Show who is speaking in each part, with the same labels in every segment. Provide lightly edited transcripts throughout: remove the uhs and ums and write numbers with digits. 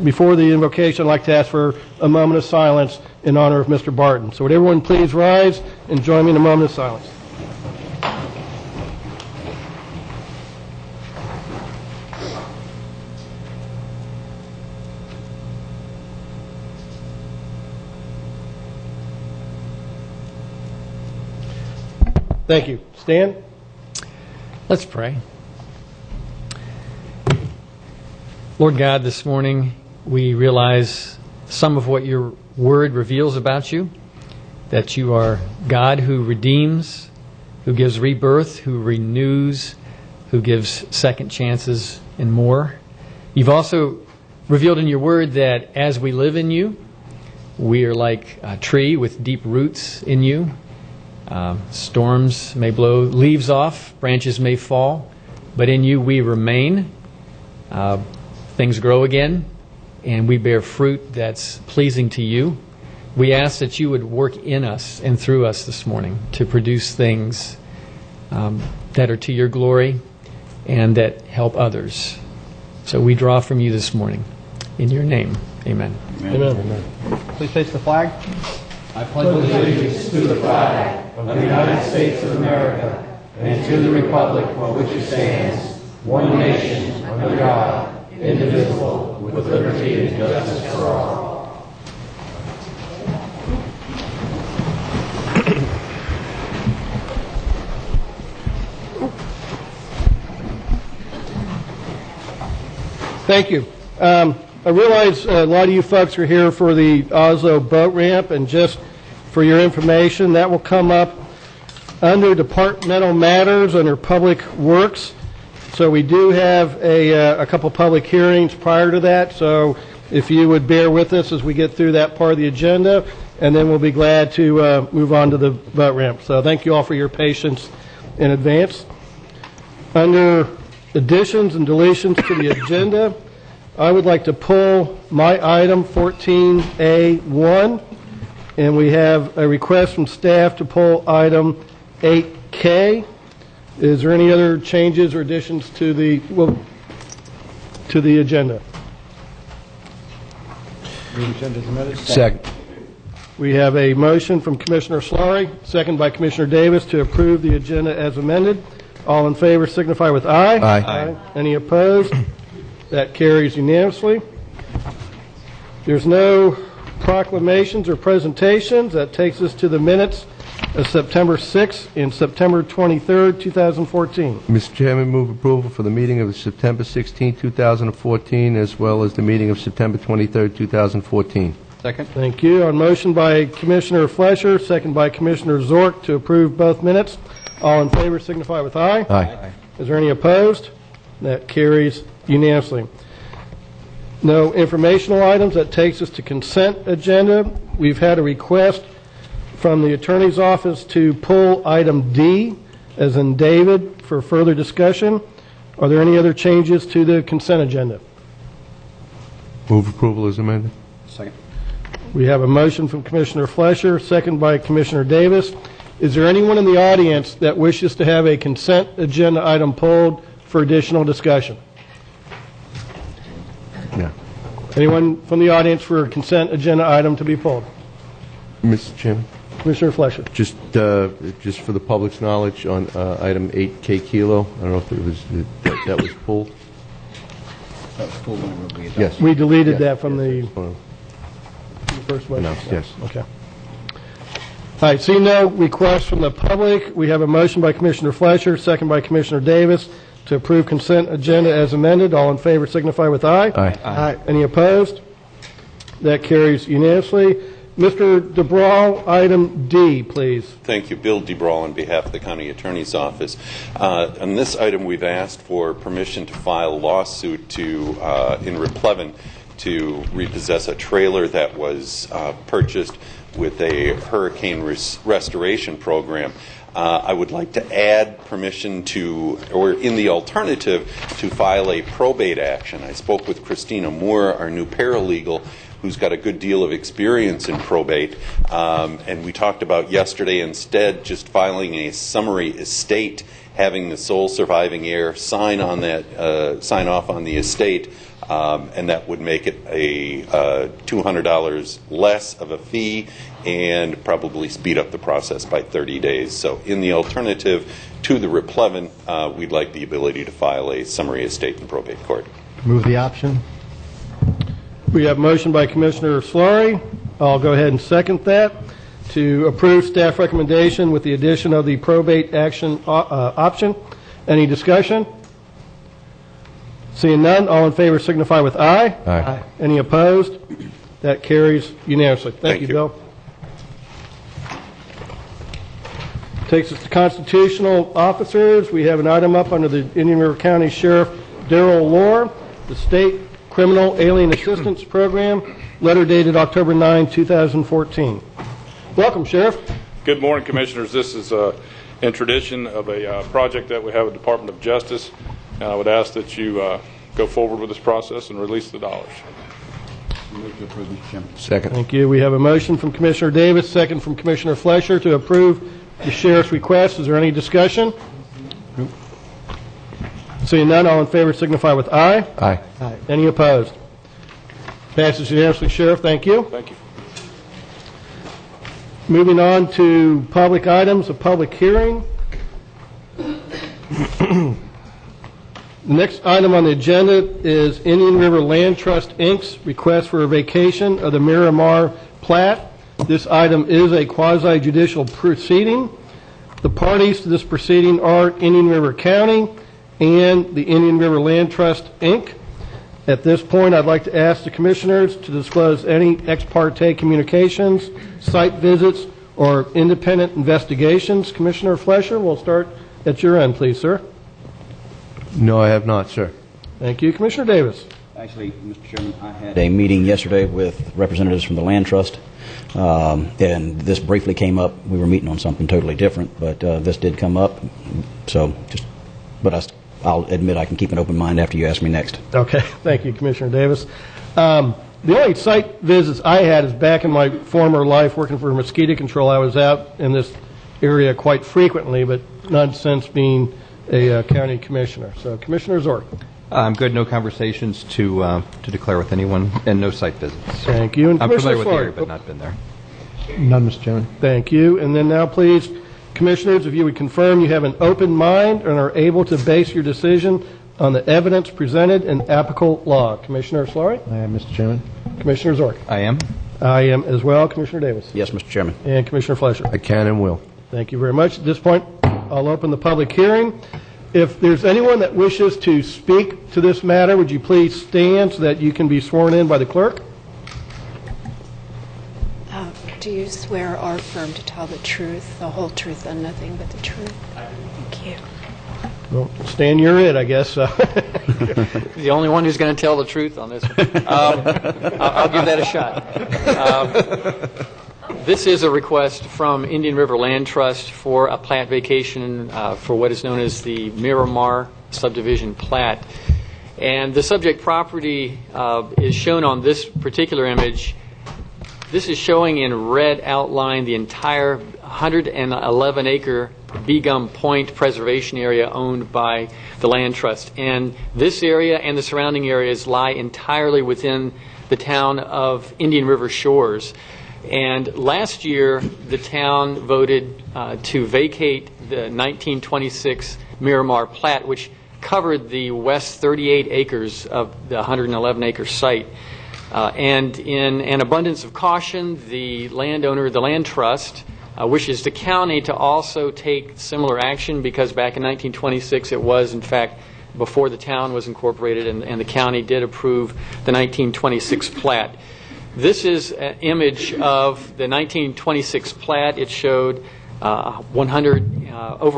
Speaker 1: before the invocation, I'd like to ask for a moment of silence in honor of Mr. Barton. So would everyone please rise and join me in a moment of silence. Thank you. Stan?
Speaker 2: Let's pray. Lord God, this morning we realize some of what your word reveals about you, that you are God who redeems, who gives rebirth, who renews, who gives second chances and more. You've also revealed in your word that as we live in you, we are like a tree with deep roots in you. Storms may blow leaves off, branches may fall, but in you we remain. Things grow again, and we bear fruit that's pleasing to you. We ask that you would work in us and through us this morning to produce things that are to your glory and that help others. So we draw from you this morning. In your name, amen.
Speaker 1: Amen. Amen.
Speaker 3: Please face the flag.
Speaker 4: I pledge allegiance to the flag of the United States of America and to the republic for which it stands, one nation, under God, indivisible, with liberty and justice for all.
Speaker 1: Thank you. I realize a lot of you folks are here for the Oslo boat ramp, and just for your information, that will come up under departmental matters under Public Works. So we do have a couple public hearings prior to that, so if you would bear with us as we get through that part of the agenda, and then we'll be glad to move on to the boat ramp. So thank you all for your patience in advance. Under additions and deletions to the agenda, I would like to pull my item 14A1, and we have a request from staff to pull item 8K. Is there any other changes or additions to the agenda?
Speaker 3: The agenda is amended.
Speaker 4: Second.
Speaker 1: We have a motion from Commissioner Slurry, second by Commissioner Davis, to approve the agenda as amended. All in favor signify with aye.
Speaker 4: Aye.
Speaker 1: Any opposed? That carries unanimously. There's no proclamations or presentations. That takes us to the minutes of September 6th and September 23rd, 2014.
Speaker 5: Mr. Chairman, move approval for the meeting of September 16, 2014, as well as the meeting of September 23, 2014.
Speaker 3: Second.
Speaker 1: Thank you. On motion by Commissioner Flesher, second by Commissioner Zork to approve both minutes. All in favor signify with aye.
Speaker 5: Aye.
Speaker 1: Is there any opposed? That carries unanimously. No informational items. That takes us to consent agenda. We've had a request from the Attorney's Office to pull item D, as in David, for further discussion. Are there any other changes to the consent agenda?
Speaker 5: Move approval as amended.
Speaker 3: Second.
Speaker 1: We have a motion from Commissioner Flesher, second by Commissioner Davis. Is there anyone in the audience that wishes to have a consent agenda item pulled for additional discussion?
Speaker 5: Yeah.
Speaker 1: Anyone from the audience for a consent agenda item to be pulled?
Speaker 5: Mr. Chairman,
Speaker 1: Commissioner Flesher.
Speaker 5: just for the public's knowledge on item 8K Kilo, I don't know if it was that was pulled.
Speaker 3: That was pulled when we adopted.
Speaker 5: Yes.
Speaker 1: We deleted
Speaker 5: Yes.
Speaker 1: that from the
Speaker 5: Well,
Speaker 1: first motion.
Speaker 5: announced, yes.
Speaker 1: Okay. All right, seeing no requests from the public, we have a motion by Commissioner Flesher, second by Commissioner Davis, to approve consent agenda as amended. All in favor signify with aye.
Speaker 5: Aye.
Speaker 1: Aye. Any opposed? That carries unanimously. Mr. DeBrawl, item D, please.
Speaker 6: Thank you. Bill DeBrawl on behalf of the County Attorney's Office. On this item, we've asked for permission to file a lawsuit in Replevin to repossess a trailer that was purchased with a hurricane restoration program. I would like to add permission to, or in the alternative, to file a probate action. I spoke with Christina Moore, our new paralegal, who's got a good deal of experience in probate, and we talked about yesterday instead just filing a summary estate having the sole surviving heir sign off on the estate, and that would make it a $200 less of a fee and probably speed up the process by 30 days. So in the alternative to the replevin, we'd like the ability to file a summary estate in probate court.
Speaker 3: Move the option.
Speaker 1: We have a motion by Commissioner Slaughter. I'll go ahead and second that to approve staff recommendation with the addition of the probate action option. Any discussion? Seeing none, all in favor signify with aye.
Speaker 5: Aye.
Speaker 1: Any opposed? That carries unanimously. Thank you, Bill. Takes us to constitutional officers. We have an item up under the Indian River County Sheriff Darrell Lohr, the State Criminal Alien Assistance Program, letter dated October 9, 2014. Welcome, Sheriff.
Speaker 7: Good morning, Commissioners. This is in tradition of a project that we have at the Department of Justice, and I would ask that you go forward with this process and release the dollars.
Speaker 3: Move to approve, Mr. Chairman.
Speaker 5: Second.
Speaker 1: Thank you. We have a motion from Commissioner Davis, second from Commissioner Fleischer to approve the Sheriff's request. Is there any discussion? Seeing none, all in favor signify with aye.
Speaker 5: Aye.
Speaker 1: Any opposed? Passes unanimously, Sheriff. Thank you.
Speaker 7: Thank you.
Speaker 1: Moving on to public items, a public hearing. The next item on the agenda is Indian River Land Trust, Inc.'s request for a vacation of the Miramar plat. This item is a quasi-judicial proceeding. The parties to this proceeding are Indian River County and the Indian River Land Trust, Inc. At this point, I'd like to ask the Commissioners to disclose any ex parte communications, site visits, or independent investigations. Commissioner Fleischer, we'll start at your end, please, sir.
Speaker 5: No, I have not, sir.
Speaker 1: Thank you. Commissioner Davis.
Speaker 8: Actually, Mr. Chairman, I had a meeting yesterday with representatives from the Land Trust, and this briefly came up. We were meeting on something totally different, but this did come up. So, I'll admit I can keep an open mind after you ask me next.
Speaker 1: Okay. Thank you, Commissioner Davis. The only site visits I had is back in my former life working for mosquito control. I was out in this area quite frequently, but not since being a county commissioner. So, Commissioner Zork.
Speaker 9: I'm good. No conversations to declare with anyone, and no site visits.
Speaker 1: Thank you. And
Speaker 9: I'm
Speaker 1: Commissioner
Speaker 9: familiar with the area,
Speaker 1: Floyd.
Speaker 9: but not been there.
Speaker 3: None, Mr. Chairman.
Speaker 1: Thank you. And then now, please, Commissioners, if you would confirm you have an open mind and are able to base your decision on the evidence presented in applicable law. Commissioner Slaughter?
Speaker 3: I am, Mr. Chairman.
Speaker 1: Commissioner Zork?
Speaker 9: I am.
Speaker 1: I am as well. Commissioner Davis?
Speaker 8: Yes, Mr. Chairman.
Speaker 1: And Commissioner Fleischer?
Speaker 5: I can and will.
Speaker 1: Thank you very much. At this point, I'll open the public hearing. If there's anyone that wishes to speak to this matter, would you please stand so that you can be sworn in by the clerk?
Speaker 10: Do you swear or affirm to tell the truth, the whole truth, and nothing but the truth? Thank you.
Speaker 1: Well, Stan, you're it, I guess.
Speaker 2: The only one who's going to tell the truth on this one. I'll give that a shot. This is a request from Indian River Land Trust for a plat vacation for what is known as the Miramar subdivision plat. And the subject property is shown on this particular image. This is showing in red outline the entire 111-acre Begum Point Preservation Area owned by the Land Trust. And this area and the surrounding areas lie entirely within the town of Indian River Shores. And last year, the town voted to vacate the 1926 Miramar plat, which covered the west 38 acres of the 111-acre site. And in an abundance of caution, the landowner, the Land Trust, wishes the county to also take similar action because back in 1926 it was, in fact, before the town was incorporated, and the county did approve the 1926 plat. This is an image of the 1926 plat. It showed over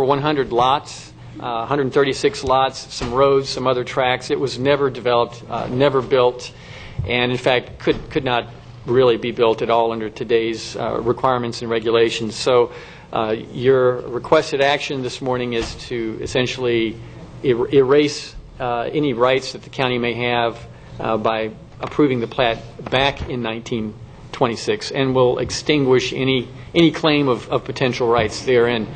Speaker 2: 100 lots, 136 lots, some roads, some other tracks. It was never developed, never built, and in fact could not really be built at all under today's requirements and regulations. So your requested action this morning is to essentially erase any rights that the county may have by approving the plat back in 1926. 1926 and will extinguish any claim of potential rights therein.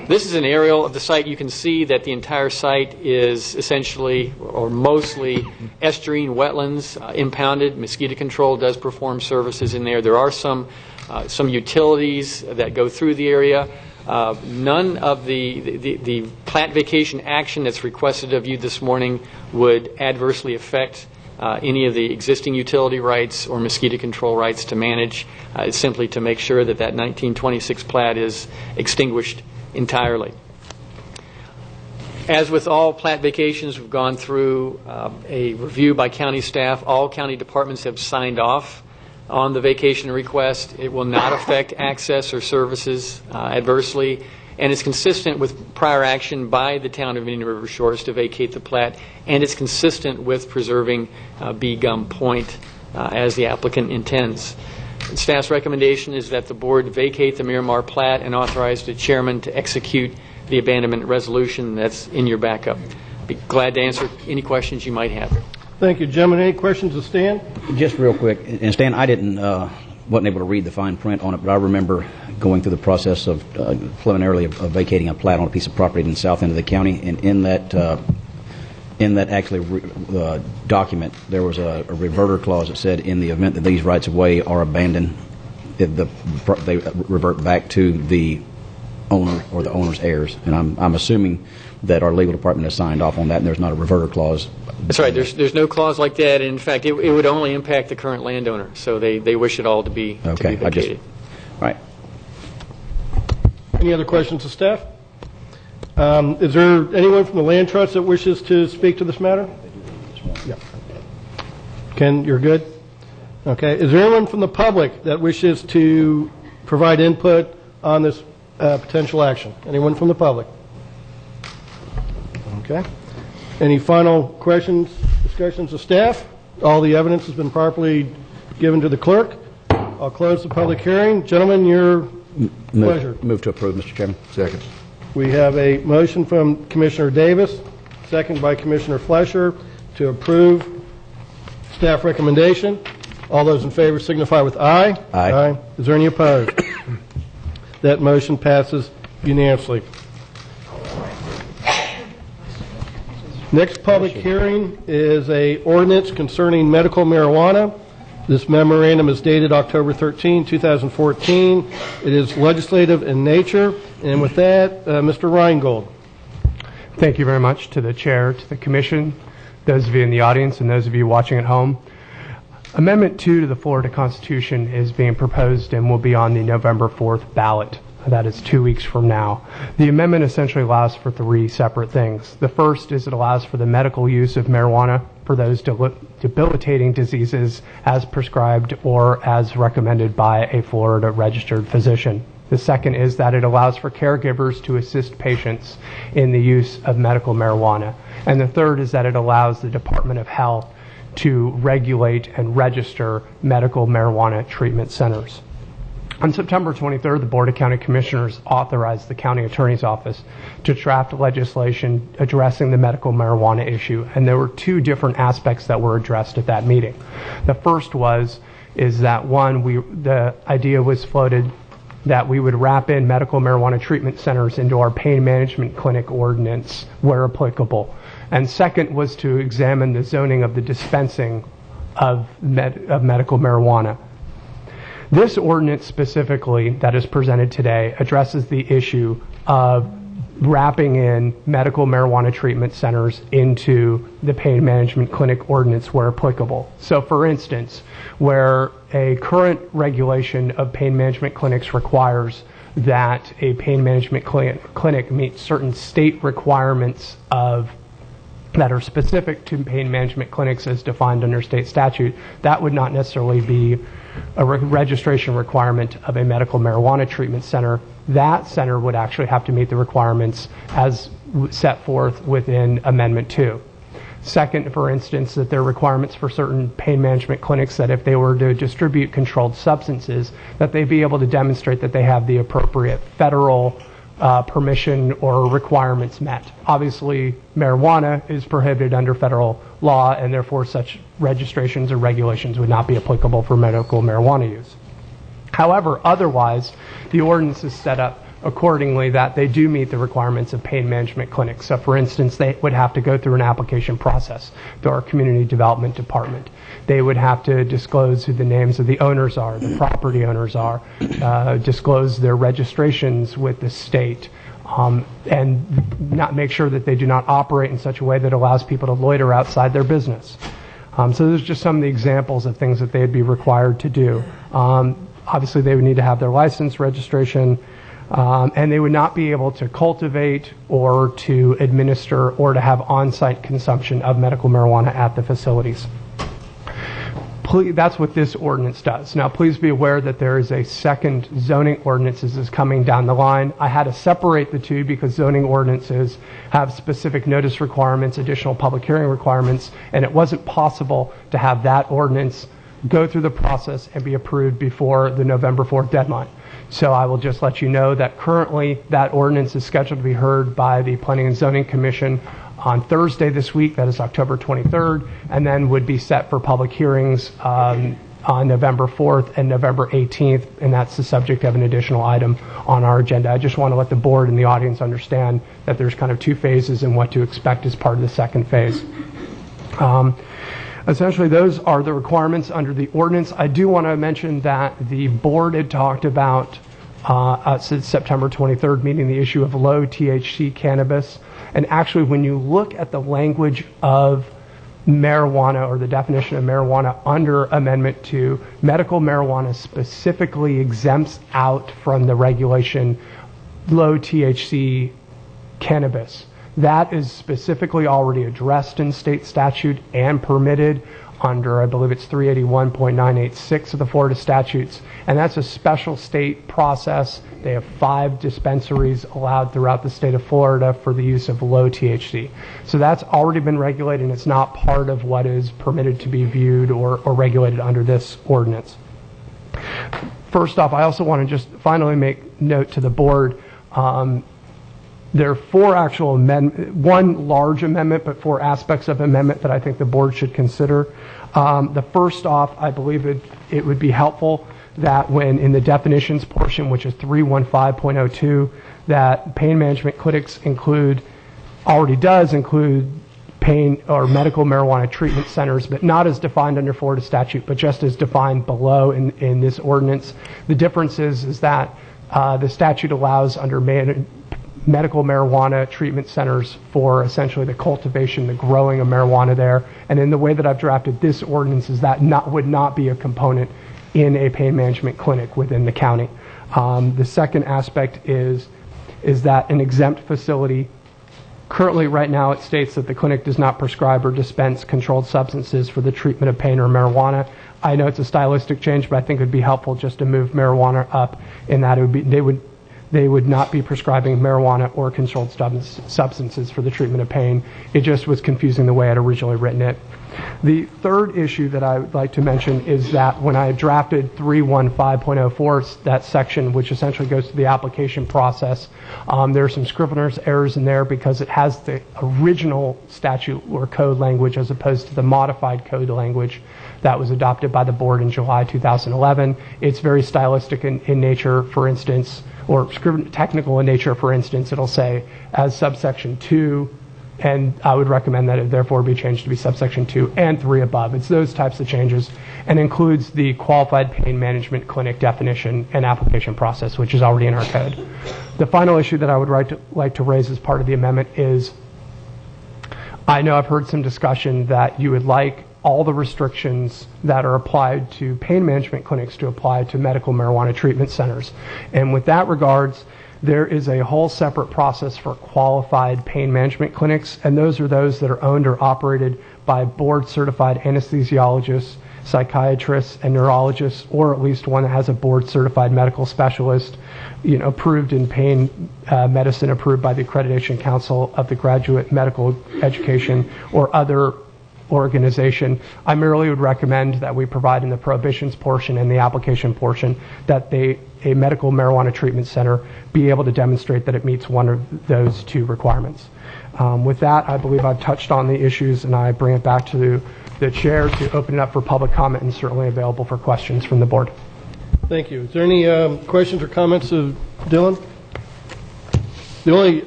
Speaker 2: This is an aerial of the site. You can see that the entire site is essentially or mostly estuarine wetlands, impounded. Mosquito control does perform services in there. There are some utilities that go through the area. None of the plat vacation action that's requested of you this morning would adversely affect any of the existing utility rights or mosquito control rights to manage. It's simply to make sure that 1926 plat is extinguished entirely. As with all plat vacations, we've gone through a review by county staff. All county departments have signed off on the vacation request. It will not affect access or services adversely, and it's consistent with prior action by the town of Indian River Shores to vacate the plat, and it's consistent with preserving B. Gum Point as the applicant intends. Staff's recommendation is that the board vacate the Miramar plat and authorize the chairman to execute the abandonment resolution that's in your backup. Be glad to answer any questions you might have.
Speaker 1: Thank you, gentlemen. Any questions of Stan?
Speaker 8: Just real quick, and Stan, I wasn't able to read the fine print on it, but I remember going through the process of preliminarily of vacating a plat on a piece of property in the south end of the county, and in that document, there was a reverter clause that said in the event that these rights of way are abandoned, they revert back to the owner or the owner's heirs. And I'm assuming that our legal department has signed off on that, and there's not a reverter clause.
Speaker 2: That's right. There's no clause like that. In fact, it would only impact the current landowner. So they wish it all to be vacated.
Speaker 8: All right.
Speaker 1: Any other questions of staff? Is there anyone from the land trust that wishes to speak to this matter? Yeah. Ken, you're good? Okay. Is there anyone from the public that wishes to provide input on this potential action? Anyone from the public? Okay. Any final questions, discussions of staff? All the evidence has been properly given to the clerk. I'll close the public hearing. Gentlemen, your pleasure.
Speaker 8: Move to approve, Mr. Chairman.
Speaker 5: Second.
Speaker 1: We have a motion from Commissioner Davis, second by Commissioner Flesher, to approve staff recommendation. All those in favor signify with aye.
Speaker 8: Aye.
Speaker 1: Is there any opposed? That motion passes unanimously. Next public hearing is a ordinance concerning medical marijuana. This memorandum is dated October 13, 2014. It is legislative in nature. And with that, Mr. Reingold.
Speaker 11: Thank you very much to the chair, to the commission, those of you in the audience, and those of you watching at home. Amendment 2 to the Florida Constitution is being proposed and will be on the November 4th ballot. That is 2 weeks from now. The amendment essentially allows for 3 separate things. The first is it allows for the medical use of marijuana for those debilitating diseases as prescribed or as recommended by a Florida registered physician. The second is that it allows for caregivers to assist patients in the use of medical marijuana. And the third is that it allows the Department of Health to regulate and register medical marijuana treatment centers. On September 23rd, the Board of County Commissioners authorized the County Attorney's Office to draft legislation addressing the medical marijuana issue, and there were 2 different aspects that were addressed at that meeting. The first is that the idea was floated that we would wrap in medical marijuana treatment centers into our pain management clinic ordinance where applicable. And second was to examine the zoning of the dispensing of medical marijuana. This ordinance specifically that is presented today addresses the issue of wrapping in medical marijuana treatment centers into the pain management clinic ordinance where applicable. So for instance, where a current regulation of pain management clinics requires that a pain management clinic meet certain state requirements that are specific to pain management clinics as defined under state statute, that would not necessarily be a registration requirement of a medical marijuana treatment center. That center would actually have to meet the requirements as set forth within Amendment 2. Second, for instance, that there are requirements for certain pain management clinics that if they were to distribute controlled substances, that they be able to demonstrate that they have the appropriate federal permission or requirements met. Obviously, marijuana is prohibited under federal law, and therefore such registrations or regulations would not be applicable for medical marijuana use. However, otherwise, the ordinance is set up accordingly that they do meet the requirements of pain management clinics. So, for instance, they would have to go through an application process through our community development department. They would have to disclose who the names of the owners are, the property owners are, disclose their registrations with the state, and not make sure that they do not operate in such a way that allows people to loiter outside their business. So there's just some of the examples of things that they'd be required to do. Obviously, they would need to have their license, registration, and they would not be able to cultivate or to administer or to have on-site consumption of medical marijuana at the facilities. That's what this ordinance does. Now, please be aware that there is a second zoning ordinance that is coming down the line. I had to separate the two because zoning ordinances have specific notice requirements, additional public hearing requirements, and it wasn't possible to have that ordinance go through the process and be approved before the November 4th deadline. So I will just let you know that currently that ordinance is scheduled to be heard by the Planning and Zoning Commission on Thursday this week, that is October 23rd, and then would be set for public hearings on November 4th and November 18th, and that's the subject of an additional item on our agenda. I just want to let the board and the audience understand that there's kind of two phases and what to expect as part of the second phase. Essentially, those are the requirements under the ordinance. I do want to mention that the board had talked about, since September 23rd meeting, the issue of low THC cannabis. And actually, when you look at the language of marijuana or the definition of marijuana under Amendment 2, medical marijuana specifically exempts out from the regulation low THC cannabis. That is specifically already addressed in state statute and permitted under, I believe it's 381.986 of the Florida statutes. And that's a special state process. They have 5 dispensaries allowed throughout the state of Florida for the use of low THC. So that's already been regulated, and it's not part of what is permitted to be viewed or regulated under this ordinance. First off, I also want to just finally make note to the board. There are 4 actual amendments, 1 large amendment, but 4 aspects of amendment that I think the board should consider. The first off, I believe it would be helpful that when in the definitions portion, which is 315.02, that pain management clinics already does include pain or medical marijuana treatment centers, but not as defined under Florida statute, but just as defined below in this ordinance. The difference is that the statute allows under medical marijuana treatment centers for essentially the cultivation, the growing of marijuana there. And in the way that I've drafted this ordinance is that would not be a component in a pain management clinic within the county. The second aspect is that an exempt facility, currently right now it states that the clinic does not prescribe or dispense controlled substances for the treatment of pain or marijuana. I know it's a stylistic change, but I think it would be helpful just to move marijuana up in that they would not be prescribing marijuana or controlled substances for the treatment of pain. It just was confusing the way I'd originally written it. The third issue that I would like to mention is that when I drafted 315.04, that section which essentially goes to the application process, there are some scrivener's errors in there because it has the original statute or code language as opposed to the modified code language that was adopted by the board in July 2011. It's very stylistic in nature, for instance, or technical in nature. For instance, it'll say as subsection 2, and I would recommend that it therefore be changed to be subsection 2 and 3 above. It's those types of changes, and includes the qualified pain management clinic definition and application process, which is already in our code. The final issue that I would like to raise as part of the amendment is, I know I've heard some discussion that you would like all the restrictions that are applied to pain management clinics to apply to medical marijuana treatment centers. And with that regards, there is a whole separate process for qualified pain management clinics, and those are those that are owned or operated by board-certified anesthesiologists, psychiatrists, and neurologists, or at least one that has a board-certified medical specialist, approved in pain medicine, approved by the Accreditation Council of the Graduate Medical Education, or other organization. I merely would recommend that we provide in the prohibitions portion and the application portion that a medical marijuana treatment center be able to demonstrate that it meets one of those 2 requirements. With that, I believe I've touched on the issues, and I bring it back to the chair to open it up for public comment and certainly available for questions from the board.
Speaker 1: Thank you. Is there any questions or comments of Dylan? The only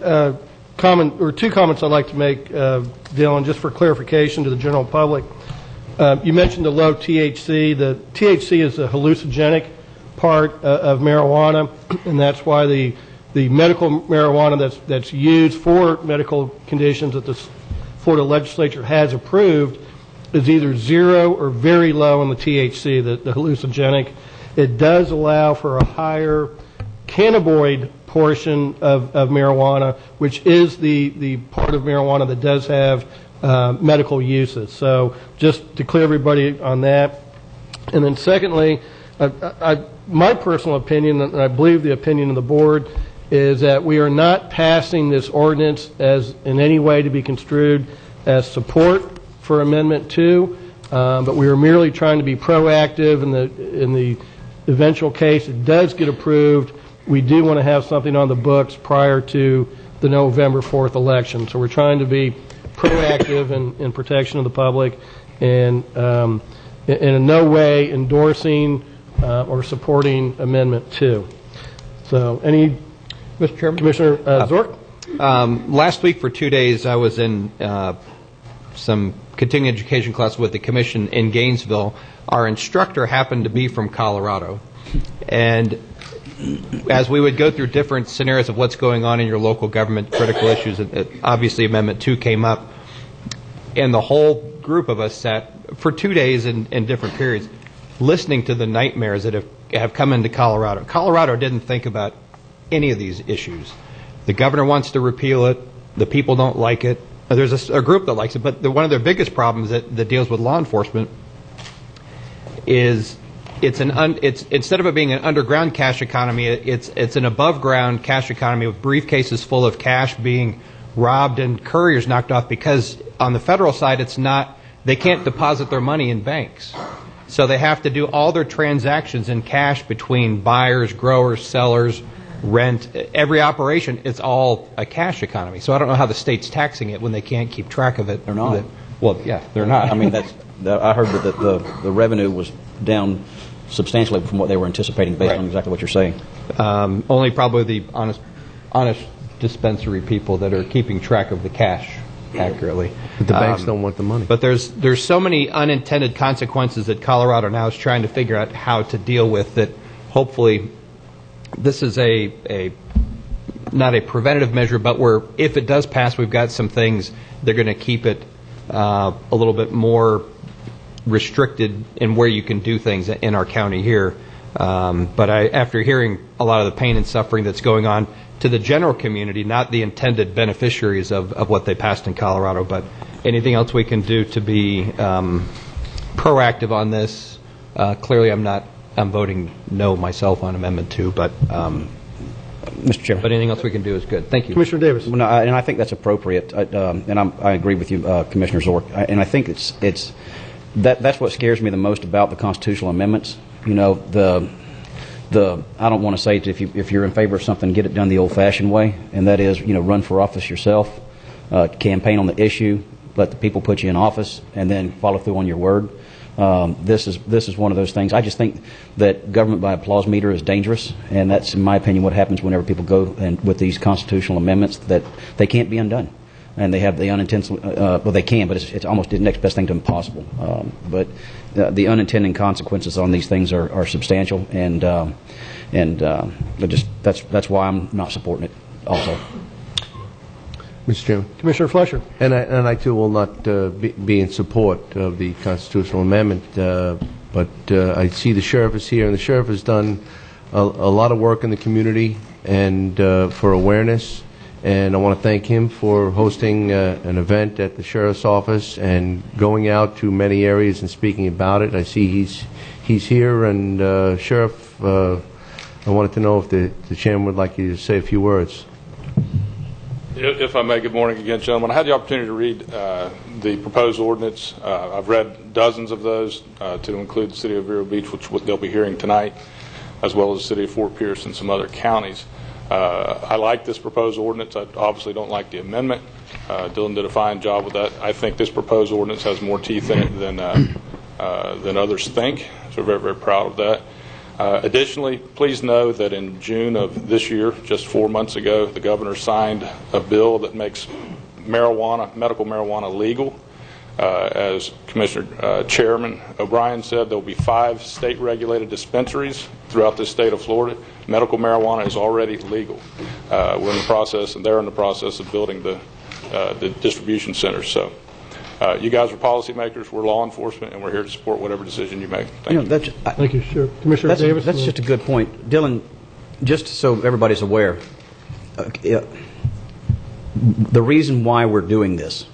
Speaker 1: comment, or two comments I'd like to make, Dylan, just for clarification to the general public. You mentioned the low THC. The THC is the hallucinogenic part of marijuana, and that's why the medical marijuana that's used for medical conditions that the Florida legislature has approved is either zero or very low in the THC, the hallucinogenic. It does allow for a higher cannabinoid portion of marijuana, which is the part of marijuana that does have medical uses. So just to clear everybody on that. And then secondly, my personal opinion, and I believe the opinion of the board, is that we are not passing this ordinance as in any way to be construed as support for Amendment 2, but we are merely trying to be proactive in the eventual case it does get approved. We do want to have something on the books prior to the November 4th election. So we're trying to be proactive in protection of the public and in no way endorsing or supporting Amendment 2. So any,
Speaker 9: Mr. Chairman?
Speaker 1: Commissioner Zork?
Speaker 9: Last week for 2 days I was in some continuing education class with the commission in Gainesville. Our instructor happened to be from Colorado. And as we would go through different scenarios of what's going on in your local government, critical issues, obviously Amendment 2 came up, and the whole group of us sat for 2 days in different periods listening to the nightmares that have come into Colorado. Colorado didn't think about any of these issues. The governor wants to repeal it. The people don't like it. There's a group that likes it, but one of their biggest problems that deals with law enforcement is it's instead of it being an underground cash economy, it's an above ground cash economy with briefcases full of cash being robbed and couriers knocked off, because on the federal side they can't deposit their money in banks. So they have to do all their transactions in cash between buyers, growers, sellers, rent, every operation. It's all a cash economy. So I don't know how the state's taxing it when they can't keep track of it.
Speaker 8: They're not.
Speaker 9: Well, yeah, they're not.
Speaker 8: I mean, I heard that the revenue was down substantially from what they were anticipating based on exactly what you're saying.
Speaker 9: Only probably the honest dispensary people that are keeping track of the cash accurately.
Speaker 5: But the banks don't want the money.
Speaker 9: But there's so many unintended consequences that Colorado now is trying to figure out how to deal with, that hopefully this is not a preventative measure, but where if it does pass, we've got some things they're going to keep it a little bit more restricted in where you can do things in our county here. But after hearing a lot of the pain and suffering that's going on to the general community, not the intended beneficiaries of what they passed in Colorado, but anything else we can do to be proactive on this. Clearly I'm voting no myself on Amendment 2, but
Speaker 8: Mr. Chairman.
Speaker 9: But anything else we can do is good. Thank you.
Speaker 1: Commissioner Davis.
Speaker 8: Well, no, and I think that's appropriate, and I agree with you, Commissioner Zork. And I think that's what scares me the most about the constitutional amendments. You know, I don't want to say if you're in favor of something, get it done the old-fashioned way, and that is, run for office yourself, campaign on the issue, let the people put you in office, and then follow through on your word. This is one of those things. I just think that government by applause meter is dangerous, and that's, in my opinion, what happens whenever people go and with these constitutional amendments, that they can't be undone. And they have the unintended, well, they can, but it's almost the next best thing to impossible. But the unintended consequences on these things are substantial, and that's why I'm not supporting it also.
Speaker 5: Mr. Chairman.
Speaker 1: Commissioner Fletcher.
Speaker 5: And I too will not be in support of the constitutional amendment, but I see the sheriff is here, and the sheriff has done a lot of work in the community and for awareness. And I want to thank him for hosting an event at the sheriff's office and going out to many areas and speaking about it. I see he's here, and Sheriff, I wanted to know if the chairman would like you to say a few words.
Speaker 7: If I may, good morning again, gentlemen. I had the opportunity to read the proposed ordinance. I've read dozens of those to include the city of Vero Beach, which they'll be hearing tonight, as well as the city of Fort Pierce and some other counties. I like this proposed ordinance. I obviously don't like the amendment. Dylan did a fine job with that. I think this proposed ordinance has more teeth in it than others think, so we're very, very proud of that. Additionally, please know that in June of this year, just 4 months ago, the governor signed a bill that makes medical marijuana legal. As Commissioner Chairman O'Brien said, there will be 5 state-regulated dispensaries throughout the state of Florida. Medical marijuana is already legal. We're in the process, and they're in the process of building the distribution centers. So you guys are policymakers, we're law enforcement, and we're here to support whatever decision you make. Thank you.
Speaker 1: Thank you, sure. Commissioner Davis.
Speaker 8: That's just a good point. Dylan, just so everybody's aware, the reason why we're doing this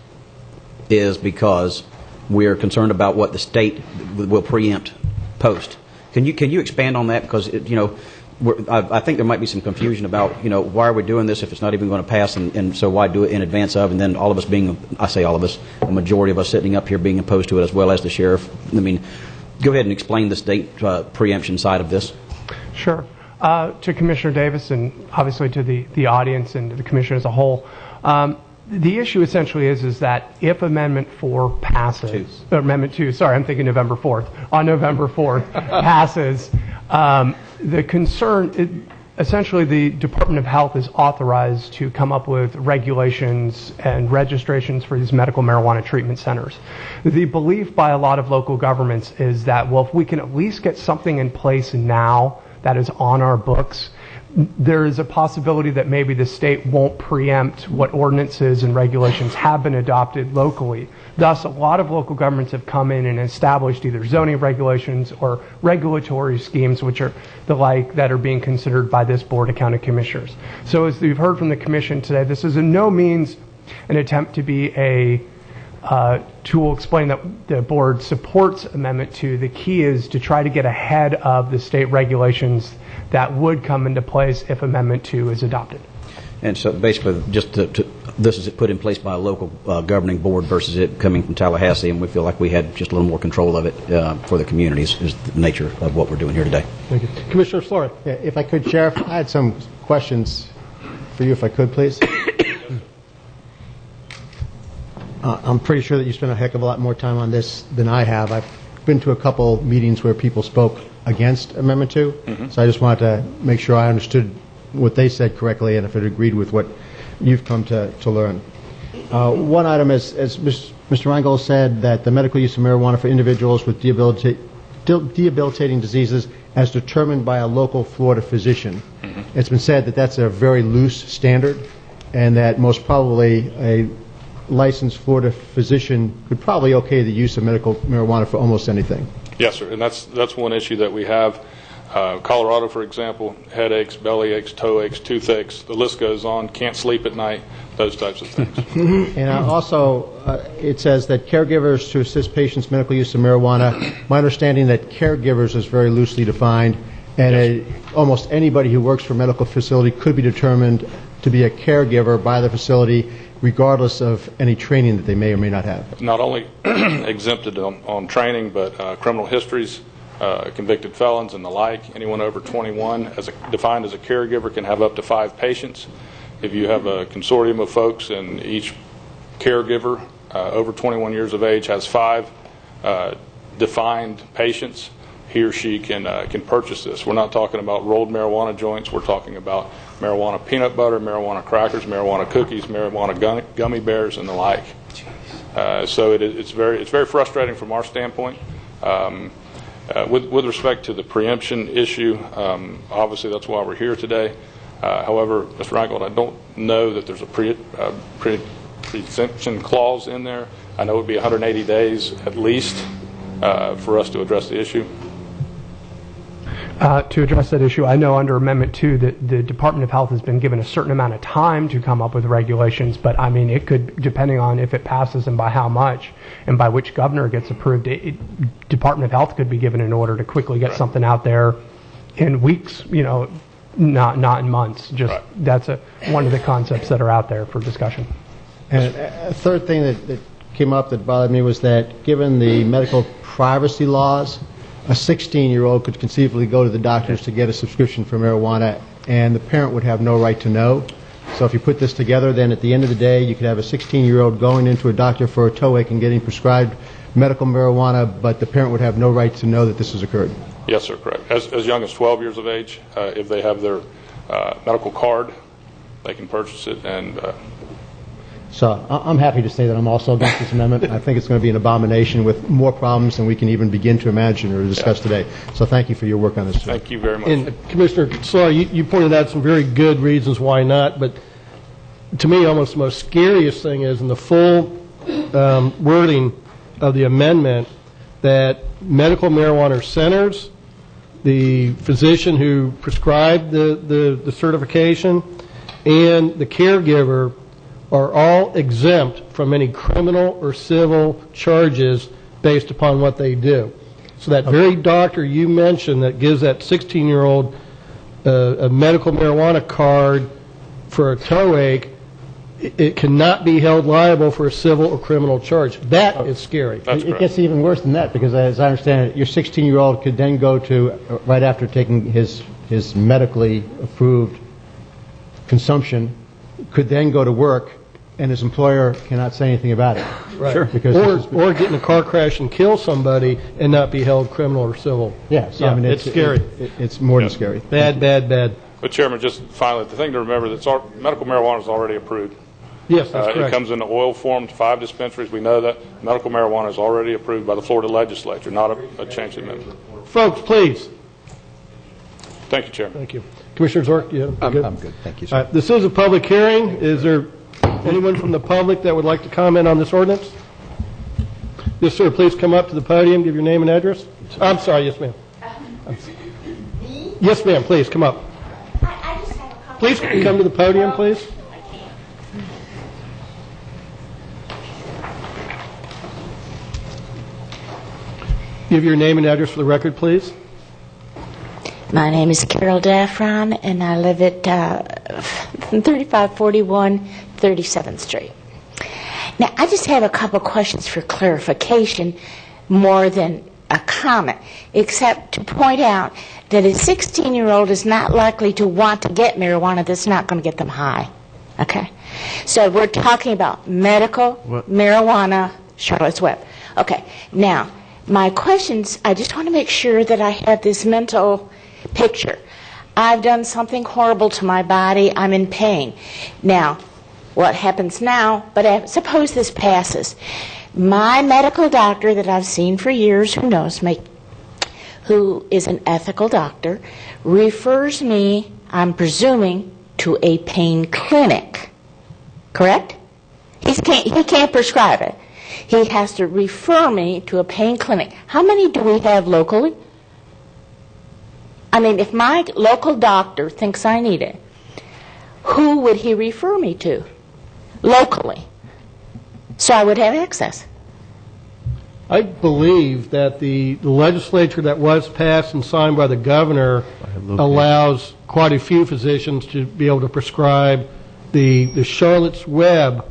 Speaker 8: is because we're concerned about what the state will preempt post. Can you expand on that? Because I think there might be some confusion about why are we doing this if it's not even going to pass, and so why do it in advance of, and then all of us being, I say all of us, a majority of us sitting up here being opposed to it, as well as the sheriff. I mean, go ahead and explain the state preemption side of this.
Speaker 11: Sure. To Commissioner Davis and obviously to the audience and to the commission as a whole, the issue essentially is that if Amendment 4 passes, or Amendment 2, sorry, I'm thinking November 4th, on November 4th passes, the concern, essentially the Department of Health is authorized to come up with regulations and registrations for these medical marijuana treatment centers. The belief by a lot of local governments is that, well, if we can at least get something in place now that is on our books, there is a possibility that maybe the state won't preempt what ordinances and regulations have been adopted locally. Thus, a lot of local governments have come in and established either zoning regulations or regulatory schemes, which are the like that are being considered by this Board of County Commissioners. So as you've heard from the Commission today, this is in no means an attempt to be a to explain that the board supports Amendment 2. The key is to try to get ahead of the state regulations that would come into place if Amendment 2 is adopted.
Speaker 8: And so basically, just this is put in place by a local governing board versus it coming from Tallahassee, and we feel like we had just a little more control of it for the communities is the nature of what we're doing here today.
Speaker 1: Thank you. Commissioner Flora.
Speaker 3: Yeah, if I could, Sheriff, I had some questions for you, if I could, please. I'm pretty sure that you spent a heck of a lot more time on this than I have. I've been to a couple meetings where people spoke against Amendment 2, so I just wanted to make sure I understood what they said correctly and if it agreed with what you've come to learn. One item, as Mr. Reingold said, that the medical use of marijuana for individuals with debilitating diseases as determined by a local Florida physician. It's been said that that's a very loose standard and that most probably a licensed Florida physician could probably okay the use of medical marijuana for almost anything.
Speaker 7: Yes, sir, and that's one issue that we have. Colorado, for example, headaches, belly aches, toe aches, toothaches, the list goes on, can't sleep at night, those types of things.
Speaker 3: And also, it says that caregivers to assist patients' medical use of marijuana, my understanding that caregivers is very loosely defined, and almost anybody who works for a medical facility could be determined to be a caregiver by the facility, regardless of any training that they may or may not have.
Speaker 7: Not only exempted on training, but criminal histories, convicted felons and the like. Anyone over 21, defined as a caregiver, can have up to 5 patients. If you have a consortium of folks and each caregiver over 21 years of age has 5 defined patients, he or she can purchase this. We're not talking about rolled marijuana joints. We're talking about marijuana peanut butter, marijuana crackers, marijuana cookies, marijuana gummy bears, and the like. So it's very frustrating from our standpoint. With respect to the preemption issue, obviously that's why we're here today. However, Mr. Reingold, I don't know that there's a preemption clause in there. I know it would be 180 days at least for us to address the issue.
Speaker 11: To address that issue, I know under Amendment 2 that the Department of Health has been given a certain amount of time to come up with regulations, but I mean, it could, depending on if it passes and by how much and by which governor gets approved, Department of Health could be given an order to quickly get something out there in weeks, not in months. Just that's one of the concepts that are out there for discussion.
Speaker 3: And a third thing that came up that bothered me was that given the medical privacy laws, a 16-year-old could conceivably go to the doctors to get a subscription for marijuana, and the parent would have no right to know. So if you put this together, then at the end of the day, you could have a 16-year-old going into a doctor for a toe ache and getting prescribed medical marijuana, but the parent would have no right to know that this has occurred.
Speaker 7: Yes, sir, correct. As young as 12 years of age, if they have their medical card, they can purchase it. And
Speaker 3: So I'm happy to say that I'm also against this amendment. I think it's going to be an abomination with more problems than we can even begin to imagine or discuss today. So thank you for your work on this.
Speaker 7: thank you very much.
Speaker 1: And Commissioner Slaw, you pointed out some very good reasons why not, but to me, almost the most scariest thing is in the full wording of the amendment that medical marijuana centers, the physician who prescribed the certification, and the caregiver are all exempt from any criminal or civil charges based upon what they do. So that very doctor you mentioned that gives that 16-year-old a medical marijuana card for a toe ache, it cannot be held liable for a civil or criminal charge. That is scary.
Speaker 3: It gets even worse than that because, as I understand it, your 16-year-old could then go to, right after taking his medically approved consumption, could then go to work, and his employer cannot say anything about it.
Speaker 1: Right.
Speaker 3: Sure. Because
Speaker 1: or get in a car crash and kill somebody and not be held criminal or civil.
Speaker 3: Yeah, so I mean,
Speaker 1: it's scary.
Speaker 3: It's more than scary.
Speaker 1: Bad, bad, bad.
Speaker 7: But, Chairman, just finally, the thing to remember is that medical marijuana is already approved.
Speaker 1: Yes, that's correct.
Speaker 7: It comes in the oil form to 5 dispensaries. We know that medical marijuana is already approved by the Florida legislature, not a change amendment.
Speaker 1: Folks, please.
Speaker 7: Thank you, Chairman.
Speaker 1: Thank you. Commissioner Zork, you good?
Speaker 3: I'm good. Thank you, sir.
Speaker 1: This is a public hearing. Is there anyone from the public that would like to comment on this ordinance? Yes, sir. Please come up to the podium. Give your name and address. I'm sorry. Yes, ma'am. Yes, ma'am. Please come up. Please come to the podium, please. Give your name and address for the record, please.
Speaker 12: My name is Carol Daffron, and I live at 3541 37th Street. Now, I just have a couple questions for clarification more than a comment, except to point out that a 16-year-old is not likely to want to get marijuana that's not going to get them high. Okay? So we're talking about medical marijuana, Charlotte's Web. Okay. Now, my questions, I just want to make sure that I have this mental picture. I've done something horrible to my body. I'm in pain. Now, what happens now, but suppose this passes. My medical doctor that I've seen for years, who knows me, who is an ethical doctor, refers me, I'm presuming, to a pain clinic. Correct? He can't prescribe it. He has to refer me to a pain clinic. How many do we have locally? I mean, if my local doctor thinks I need it, who would he refer me to locally so I would have access?
Speaker 1: I believe that the legislature that was passed and signed by the governor allows quite a few physicians to be able to prescribe the Charlotte's Web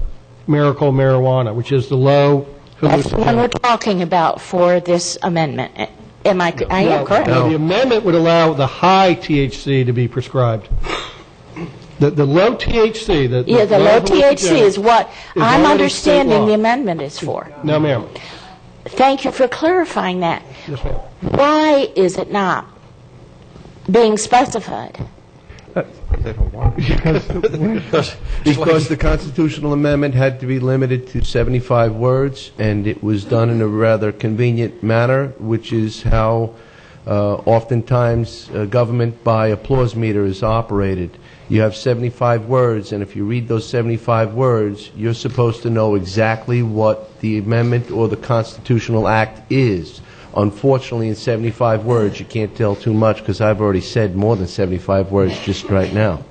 Speaker 1: miracle marijuana, which is the low
Speaker 12: That's the one we're talking about for this amendment. Am I correct?
Speaker 1: No, the amendment would allow the high THC to be prescribed. The low THC.
Speaker 12: The low THC is what I'm understanding the amendment is for.
Speaker 1: No, ma'am.
Speaker 12: Thank you for clarifying that.
Speaker 1: Yes, ma'am.
Speaker 12: Why is it not being specified?
Speaker 5: Because the constitutional amendment had to be limited to 75 words, and it was done in a rather convenient manner, which is how oftentimes government by applause meter is operated. You have 75 words, and if you read those 75 words, you're supposed to know exactly what the amendment or the constitutional act is. Unfortunately, in 75 words, you can't tell too much because I've already said more than 75 words just right now.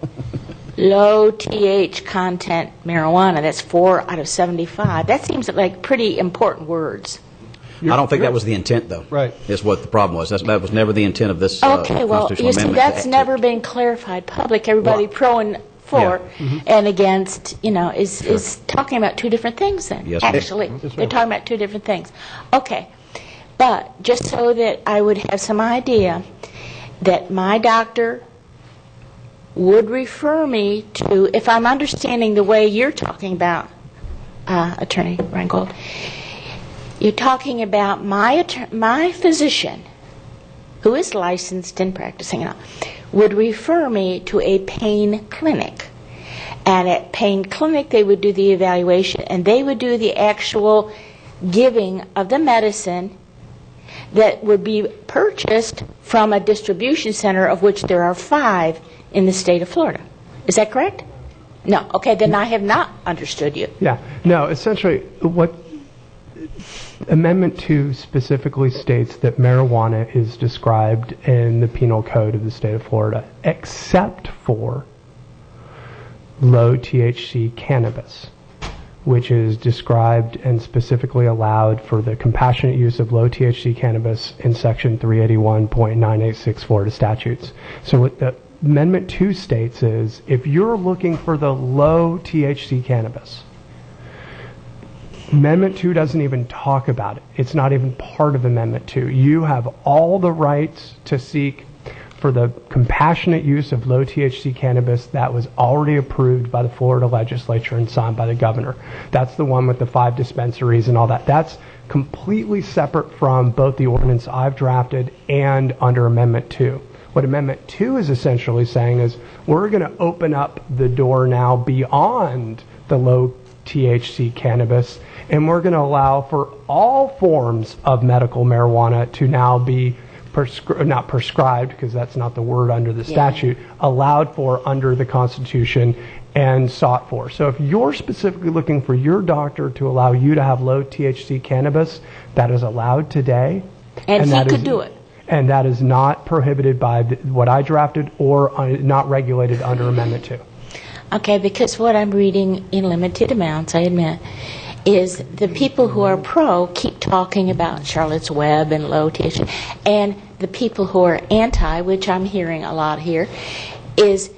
Speaker 12: Low TH content marijuana, that's 4 out of 75. That seems like pretty important words.
Speaker 8: I don't think that was the intent, though.
Speaker 1: Right.
Speaker 8: Is what the problem was. That was never the intent of this
Speaker 12: Okay, well,
Speaker 8: constitutional
Speaker 12: you see,
Speaker 8: amendment.
Speaker 12: that's never been clarified public. Everybody pro and for and against, is talking about two different things then.
Speaker 8: Yes,
Speaker 12: actually, they're talking about two different things. Okay. But just so that I would have some idea that my doctor would refer me to, if I'm understanding the way you're talking about, Attorney Reingold, you're talking about my physician who is licensed and practicing, would refer me to a pain clinic. And at pain clinic, they would do the evaluation, and they would do the actual giving of the medicine that would be purchased from a distribution center, of which there are 5 in the state of Florida. Is that correct? No. Okay, then I have not understood you.
Speaker 11: Yeah. No, essentially, what Amendment 2 specifically states that marijuana is described in the penal code of the state of Florida, except for low THC cannabis, which is described and specifically allowed for the compassionate use of low THC cannabis in Section 381.986 Florida statutes. So what the Amendment 2 states is, if you're looking for the low THC cannabis, Amendment 2 doesn't even talk about it. It's not even part of Amendment 2. You have all the rights to seek for the compassionate use of low THC cannabis that was already approved by the Florida legislature and signed by the governor. That's the one with the 5 dispensaries and all that. That's completely separate from both the ordinance I've drafted and under Amendment 2. What Amendment 2 is essentially saying is we're going to open up the door now beyond the low THC cannabis, and we're going to allow for all forms of medical marijuana to now be not prescribed, because that's not the word under the statute, allowed for under the Constitution and sought for. So if you're specifically looking for your doctor to allow you to have low THC cannabis, that is allowed today.
Speaker 12: And he could do it.
Speaker 11: And that is not prohibited by what I drafted or not regulated under Amendment 2.
Speaker 12: Okay, because what I'm reading in limited amounts, I admit, is the people who are pro keep talking about Charlotte's Web and low THC, and the people who are anti, which I'm hearing a lot here, is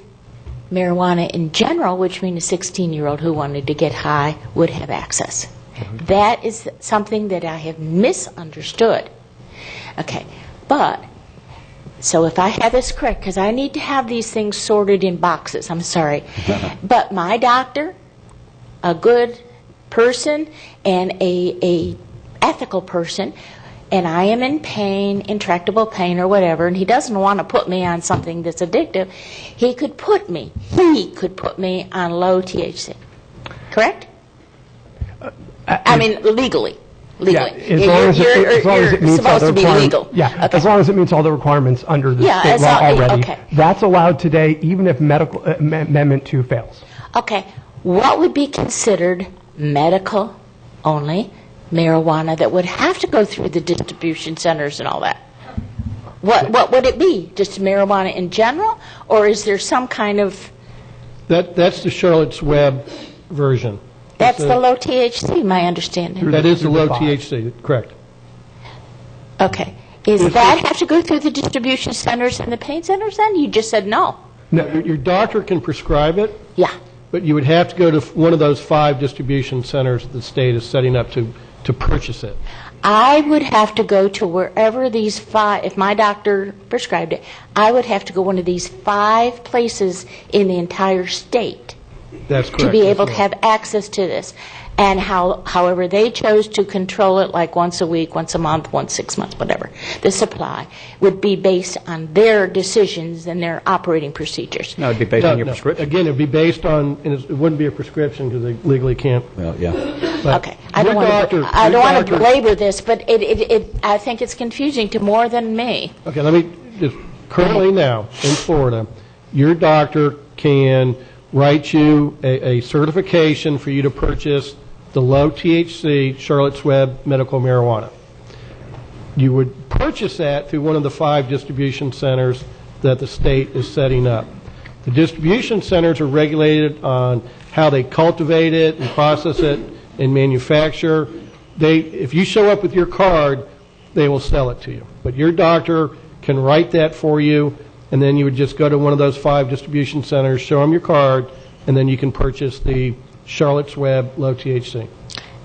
Speaker 12: marijuana in general, which means a 16-year-old who wanted to get high would have access. Mm-hmm. That is something that I have misunderstood. Okay, but so if I have this correct, because I need to have these things sorted in boxes, I'm sorry, but my doctor, a good person and a ethical person, and I am in pain, intractable pain or whatever, and he doesn't want to put me on something that's addictive, he could put me on low THC. Correct? I mean, legally.
Speaker 11: Yeah, as long as it meets all the requirements. Yeah, okay. As long as it meets all the requirements under the state law already. Okay. That's allowed today, even if medical Amendment 2 fails.
Speaker 12: Okay. What would be considered medical only marijuana that would have to go through the distribution centers and all that? What would it be? Just marijuana in general, or is there some kind of...
Speaker 1: That's the Charlotte's Web version.
Speaker 12: That's the low THC, my understanding.
Speaker 1: That is the low THC, correct.
Speaker 12: Okay. Does that have to go through the distribution centers and the pain centers then? You just said no.
Speaker 1: No, your doctor can prescribe it.
Speaker 12: Yeah.
Speaker 1: But you would have to go to one of those 5 distribution centers the state is setting up to purchase it.
Speaker 12: I would have to go to wherever these 5, if my doctor prescribed it, I would have to go one of these 5 places in the entire state.
Speaker 1: That's correct.
Speaker 12: To be able to have access to this. And however they chose to control it, like once a week, once a month, once 6 months, whatever, the supply would be based on their decisions and their operating procedures.
Speaker 8: No, it would be based on your prescription.
Speaker 1: Again, it would be based on, and it wouldn't be a prescription because they legally can't.
Speaker 8: Well, yeah.
Speaker 12: Okay. I don't want to belabor this, but I think it's confusing to more than me.
Speaker 1: Okay, let me just, currently now in Florida, your doctor can write you a certification for you to purchase the low THC Charlotte's Web medical marijuana. You would purchase that through one of the 5 distribution centers that the state is setting up. The distribution centers are regulated on how they cultivate it and process it and manufacture. If you show up with your card, they will sell it to you. But your doctor can write that for you, and then you would just go to one of those 5 distribution centers, show them your card, and then you can purchase the Charlotte's Web low THC.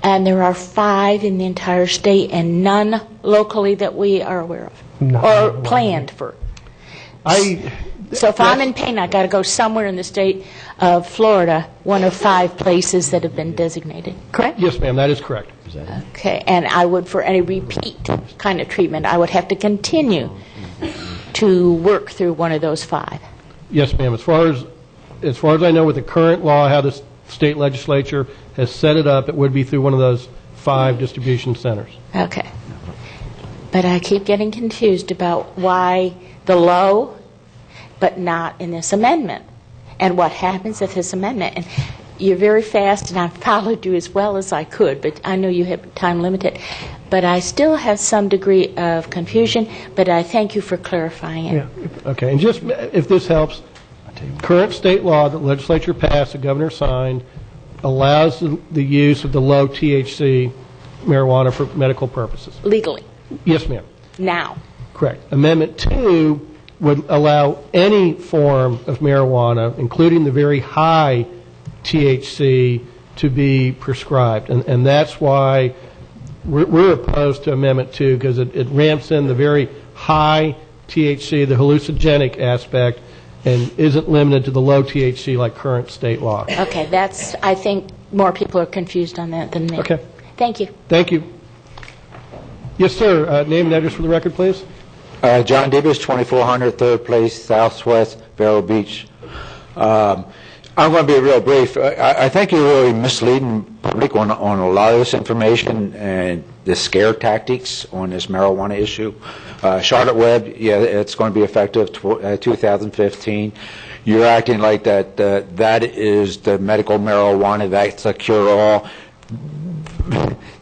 Speaker 12: And there are 5 in the entire state and none locally that we are aware of or planned for. So if I'm in pain, I've got to go somewhere in the state of Florida, one of 5 places that have been designated, correct?
Speaker 1: Yes, ma'am, that is correct.
Speaker 12: Okay, and I would, for any repeat kind of treatment, I would have to continue to work through one of those 5?
Speaker 1: Yes, ma'am. As far as I know, with the current law, how the state legislature has set it up, it would be through one of those 5 distribution centers.
Speaker 12: Okay. But I keep getting confused about why the low, but not in this amendment, and what happens if this amendment. And you're very fast, and I followed you as well as I could, but I know you have time limited. But I still have some degree of confusion, but I thank you for clarifying it.
Speaker 1: Yeah. Okay. And just if this helps, current state law that the legislature passed, the governor signed, allows the use of the low THC marijuana for medical purposes.
Speaker 12: Legally?
Speaker 1: Yes, ma'am.
Speaker 12: Now?
Speaker 1: Correct. Amendment 2 would allow any form of marijuana, including the very high THC, to be prescribed. And that's why we're opposed to Amendment 2, because it ramps in the very high THC, the hallucinogenic aspect, and isn't limited to the low THC like current state law.
Speaker 12: Okay, I think more people are confused on that than me.
Speaker 1: Okay.
Speaker 12: Thank you.
Speaker 1: Thank you. Yes, sir. Name and address for the record, please.
Speaker 13: John Davis, 2400 3rd Place, Southwest, Vero Beach. I'm going to be real brief. I think you're really misleading the public on a lot of this information and the scare tactics on this marijuana issue. Charlotte Webb, yeah, it's going to be effective 2015. You're acting like that is the medical marijuana, that's a cure-all.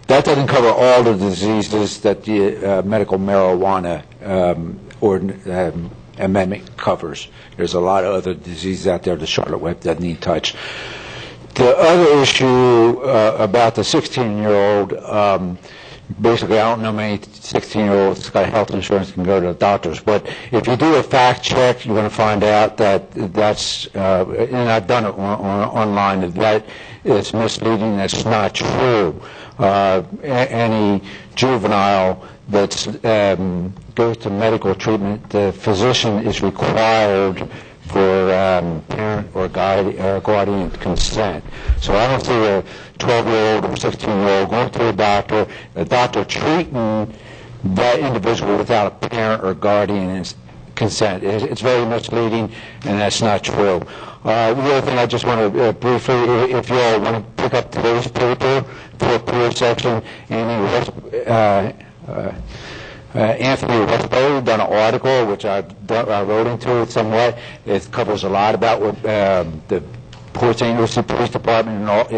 Speaker 13: That doesn't cover all the diseases that the medical marijuana amendment covers. There's a lot of other diseases out there the Charlotte Web doesn't need touch. The other issue about the 16-year-old, basically I don't know many 16-year-olds that's got health insurance can go to the doctors, but if you do a fact check, you're going to find out that's, and I've done it online, that it's misleading, that's not true. Any juvenile that goes to medical treatment, the physician is required for parent or guardian consent. So I don't see a 12-year-old or 16-year-old going to a doctor treating that individual without a parent or guardian consent. It's very misleading, and that's not true. The other thing I just want to briefly, if you all want to pick up today's paper for a career section, Anthony Westbury done an article which I wrote into it somewhat. It covers a lot about what the Port St. Lucie Police Department and all.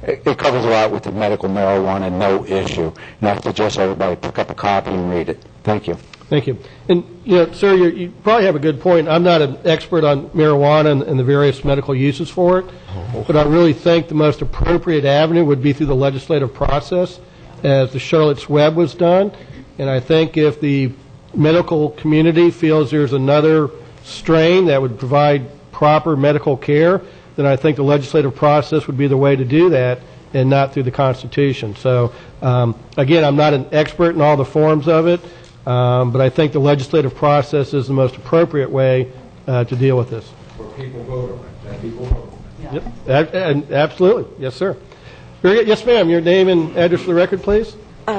Speaker 13: It covers a lot with the medical marijuana, no issue. And I suggest everybody pick up a copy and read it. Thank you.
Speaker 1: Thank you. And, sir, you probably have a good point. I'm not an expert on marijuana and the various medical uses for it, but I really think the most appropriate avenue would be through the legislative process, as the Charlotte's Web was done. And I think if the medical community feels there's another strain that would provide proper medical care, then I think the legislative process would be the way to do that, and not through the Constitution. So, again, I'm not an expert in all the forms of it, but I think the legislative process is the most appropriate way to deal with this.
Speaker 4: For people vote on it, let people vote.
Speaker 1: Yep, absolutely. Yes, sir. Very good. Yes, ma'am. Your name and address for the record, please.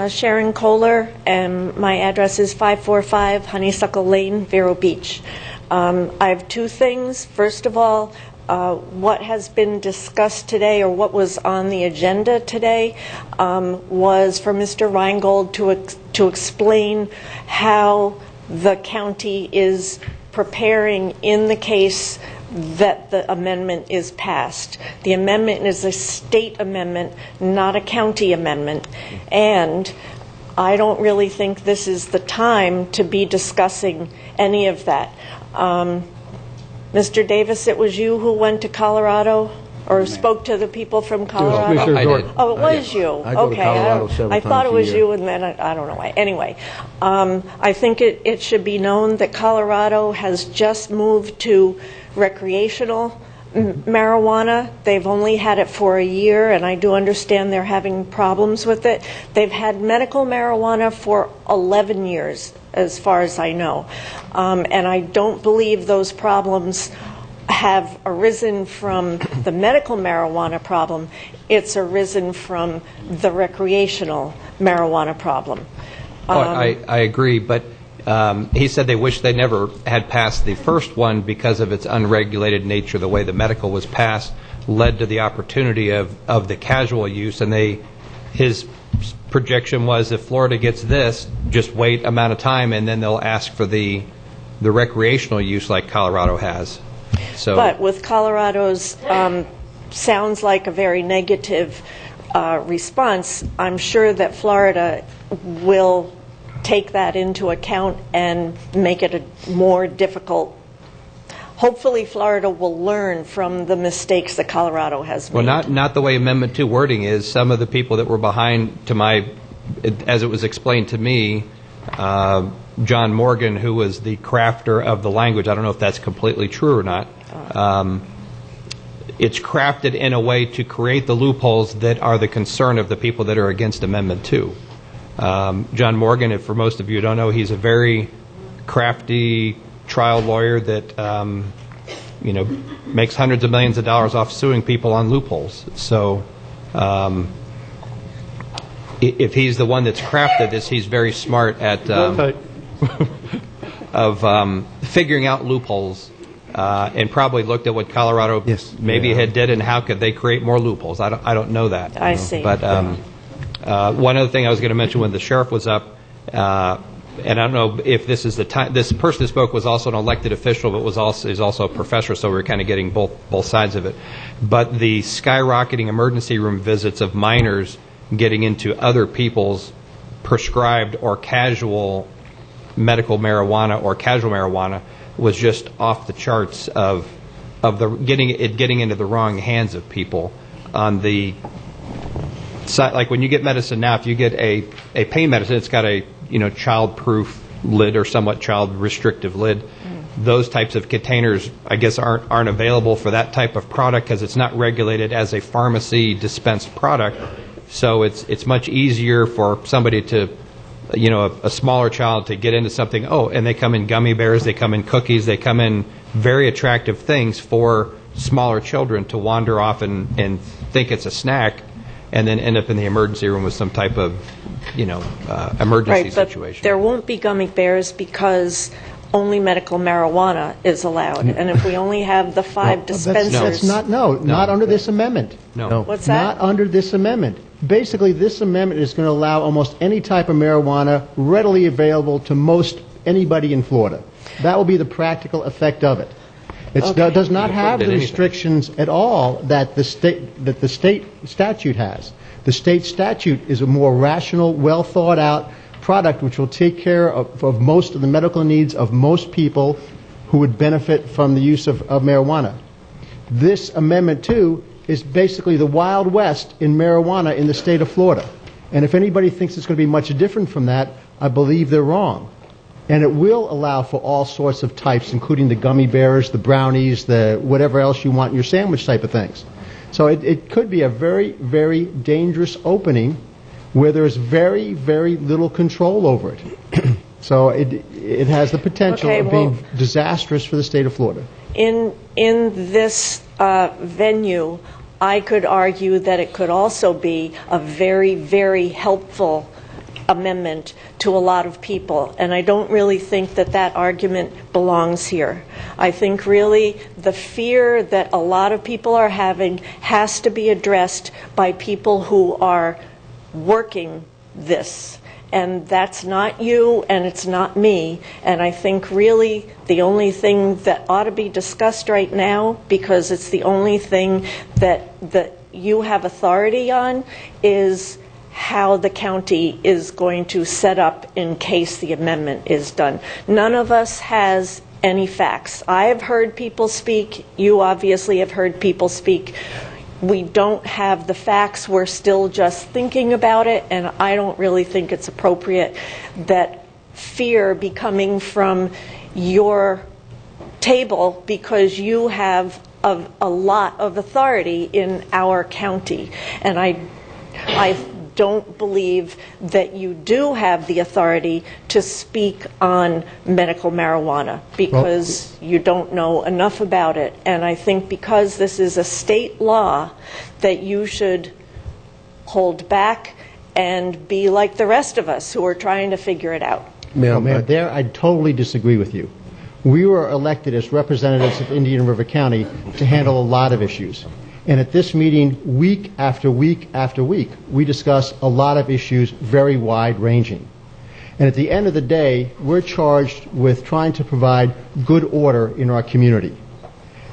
Speaker 14: Sharon Kohler, and my address is 545 Honeysuckle Lane, Vero Beach. I have two things. First of all, what has been discussed today, or what was on the agenda today, was for Mr. Reingold to explain how the county is preparing in the case that the amendment is passed. The amendment is a state amendment, not a county amendment, and I don't really think this is the time to be discussing any of that. Mr. Davis, it was you who went to Colorado or spoke to the people from Colorado?
Speaker 1: I did.
Speaker 14: Oh, it was you.
Speaker 5: I go to Colorado several
Speaker 14: I thought it
Speaker 5: times a
Speaker 14: was
Speaker 5: year.
Speaker 14: you, and then I don't know why. Anyway, I think it should be known that Colorado has just moved to recreational marijuana. They've only had it for a year, and I do understand they're having problems with it. They've had medical marijuana for 11 years, as far as I know. And I don't believe those problems have arisen from the medical marijuana problem. It's arisen from the recreational marijuana problem.
Speaker 9: I agree, but He said they wish they never had passed the first one because of its unregulated nature. The way the medical was passed led to the opportunity of the casual use, and his projection was if Florida gets this, just wait amount of time, and then they'll ask for the recreational use like Colorado has. So,
Speaker 14: but with Colorado's sounds like a very negative response, I'm sure that Florida will take that into account and make it a more difficult. Hopefully Florida will learn from the mistakes that Colorado has made.
Speaker 9: Well, not the way Amendment 2 wording is. Some of the people that were behind, as it was explained to me, John Morgan, who was the crafter of the language, I don't know if that's completely true or not, it's crafted in a way to create the loopholes that are the concern of the people that are against Amendment 2. John Morgan, if for most of you who don't know, he's a very crafty trial lawyer that makes hundreds of millions of dollars off suing people on loopholes. So if he's the one that's crafted this, he's very smart at figuring out loopholes, and probably looked at what Colorado had did and how could they create more loopholes. I don't know that.
Speaker 14: I see.
Speaker 9: But one other thing I was going to mention when the sheriff was up, and I don't know if this is the time. This person who spoke was also an elected official, but is also a professor. So we're kind of getting both sides of it. But the skyrocketing emergency room visits of minors getting into other people's prescribed or casual medical marijuana or casual marijuana was just off the charts of the getting into the wrong hands of people. On the side, like when you get medicine now, if you get a pain medicine, it's got a child-proof lid or somewhat child-restrictive lid. Those types of containers, I guess, aren't available for that type of product because it's not regulated as a pharmacy dispensed product. So it's much easier for somebody to, a smaller child to get into something. Oh, and they come in gummy bears, they come in cookies, they come in very attractive things for smaller children to wander off and think it's a snack, and then end up in the emergency room with some type of, emergency situation.
Speaker 14: But there won't be gummy bears because only medical marijuana is allowed. And if we only have the 5 dispensers...
Speaker 3: Not under this amendment.
Speaker 9: No.
Speaker 14: What's that?
Speaker 3: Not under this amendment. Basically, this amendment is going to allow almost any type of marijuana readily available to most anybody in Florida. That will be the practical effect of it. It does not have the restrictions at all that the state statute has. The state statute is a more rational, well thought out product which will take care of most of the medical needs of most people who would benefit from the use of marijuana. This Amendment 2 is basically the Wild West in marijuana in the state of Florida. And if anybody thinks it's going to be much different from that, I believe they're wrong. And it will allow for all sorts of types, including the gummy bears, the brownies, the whatever else you want in your sandwich type of things. So it could be a very, very dangerous opening where there's very, very little control over it. So it has the potential of being disastrous for the state of Florida.
Speaker 14: In this venue, I could argue that it could also be a very, very helpful amendment to a lot of people, and I don't really think that argument belongs here. I think really the fear that a lot of people are having has to be addressed by people who are working this. And that's not you, and it's not me. And I think really the only thing that ought to be discussed right now, because it's the only thing that you have authority on, is how the county is going to set up in case the amendment is done. None of us has any facts. I have heard people speak. You obviously have heard people speak. We don't have the facts. We're still just thinking about it, and I don't really think it's appropriate that fear be coming from your table because you have a lot of authority in our county. And I don't believe that you do have the authority to speak on medical marijuana because you don't know enough about it. And I think because this is a state law that you should hold back and be like the rest of us who are trying to figure it out.
Speaker 3: Mayor, there I totally disagree with you. We were elected as representatives of Indian River County to handle a lot of issues. And at this meeting, week after week after week, we discuss a lot of issues, very wide-ranging. And at the end of the day, we're charged with trying to provide good order in our community.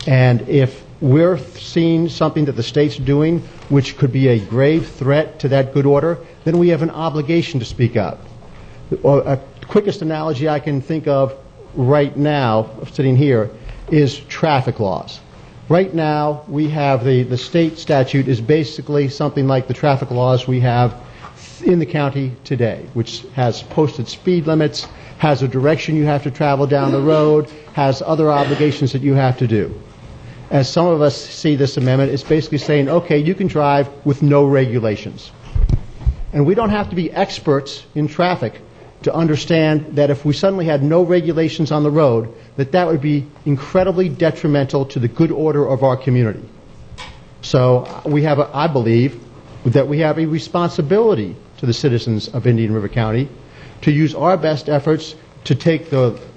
Speaker 3: And if we're seeing something that the state's doing which could be a grave threat to that good order, then we have an obligation to speak up. The quickest analogy I can think of right now, sitting here, is traffic laws. Right now, we have the state statute is basically something like the traffic laws we have in the county today, which has posted speed limits, has a direction you have to travel down the road, has other obligations that you have to do. As some of us see this amendment, it's basically saying, okay, you can drive with no regulations. And we don't have to be experts in traffic to understand that if we suddenly had no regulations on the road, that would be incredibly detrimental to the good order of our community. So I believe that we have a responsibility to the citizens of Indian River County to use our best efforts to take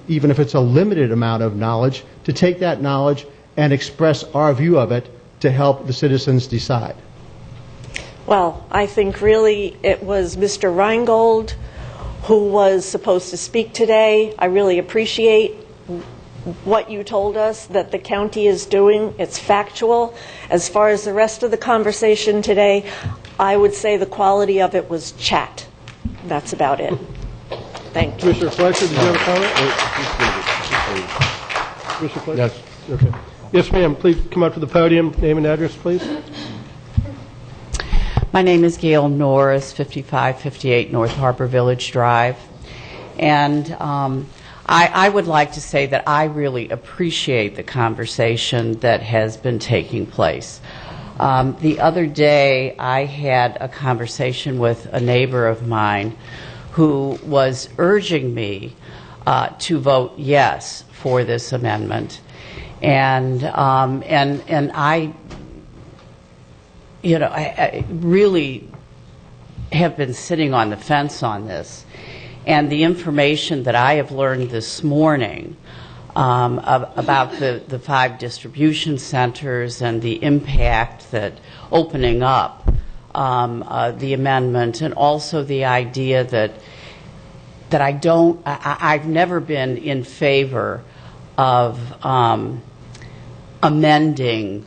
Speaker 3: even if it's a limited amount of knowledge, to take that knowledge and express our view of it to help the citizens decide.
Speaker 14: Well, I think really it was Mr. Reingold who was supposed to speak today. I really appreciate what you told us that the county is doing. It's factual. As far as the rest of the conversation today, I would say the quality of it was chat. That's about it. Thank you.
Speaker 1: Commissioner Fletcher, did you have a comment? Commissioner Fletcher? Yes. Okay. Yes, ma'am. Please come up to the podium. Name and address, please.
Speaker 15: My name is Gail Norris, 5558 North Harbor Village Drive. And I would like to say that I really appreciate the conversation that has been taking place. The other day, I had a conversation with a neighbor of mine who was urging me to vote yes for this amendment. And I really have been sitting on the fence on this. And the information that I have learned this morning about the 5 distribution centers and the impact that opening up the amendment, and also the idea that I've never been in favor of amending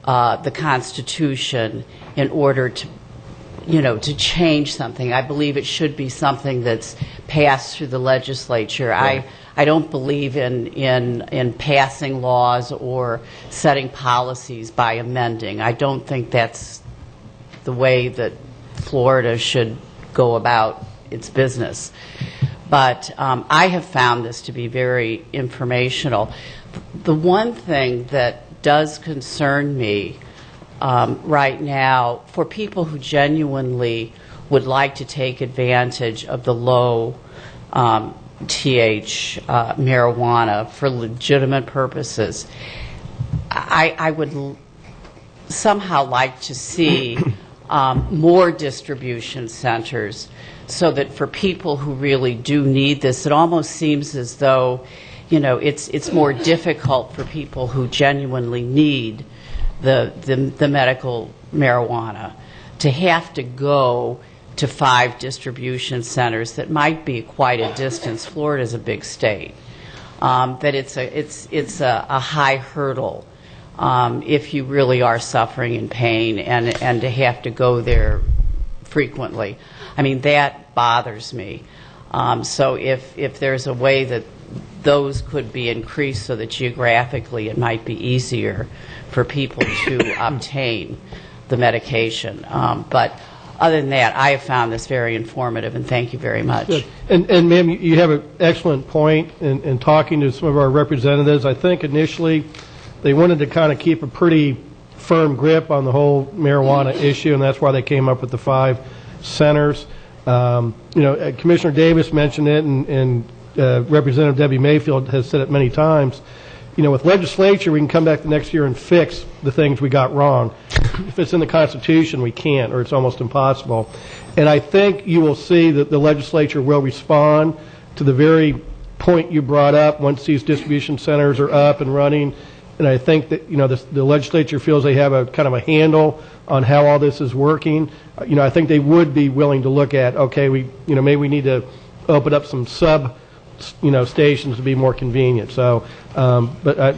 Speaker 15: the Constitution in order to change something. I believe it should be something that's passed through the legislature. Right. I don't believe in passing laws or setting policies by amending. I don't think that's the way that Florida should go about its business. But I have found this to be very informational. The one thing that does concern me right now, for people who genuinely would like to take advantage of the low TH marijuana for legitimate purposes, I would somehow like to see more distribution centers, so that for people who really do need this, it almost seems as though it's more difficult for people who genuinely need the medical marijuana to have to go to 5 distribution centers that might be quite a distance. Florida is a big state. That it's a high hurdle if you really are suffering in pain and to have to go there frequently. I mean, that bothers me. So if there's a way that those could be increased so that geographically it might be easier for people to obtain the medication. But other than that, I have found this very informative, and thank you very much.
Speaker 1: Good. And ma'am, you have an excellent point in talking to some of our representatives. I think initially they wanted to kind of keep a pretty firm grip on the whole marijuana issue, and that's why they came up with the 5 centers. Commissioner Davis mentioned it, and Representative Debbie Mayfield has said it many times. With legislature, we can come back the next year and fix the things we got wrong. If it's in the Constitution, we can't, or it's almost impossible. And I think you will see that the legislature will respond to the very point you brought up, once these distribution centers are up and running, and I think that, the legislature feels they have a kind of a handle on how all this is working, I think they would be willing to look at, okay, maybe we need to open up some stations to be more convenient. So, but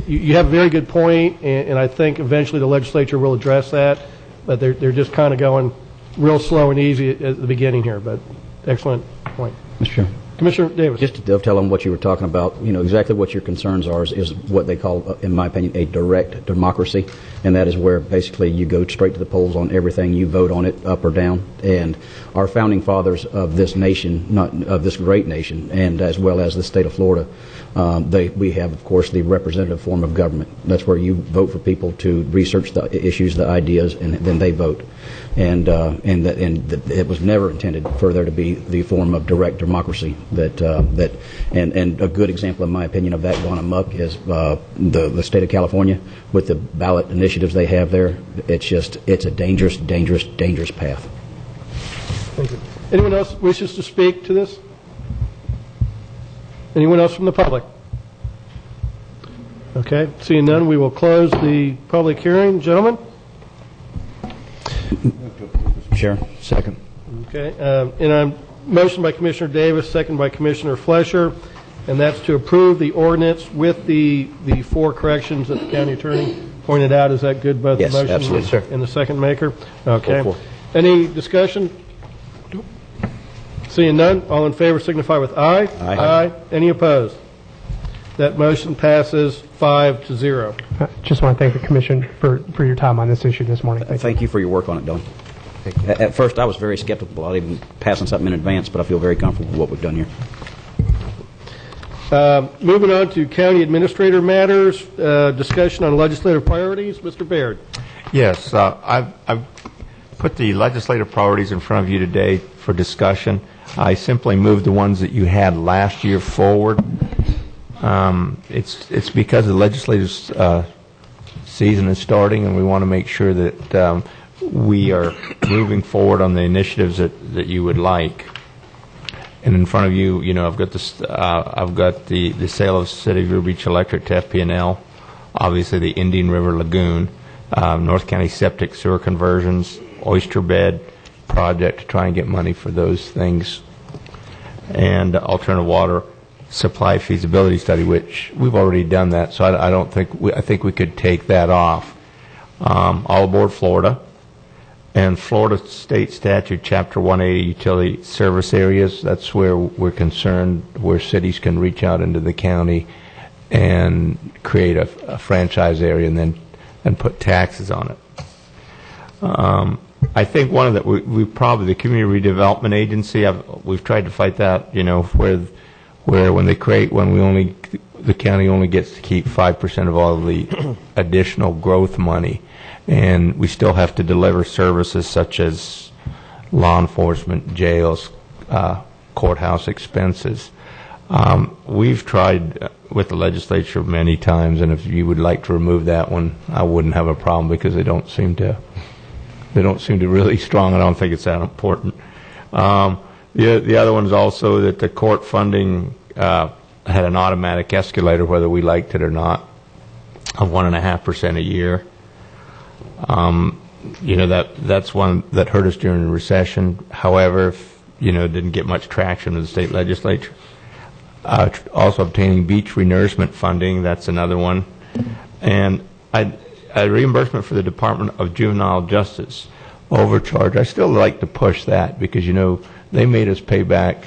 Speaker 1: you have a very good point, and I think eventually the legislature will address that, but they're just kind of going real slow and easy at the beginning here, but excellent point.
Speaker 8: Mr. Chairman.
Speaker 1: Commissioner Davis.
Speaker 8: Just to dovetail on what you were talking about, exactly what your concerns are is what they call, in my opinion, a direct democracy, and that is where basically you go straight to the polls on everything, you vote on it up or down. And our founding fathers of this nation, of this great nation, and as well as the state of Florida, we have, of course, the representative form of government. That's where you vote for people to research the issues, the ideas, and then they vote. And it was never intended for there to be the form of direct democracy and a good example, in my opinion, of that going amok is the state of California with the ballot initiatives they have there. It's a dangerous, dangerous, dangerous path.
Speaker 1: Thank you. Anyone else wishes to speak to this? Anyone else from the public? Okay, seeing none, we will close the public hearing. Gentlemen?
Speaker 8: Chair, second.
Speaker 1: Okay, and I'm motion by Commissioner Davis, second by Commissioner Flesher, and that's to approve the ordinance with the 4 corrections that the county attorney pointed out. Is that good, both
Speaker 8: yes,
Speaker 1: the motion
Speaker 8: absolutely, sir.
Speaker 1: And the second maker? Okay. Any discussion? Seeing none, all in favor signify with aye.
Speaker 8: Aye.
Speaker 1: Any opposed? That motion passes 5-0.
Speaker 11: Just want to thank the Commission for your time on this issue this morning.
Speaker 8: Thank you for your work on it, Don. At first, I was very skeptical about even passing something in advance, but I feel very comfortable with what we've done here.
Speaker 1: Moving on to county administrator matters, discussion on legislative priorities. Mr. Baird.
Speaker 16: Yes, I've put the legislative priorities in front of you today for discussion. I simply moved the ones that you had last year forward. It's because the legislative season is starting, and we want to make sure that we are moving forward on the initiatives that you would like. And in front of you, I've got the sale of City of Vero Beach Electric to FP&L, obviously the Indian River Lagoon, North County septic sewer conversions, oyster bed project to try and get money for those things, and alternative water supply feasibility study, which we've already done that, so I think we could take that off. All aboard Florida. And Florida State Statute, Chapter 180, utility service areas, that's where we're concerned, where cities can reach out into the county and create a franchise area and put taxes on it. I think one of the, we probably, the Community Redevelopment Agency, we've tried to fight that, where when the county only gets to keep 5% of all of the additional growth money. And we still have to deliver services such as law enforcement, jails, courthouse expenses. We've tried with the legislature many times, and if you would like to remove that one, I wouldn't have a problem because they don't seem to really strong. I don't think it's that important. The other one is also that the court funding had an automatic escalator, whether we liked it or not, of 1.5% a year. That's one that hurt us during the recession. However, didn't get much traction in the state legislature. Also obtaining beach renourishment funding, that's another one. And a reimbursement for the Department of Juvenile Justice overcharge. I still like to push that because, they made us pay back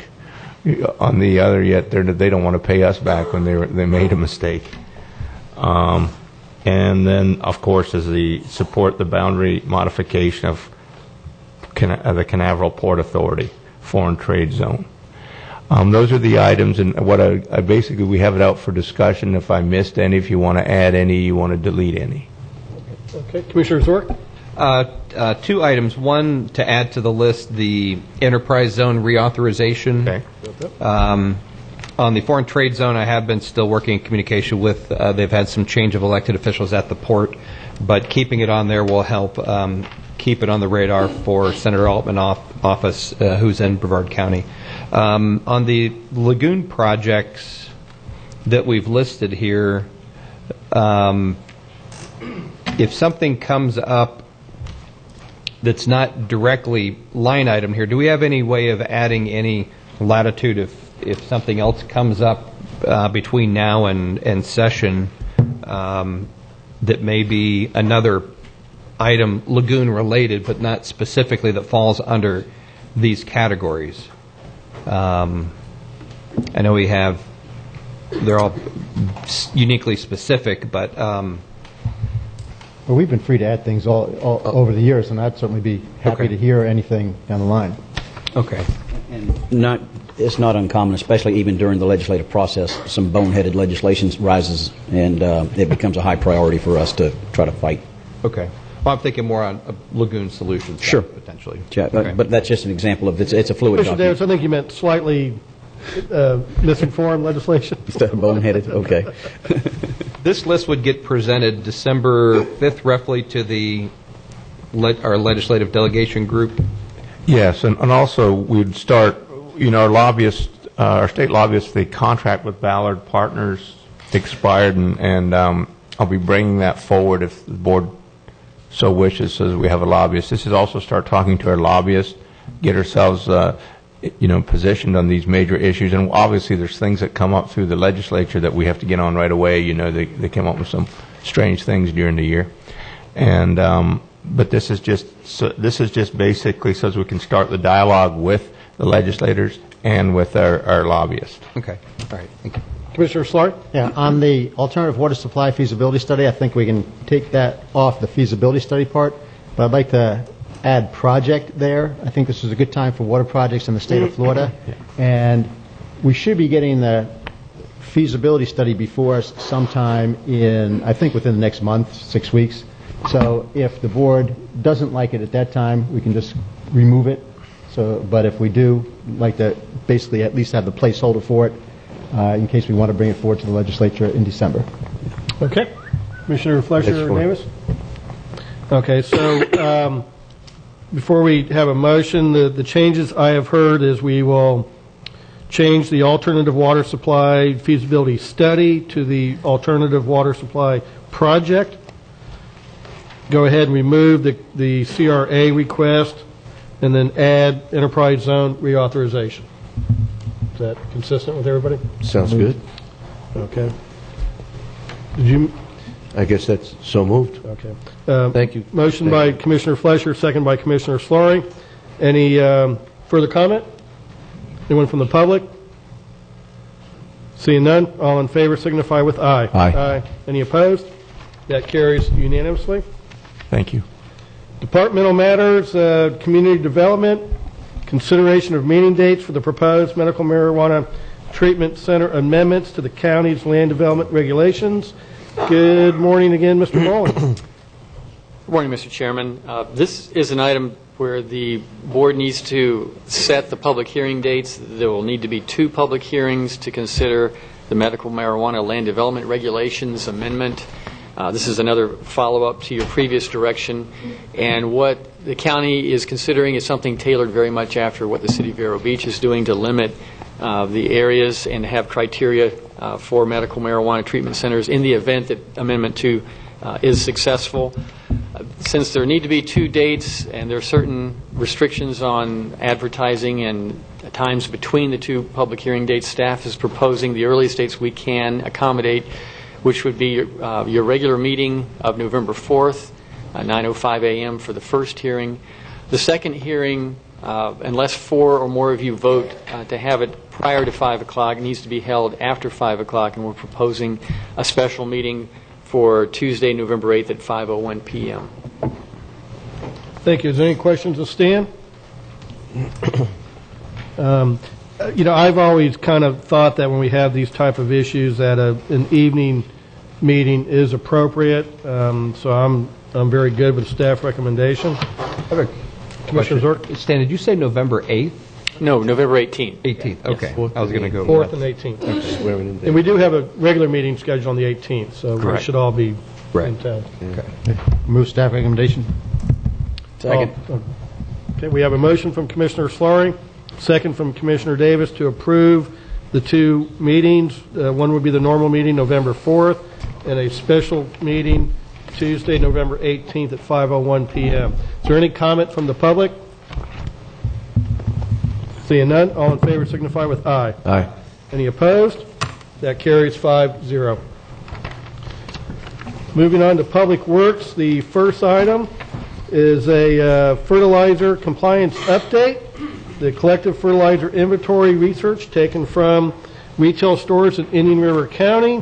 Speaker 16: on the other, yet they don't want to pay us back when they made a mistake. And then, of course, is support the boundary modification of the Canaveral Port Authority Foreign Trade Zone. Those are the items, and what I basically, we have it out for discussion. If I missed any, if you want to add any, you want to delete any.
Speaker 1: Okay, Commissioner Zork.
Speaker 9: 2 items. One, to add to the list, the enterprise zone reauthorization.
Speaker 16: Okay.
Speaker 9: On the foreign trade zone, I have been still working in communication with, they've had some change of elected officials at the port, but keeping it on there will help keep it on the radar for Senator Altman's office, who's in Brevard County. On the lagoon projects that we've listed here, if something comes up that's not directly line item here, do we have any way of adding any latitude if something else comes up between now and session that may be another item lagoon related but not specifically that falls under these categories? I know they're all uniquely specific, but
Speaker 3: Well, we've been free to add things all over the years, and I'd certainly be happy to hear anything down the line.
Speaker 9: Okay.
Speaker 8: And it's not uncommon, especially even during the legislative process, some boneheaded legislation rises, and it becomes a high priority for us to try to fight.
Speaker 9: Okay. Well, I'm thinking more on a lagoon solution
Speaker 8: Sure.
Speaker 9: potentially.
Speaker 8: Yeah,
Speaker 9: Okay.
Speaker 8: But that's just an example of it's a fluid
Speaker 1: Commissioner
Speaker 8: document.
Speaker 1: Davis, I think you meant slightly misinformed legislation.
Speaker 8: Instead of boneheaded, okay.
Speaker 9: This list would get presented December 5th, roughly, to our legislative delegation group.
Speaker 16: Yes, and also we'd start, our lobbyists, our state lobbyists, the contract with Ballard Partners expired, and I'll be bringing that forward if the board so wishes, so that we have a lobbyist. This is also start talking to our lobbyists, get ourselves, positioned on these major issues. And obviously there's things that come up through the legislature that we have to get on right away. They come up with some strange things during the year. And, but this is just basically so as we can start the dialogue with the legislators and with our lobbyists.
Speaker 9: Okay. All right. Thank you.
Speaker 1: Commissioner Slart?
Speaker 3: Yeah, on the alternative water supply feasibility study, I think we can take that off the feasibility study part, but I'd like to add project there. I think this is a good time for water projects in the state of Florida, and we should be getting the feasibility study before us sometime I think within the next month, 6 weeks. So if the board doesn't like it at that time, we can just remove it. But if we do, we'd like to basically at least have the placeholder for it in case we want to bring it forward to the legislature in December.
Speaker 1: Okay. Commissioner Fletcher Davis? Okay, so before we have a motion, the changes I have heard is we will change the alternative water supply feasibility study to the alternative water supply project. Go ahead and remove the CRA request and then add enterprise zone reauthorization. Is that consistent with everybody?
Speaker 5: Sounds good.
Speaker 1: Okay. Did you?
Speaker 5: I guess that's so moved.
Speaker 1: Okay.
Speaker 5: Thank you.
Speaker 1: Motion by Commissioner Fleischer, second by Commissioner Slaughter. Any further comment? Anyone from the public? Seeing none, all in favor signify with aye.
Speaker 16: Aye.
Speaker 1: Any opposed? That carries unanimously.
Speaker 16: Thank you.
Speaker 1: Departmental matters, community development, consideration of meeting dates for the proposed medical marijuana treatment center amendments to the county's land development regulations. Good morning again, Mr. Bowling.
Speaker 2: Good morning, Mr. Chairman. This is an item where the board needs to set the public hearing dates. There will need to be 2 public hearings to consider the medical marijuana land development regulations amendment. This is another follow-up to your previous direction, and what the county is considering is something tailored very much after what the city of Vero Beach is doing to limit the areas and have criteria for medical marijuana treatment centers in the event that Amendment 2 is successful. Since there need to be 2 dates and there are certain restrictions on advertising and times between the 2 public hearing dates, staff is proposing the earliest dates we can accommodate, which would be your regular meeting of November 4th, 9:05 a.m. for the first hearing. The second hearing, unless 4 or more of you vote to have it prior to 5 o'clock, needs to be held after 5 o'clock, and we're proposing a special meeting for Tuesday, November 8th at 5:01 p.m.
Speaker 1: Thank you. Is there any questions of Stan? I've always kind of thought that when we have these type of issues that an evening meeting is appropriate. So I'm very good with staff recommendation. Commissioner Zork?
Speaker 9: Stan, did you say November 8th?
Speaker 2: No, November 18th.
Speaker 9: 18th, okay. I was going to go
Speaker 1: 4th and 18th. Okay. And we do have a regular meeting scheduled on the 18th, so we should all be in town.
Speaker 3: Okay. Move staff recommendation.
Speaker 8: Second.
Speaker 1: Okay, we have a motion from Commissioner Slaughter, Second from Commissioner Davis to approve the two meetings. One would be the normal meeting, November 4th, and a special meeting Tuesday, November 18th at 5:01 p.m. Is there any comment from the public? Seeing none, all in favor signify with aye.
Speaker 5: Aye.
Speaker 1: Any opposed? That carries 5-0. Moving on to Public Works, the first item is a fertilizer compliance update. The collective fertilizer inventory research taken from retail stores in Indian River County.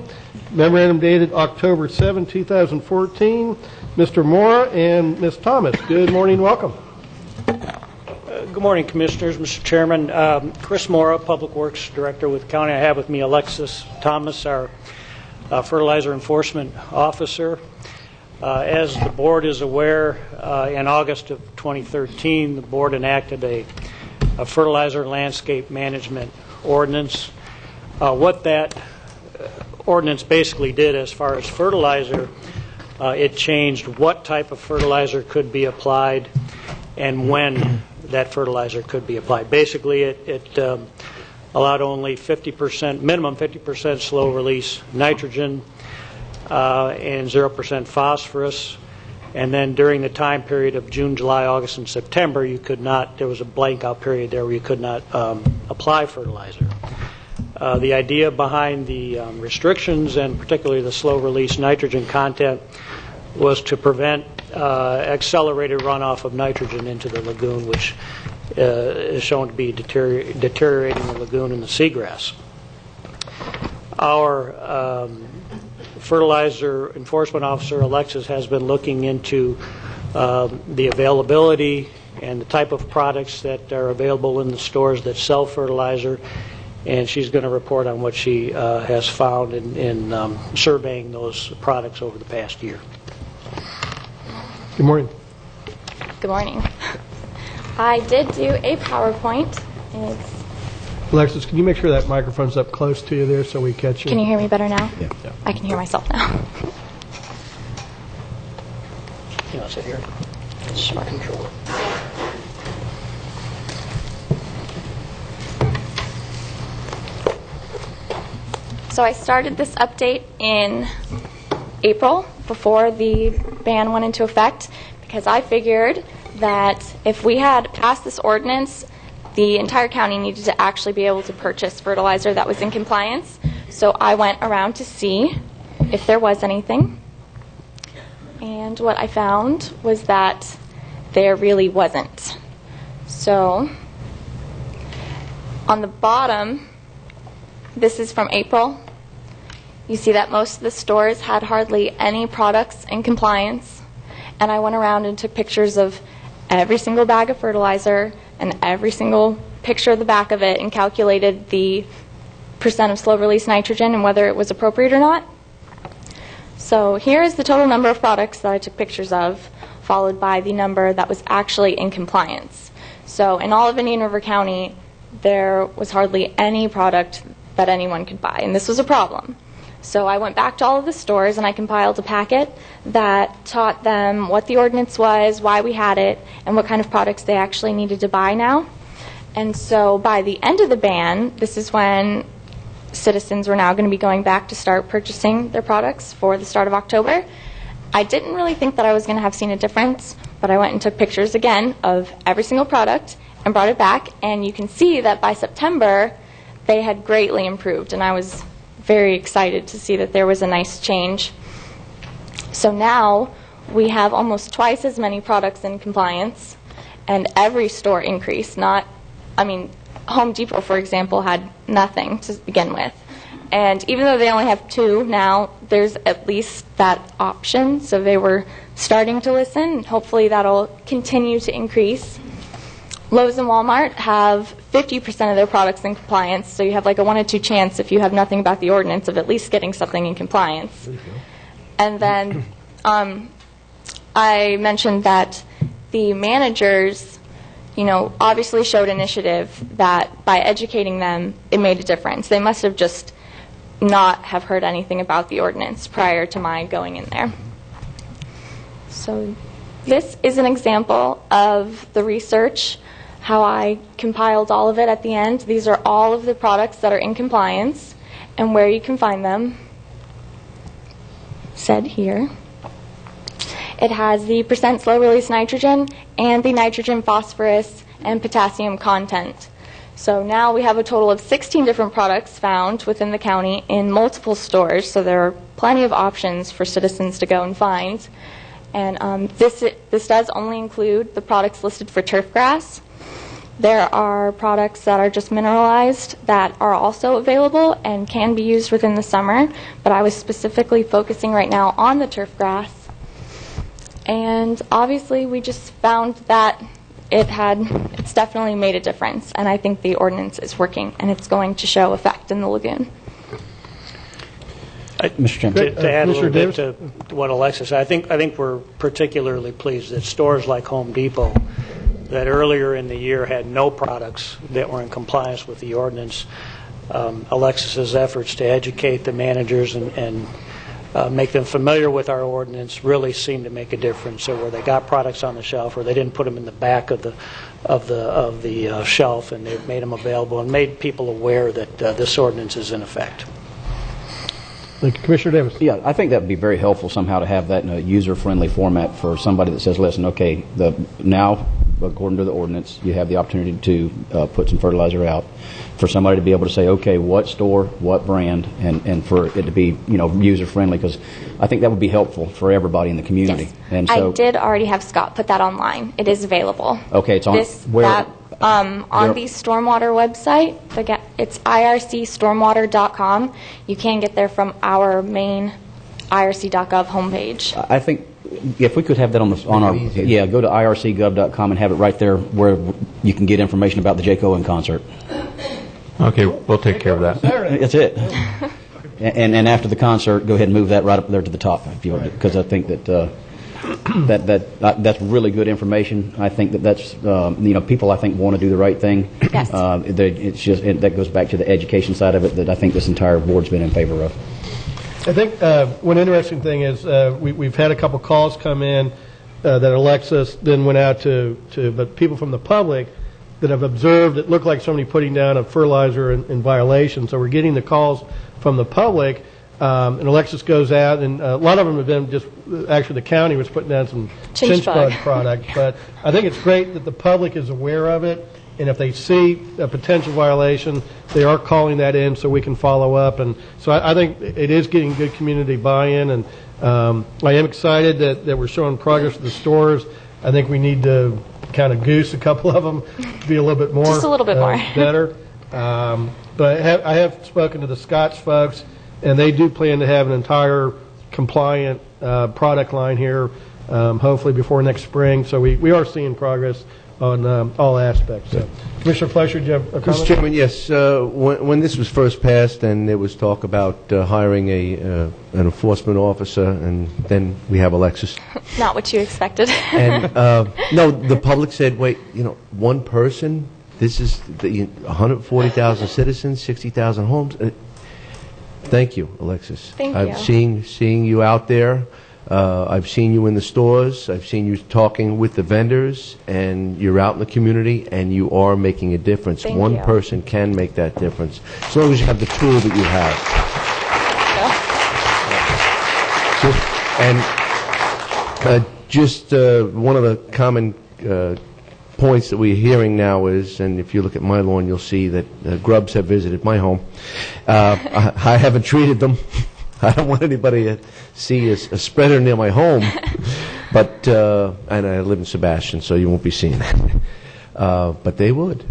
Speaker 1: Memorandum dated October 7, 2014. Mr. Mora and Ms. Thomas, good morning, welcome.
Speaker 17: Good morning, Commissioners, Mr. Chairman. Chris Mora, Public Works Director with the county. I have with me Alexis Thomas, our Fertilizer Enforcement Officer. As the Board is aware, in August of 2013, the Board enacted a fertilizer landscape management ordinance. What that ordinance basically did as far as fertilizer, it changed what type of fertilizer could be applied and when that fertilizer could be applied. Basically, it allowed only 50%, minimum 50% slow release nitrogen and 0% phosphorus. And then during the time period of June, July, August, and September, you could not, there was a blank out period there where you could not apply fertilizer. The idea behind the restrictions, and particularly the slow release nitrogen content, was to prevent accelerated runoff of nitrogen into the lagoon, which is shown to be deteriorating the lagoon and the seagrass. Our fertilizer enforcement officer, Alexis, has been looking into the availability and the type of products that are available in the stores that sell fertilizer, and she's going to report on what she has found in surveying those products over the past year.
Speaker 1: Good morning.
Speaker 18: Good morning. I did do a PowerPoint.
Speaker 1: Alexis, can you make sure that microphone's up close to you there so we catch you?
Speaker 18: Can you hear me better now?
Speaker 1: Yeah.
Speaker 18: I can hear myself now.
Speaker 17: You want to sit here?
Speaker 18: Sure.
Speaker 17: Control.
Speaker 18: So I started this update in April before the ban went into effect because I figured that if we had passed this ordinance, the entire county needed to actually be able to purchase fertilizer that was in compliance. So I went around to see if there was anything. And what I found was that there really wasn't. So on the bottom, this is from April. You see that most of the stores had hardly any products in compliance. And I went around and took pictures of every single bag of fertilizer and every single picture of the back of it and calculated the percent of slow release nitrogen and whether it was appropriate or not. So here is the total number of products that I took pictures of, followed by the number that was actually in compliance. So in all of Indian River County, there was hardly any product that anyone could buy, and this was a problem. So I went back to all of the stores and I compiled a packet that taught them what the ordinance was, why we had it, and what kind of products they actually needed to buy now. And so by the end of the ban, this is when citizens were now going to be going back to start purchasing their products for the start of October. I didn't really think that I was going to have seen a difference, but I went and took pictures again of every single product and brought it back, and you can see that by September they had greatly improved, and I was very excited to see that there was a nice change. So now we have almost twice as many products in compliance, and every store increased. Home Depot, for example, had nothing to begin with. And even though they only have 2 now, there's at least that option. So they were starting to listen. Hopefully that'll continue to increase. Lowe's and Walmart have 50% of their products in compliance, so you have like a 1 in 2 chance if you have nothing about the ordinance of at least getting something in compliance. And then I mentioned that the managers, obviously showed initiative that by educating them, it made a difference. They must have just not have heard anything about the ordinance prior to my going in there. So this is an example of the research, how I compiled all of it at the end. These are all of the products that are in compliance and where you can find them. Said here. It has the percent slow-release nitrogen and the nitrogen, phosphorus, and potassium content. So now we have a total of 16 different products found within the county in multiple stores, so there are plenty of options for citizens to go and find. And this does only include the products listed for turf grass. There are products that are just mineralized that are also available and can be used within the summer, but I was specifically focusing right now on the turf grass. And obviously we just found that it's definitely made a difference, and I think the ordinance is working and it's going to show effect in the lagoon.
Speaker 8: Mr. Chairman.
Speaker 17: To add a little bit to what Alexis said, I think we're particularly pleased that stores like Home Depot that earlier in the year had no products that were in compliance with the ordinance, Alexis's efforts to educate the managers and make them familiar with our ordinance really seemed to make a difference. So where they got products on the shelf, or they didn't put them in the back of the shelf, and they made them available and made people aware that this ordinance is in effect.
Speaker 1: Thank you. Commissioner Davis.
Speaker 8: Yeah, I think that would be very helpful somehow to have that in a user-friendly format for somebody that says, listen, okay, now, according to the ordinance, you have the opportunity to put some fertilizer out. For somebody to be able to say, okay, what store, what brand, and for it to be, user-friendly, because I think that would be helpful for everybody in the community.
Speaker 18: Yes.
Speaker 8: And so,
Speaker 18: I did already have Scott put that online. It is available.
Speaker 8: Okay, it's on
Speaker 18: on the Stormwater website. It's ircstormwater.com. You can get there from our main irc.gov homepage.
Speaker 8: I think if we could have that on our go to ircgov.com and have it right there where you can get information about the Jake Owen concert.
Speaker 16: Okay, we'll take care of that.
Speaker 8: That's it. And after the concert, go ahead and move that right up there to the top, if you want, because I think that that's really good information. I think that's people I think want to do the right thing.
Speaker 18: Yes.
Speaker 8: It's just that goes back to the education side of it that I think this entire board's been in favor of.
Speaker 1: I think one interesting thing is we've had a couple calls come in that Alexis then went out to but people from the public that have observed it looked like somebody putting down a fertilizer in violation. So we're getting the calls from the public, and Alexis goes out, and a lot of them have been just actually the county was putting down some chinch bug product. But I think it's great that the public is aware of it, and if they see a potential violation, they are calling that in so we can follow up. And so I think it is getting good community buy-in, and I am excited that we're showing progress with the stores. I think we need to kind of goose a couple of them to be a little bit more,
Speaker 18: just a little bit more
Speaker 1: better. But I have spoken to the Scotch folks, and they do plan to have an entire compliant product line here, hopefully before next spring. So we are seeing progress on all aspects. So, Commissioner Fleischer, do you have a comment?
Speaker 5: Mr. Chairman, yes. When this was first passed, and there was talk about hiring an enforcement officer, and then we have Alexis.
Speaker 18: Not what you expected.
Speaker 5: And no, the public said, wait, one person? This is 140,000 citizens, 60,000 homes. Thank you, Alexis.
Speaker 18: Thank you.
Speaker 5: I've seeing you out there. I've seen you in the stores. I've seen you talking with the vendors, and you're out in the community, and you are making a difference.
Speaker 18: Thank
Speaker 5: One
Speaker 18: you.
Speaker 5: person can make that difference, as long as you have the tool that you have. And one of the common points that we're hearing now is, and if you look at my lawn, you'll see that grubs have visited my home. I haven't treated them. I don't want anybody to see a spreader near my home, but and I live in Sebastian, so you won't be seeing that. But they would.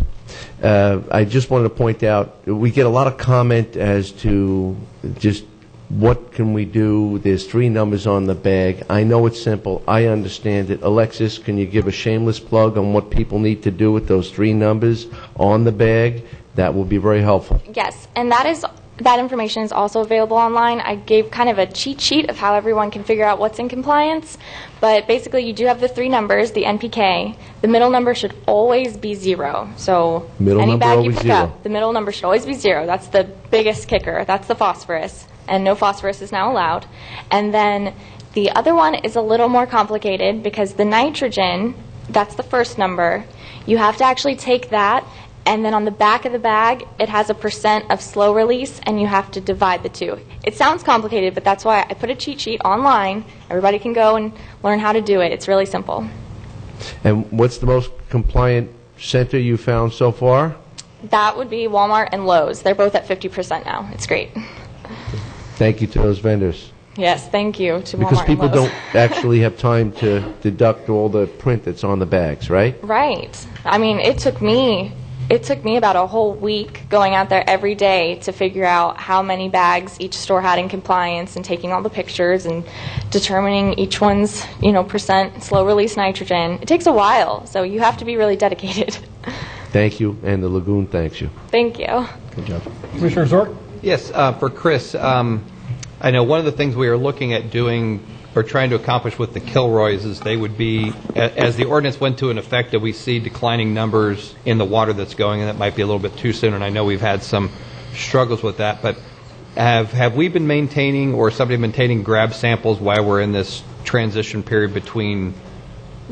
Speaker 5: I just wanted to point out, we get a lot of comment as to just what can we do. There's 3 numbers on the bag. I know it's simple. I understand it. Alexis, can you give a shameless plug on what people need to do with those 3 numbers on the bag? That will be very helpful.
Speaker 18: Yes, and that information is also available online. I gave kind of a cheat sheet of how everyone can figure out what's in compliance, but basically you do have the 3 numbers, the NPK. The middle number should always be 0. So any bag you pick up, the middle number should always be 0. That's the biggest kicker. That's the phosphorus, and no phosphorus is now allowed. And then the other one is a little more complicated because the nitrogen That's the first number. You have to actually take that, and then on the back of the bag, it has a % of slow release, and you have to divide the two. It sounds complicated, but that's why I put a cheat sheet online. Everybody can go and learn how to do it. It's really simple.
Speaker 5: And what's the most compliant center you found so far?
Speaker 18: That would be Walmart and Lowe's. They're both at 50% now. It's great.
Speaker 5: Thank you to those vendors.
Speaker 18: Yes, thank you to
Speaker 5: Because
Speaker 18: Walmart
Speaker 5: people
Speaker 18: and Lowe's.
Speaker 5: don't actually have time to deduct all the print that's on the bags, right?
Speaker 18: Right. I mean, it took me about a whole week going out there every day to figure out how many bags each store had in compliance and taking all the pictures and determining each one's, % slow release nitrogen. It takes a while, so you have to be really dedicated.
Speaker 5: Thank you, and the Lagoon thanks you.
Speaker 18: Thank you.
Speaker 3: Good job.
Speaker 1: Commissioner Zork?
Speaker 9: Yes, for Chris, I know one of the things we are looking at doing or trying to accomplish with the Kilroys is they would be, as the ordinance went to an effect, that we see declining numbers in the water that's going, and that might be a little bit too soon, and I know we've had some struggles with that, but have we been maintaining or somebody maintaining grab samples while we're in this transition period between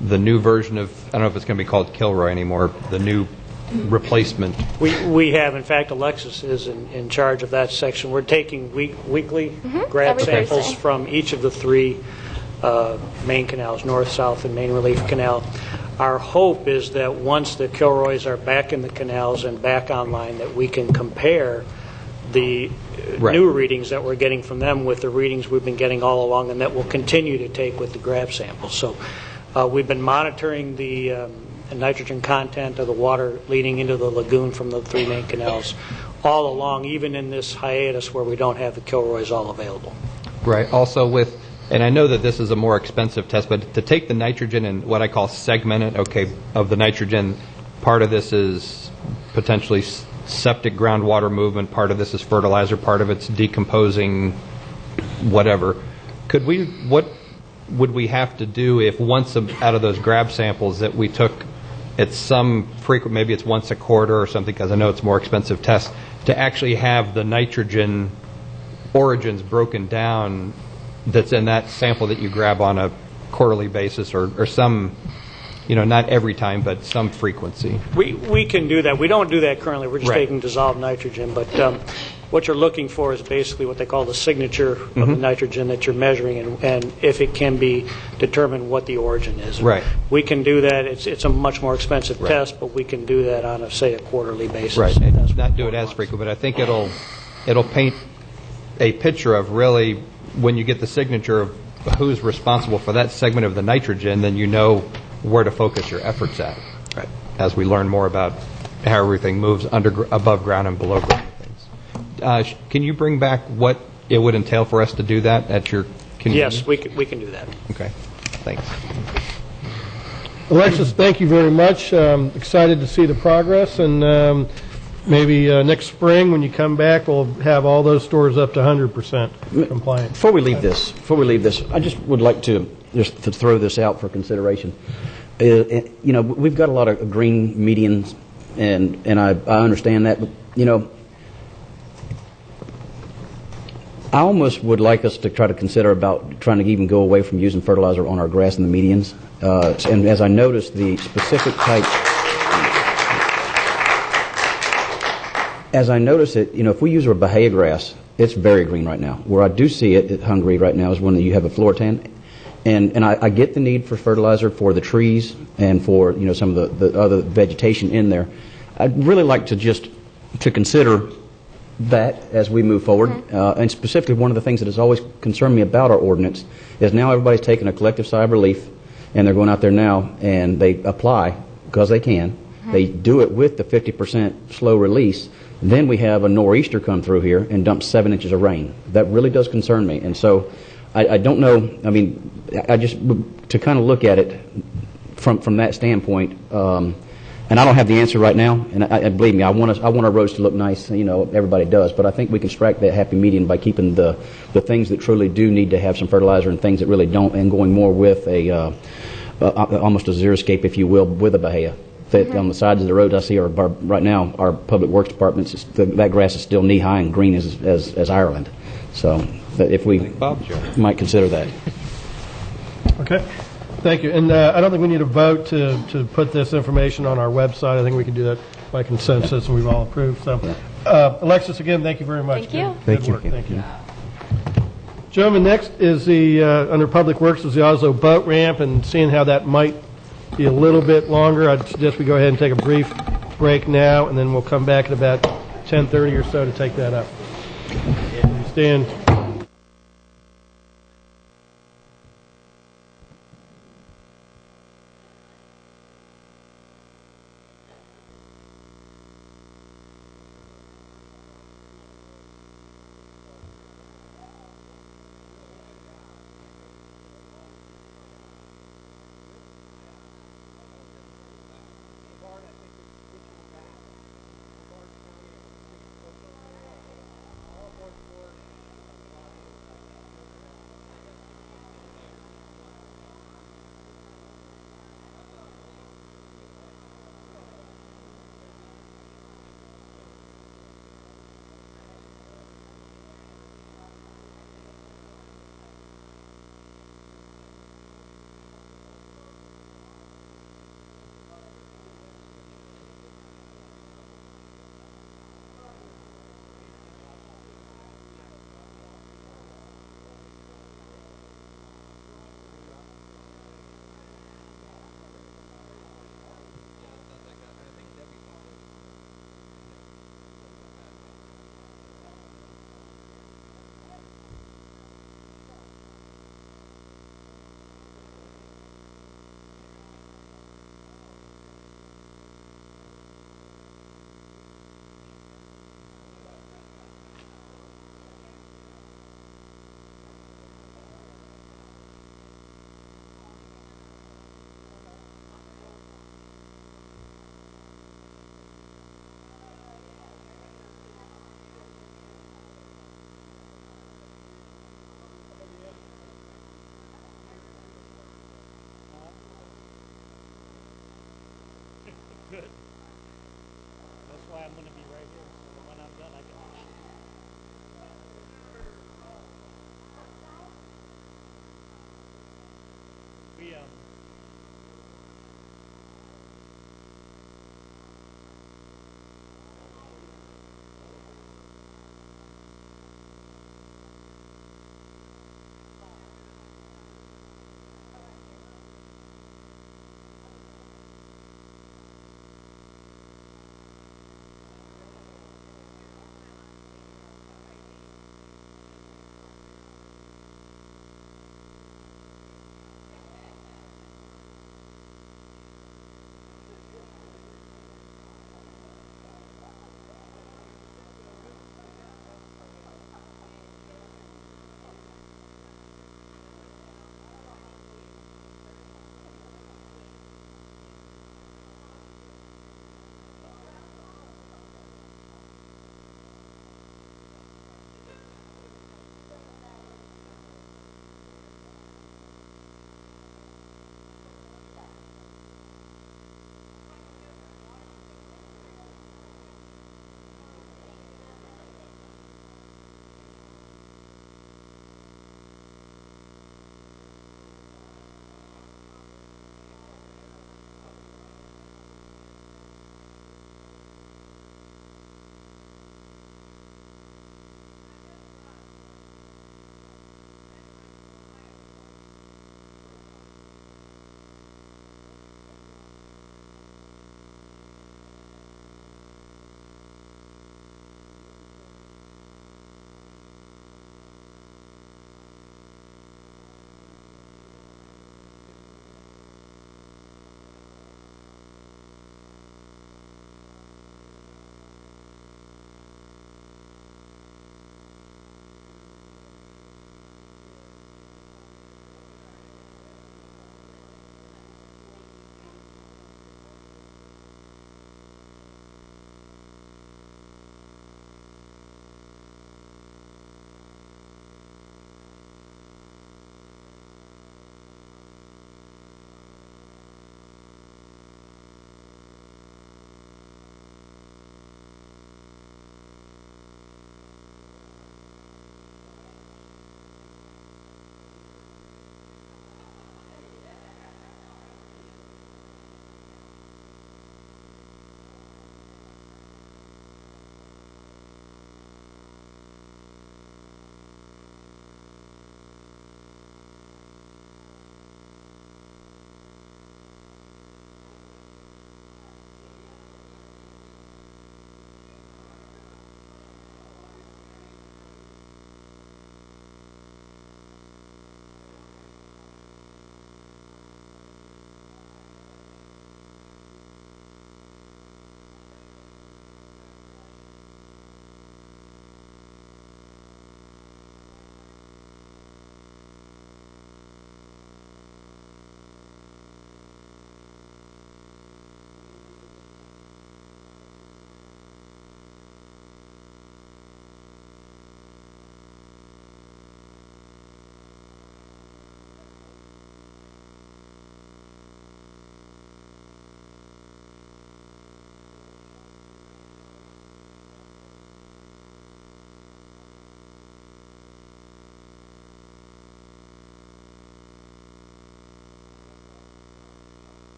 Speaker 9: the new version of, I don't know if it's going to be called Kilroy anymore, the new replacement?
Speaker 17: We have, in fact, Alexis is in charge of that section. We're taking weekly grab
Speaker 18: every
Speaker 17: samples
Speaker 18: Thursday.
Speaker 17: from each of the three main canals, North, South, and Main Relief Canal. Our hope is that once the Kilroys are back in the canals and back online, that we can compare the new readings that we're getting from them with the readings we've been getting all along, and that we'll continue to take with the grab samples. So we've been monitoring the nitrogen content of the water leading into the lagoon from the three main canals all along, even in this hiatus where we don't have the Kilroys all available.
Speaker 9: Right. Also with, and I know that this is a more expensive test, but to take the nitrogen and what I call segment it, okay, of the nitrogen, part of this is potentially septic groundwater movement, part of this is fertilizer, part of it's decomposing whatever. What would we have to do if once out of those grab samples that we took at some frequent, maybe it's once a quarter or something, because I know it's a more expensive test, to actually have the nitrogen origins broken down that's in that sample that you grab on a quarterly basis or some, not every time, but some frequency?
Speaker 17: We can do that. We don't do that currently. We're just
Speaker 9: Right.
Speaker 17: taking dissolved nitrogen. But what you're looking for is basically what they call the signature of the nitrogen that you're measuring, and if it can be determined what the origin is.
Speaker 9: Right.
Speaker 17: We can do that. It's a much more expensive test, but we can do that on, say, a quarterly basis.
Speaker 9: Right, and not do it as frequent, but I think it'll paint a picture of really, when you get the signature of who's responsible for that segment of the nitrogen, then you know where to focus your efforts at.
Speaker 17: Right.
Speaker 9: As we learn more about how everything moves above ground and below ground things. Can you bring back what it would entail for us to do that at your convenience?
Speaker 17: Yes, we can do that.
Speaker 9: Okay, thanks.
Speaker 1: Alexis, thank you very much. Excited to see the progress, and maybe next spring when you come back, we'll have all those stores up to 100% compliant.
Speaker 8: Before we leave this, I just would like to just to throw this out for consideration. We've got a lot of green medians, and I understand that, but I almost would like us to try to consider about trying to even go away from using fertilizer on our grass in the medians. And as I noticed, the specific type, as I notice it, if we use our Bahia grass, it's very green right now. Where I do see it at Hungary right now is when you have a floor tan. And I get the need for fertilizer for the trees and for some of the other vegetation in there. I'd really like to consider that as we move forward. And specifically, one of the things that has always concerned me about our ordinance is now everybody's taking a collective sigh of relief, and they're going out there now and they apply because they can. They do it with the 50% slow release. Then we have a nor'easter come through here and dump 7 inches of rain. That really does concern me. And so I don't know. I mean, I just to kind of look at it from that standpoint. And I don't have the answer right now. And believe me, I want our roads to look nice. Everybody does. But I think we can strike that happy median by keeping the things that truly do need to have some fertilizer and things that really don't, and going more with almost a xeriscape, if you will, with a Bahia. That on the sides of the road I see right now, our public works departments, that grass is still knee high and green as Ireland. So if we might consider that.
Speaker 1: Okay. Thank you. And I don't think we need a vote to put this information on our website. I think we can do that by consensus, and we've all approved. So, Alexis, again, thank you very much.
Speaker 18: Thank you.
Speaker 1: Good work. Thank you. Gentlemen, next is the, under Public Works, is the Oslo boat ramp, and seeing how that might be a little bit longer, I'd suggest we go ahead and take a brief break now, and then we'll come back at about 10:30 or so to take that up. Stand.
Speaker 17: Good. That's why I'm going to be right here. So when I'm done, I can finish. We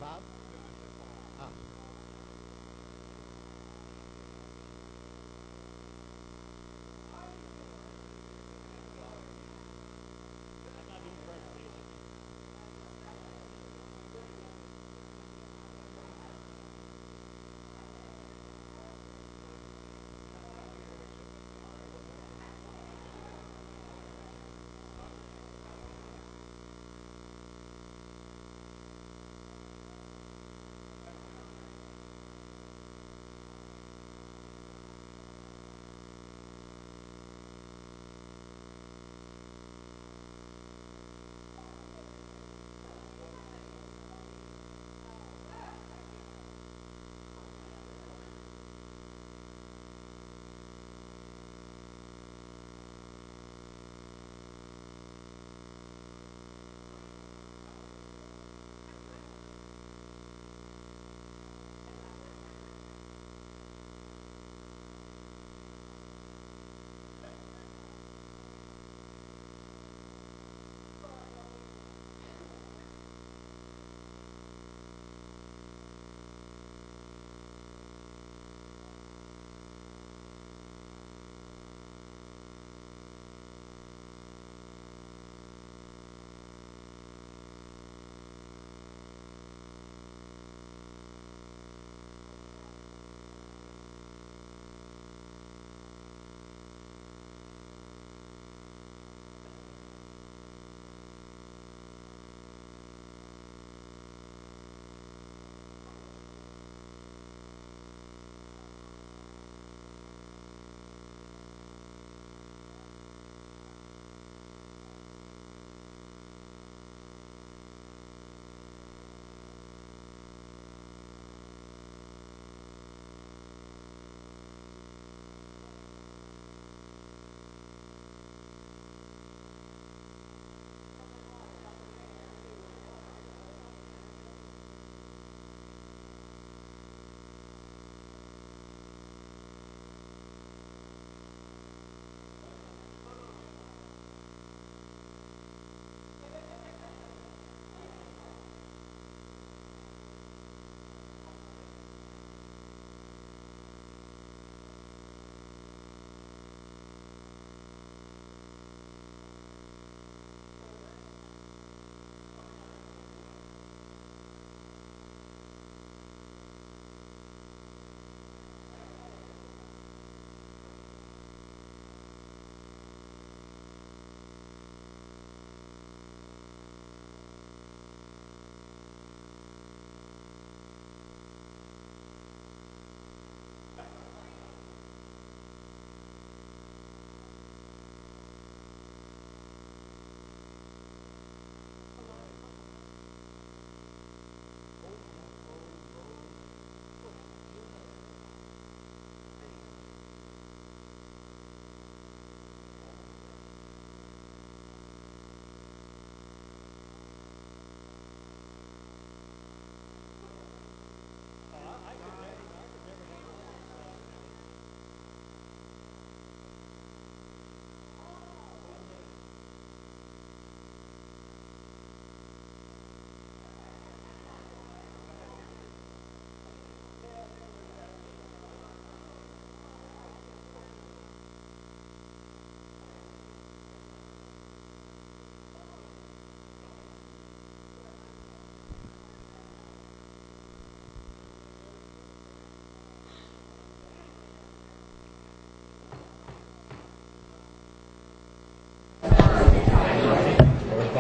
Speaker 3: Bob? Ah.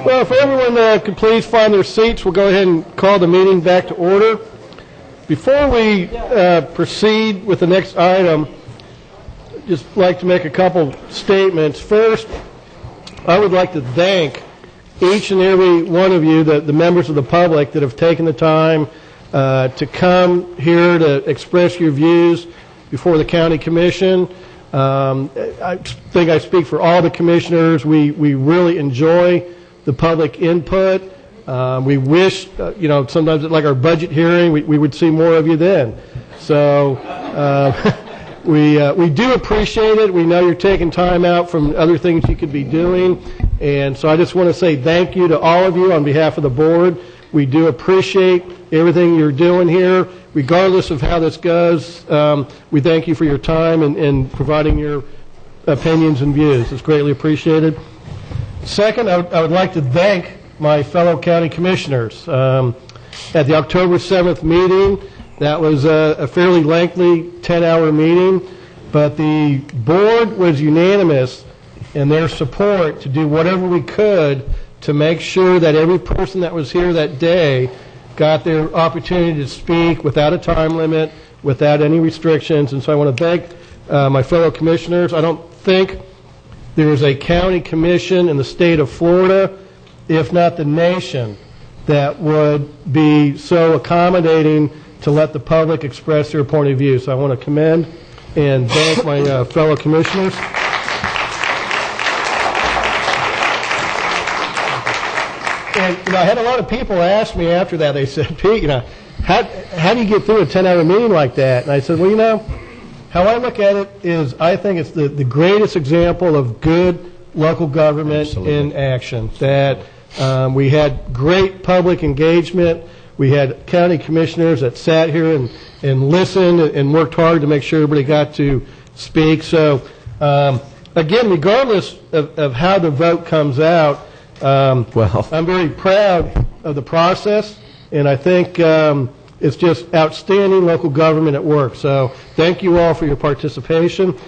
Speaker 1: Well, if everyone could please find their seats, we'll go ahead and call the meeting back to order. Before we proceed with the next item, I'd just like to make a couple statements. First, I would like to thank each and every one of you, the members of the public that have taken the time to come here to express your views before the county commission. I think I speak for all the commissioners. We really enjoy the public input. We wish, sometimes like our budget hearing, we would see more of you then. So we do appreciate it. We know you're taking time out from other things you could be doing. And so I just want to say thank you to all of you on behalf of the board. We do appreciate everything you're doing here. Regardless of how this goes, we thank you for your time and providing your opinions and views. It's greatly appreciated. Second, I would like to thank my fellow county commissioners. At the October 7th meeting, that was a fairly lengthy 10-hour meeting, but the board was unanimous in their support to do whatever we could to make sure that every person that was here that day got their opportunity to speak without a time limit, without any restrictions. And so I want to thank my fellow commissioners. I don't think there is a county commission in the state of Florida, if not the nation, that would be so accommodating to let the public express their point of view. So I want to commend and thank my fellow commissioners. And I had a lot of people ask me after that. They said, Pete, how do you get through a 10-hour meeting like that? And I said, well, how I look at it is I think it's the greatest example of good local government in action. That we had great public engagement. We had county commissioners that sat here and listened and worked hard to make sure everybody got to speak. So, again, regardless of how the vote comes out, I'm very proud of the process, and I think it's just outstanding local government at work. So thank you all for your participation.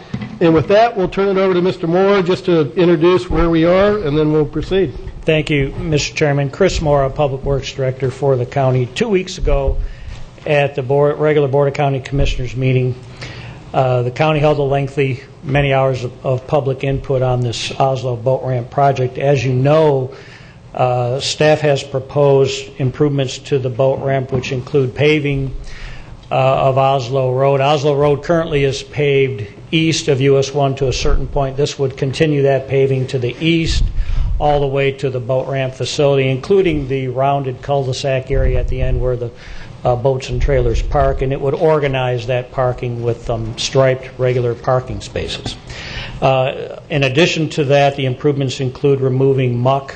Speaker 1: And with that, we'll turn it over to Mr. Moore just to introduce where we are, and then we'll proceed.
Speaker 17: Thank you, Mr. Chairman. Chris Moore, Public Works Director for the county. 2 weeks ago at the regular Board of County Commissioners meeting, the county held a lengthy, many hours of public input on this Oslo boat ramp project. As you know, staff has proposed improvements to the boat ramp, which include paving of Oslo Road. Oslo Road currently is paved east of US 1 to a certain point. This would continue that paving to the east all the way to the boat ramp facility, including the rounded cul-de-sac area at the end where the boats and trailers park, and it would organize that parking with striped regular parking spaces. In addition to that, the improvements include removing muck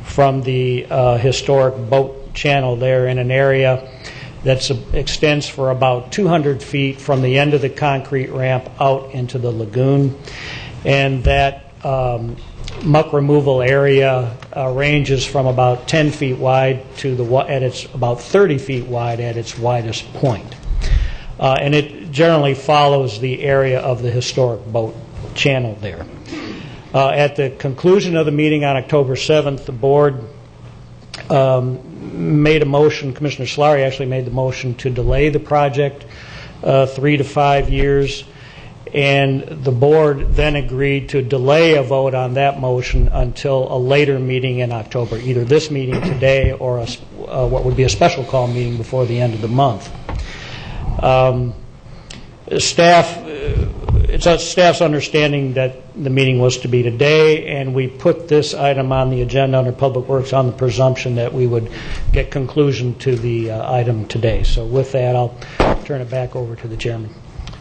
Speaker 17: from the historic boat channel there in an area that extends for about 200 feet from the end of the concrete ramp out into the lagoon. And that muck removal area ranges from about 10 feet wide to it's about 30 feet wide at its widest point. And it generally follows the area of the historic boat channel there. At the conclusion of the meeting on October 7th, the board made a motion, Commissioner Solari actually made the motion to delay the project 3 to 5 years, and the board then agreed to delay a vote on that motion until a later meeting in October, either this meeting today or what would be a special call meeting before the end of the month. It's staff's understanding that the meeting was to be today, and we put this item on the agenda under Public Works on the presumption that we would get conclusion to the item today. So with that, I'll turn it back over to the chairman.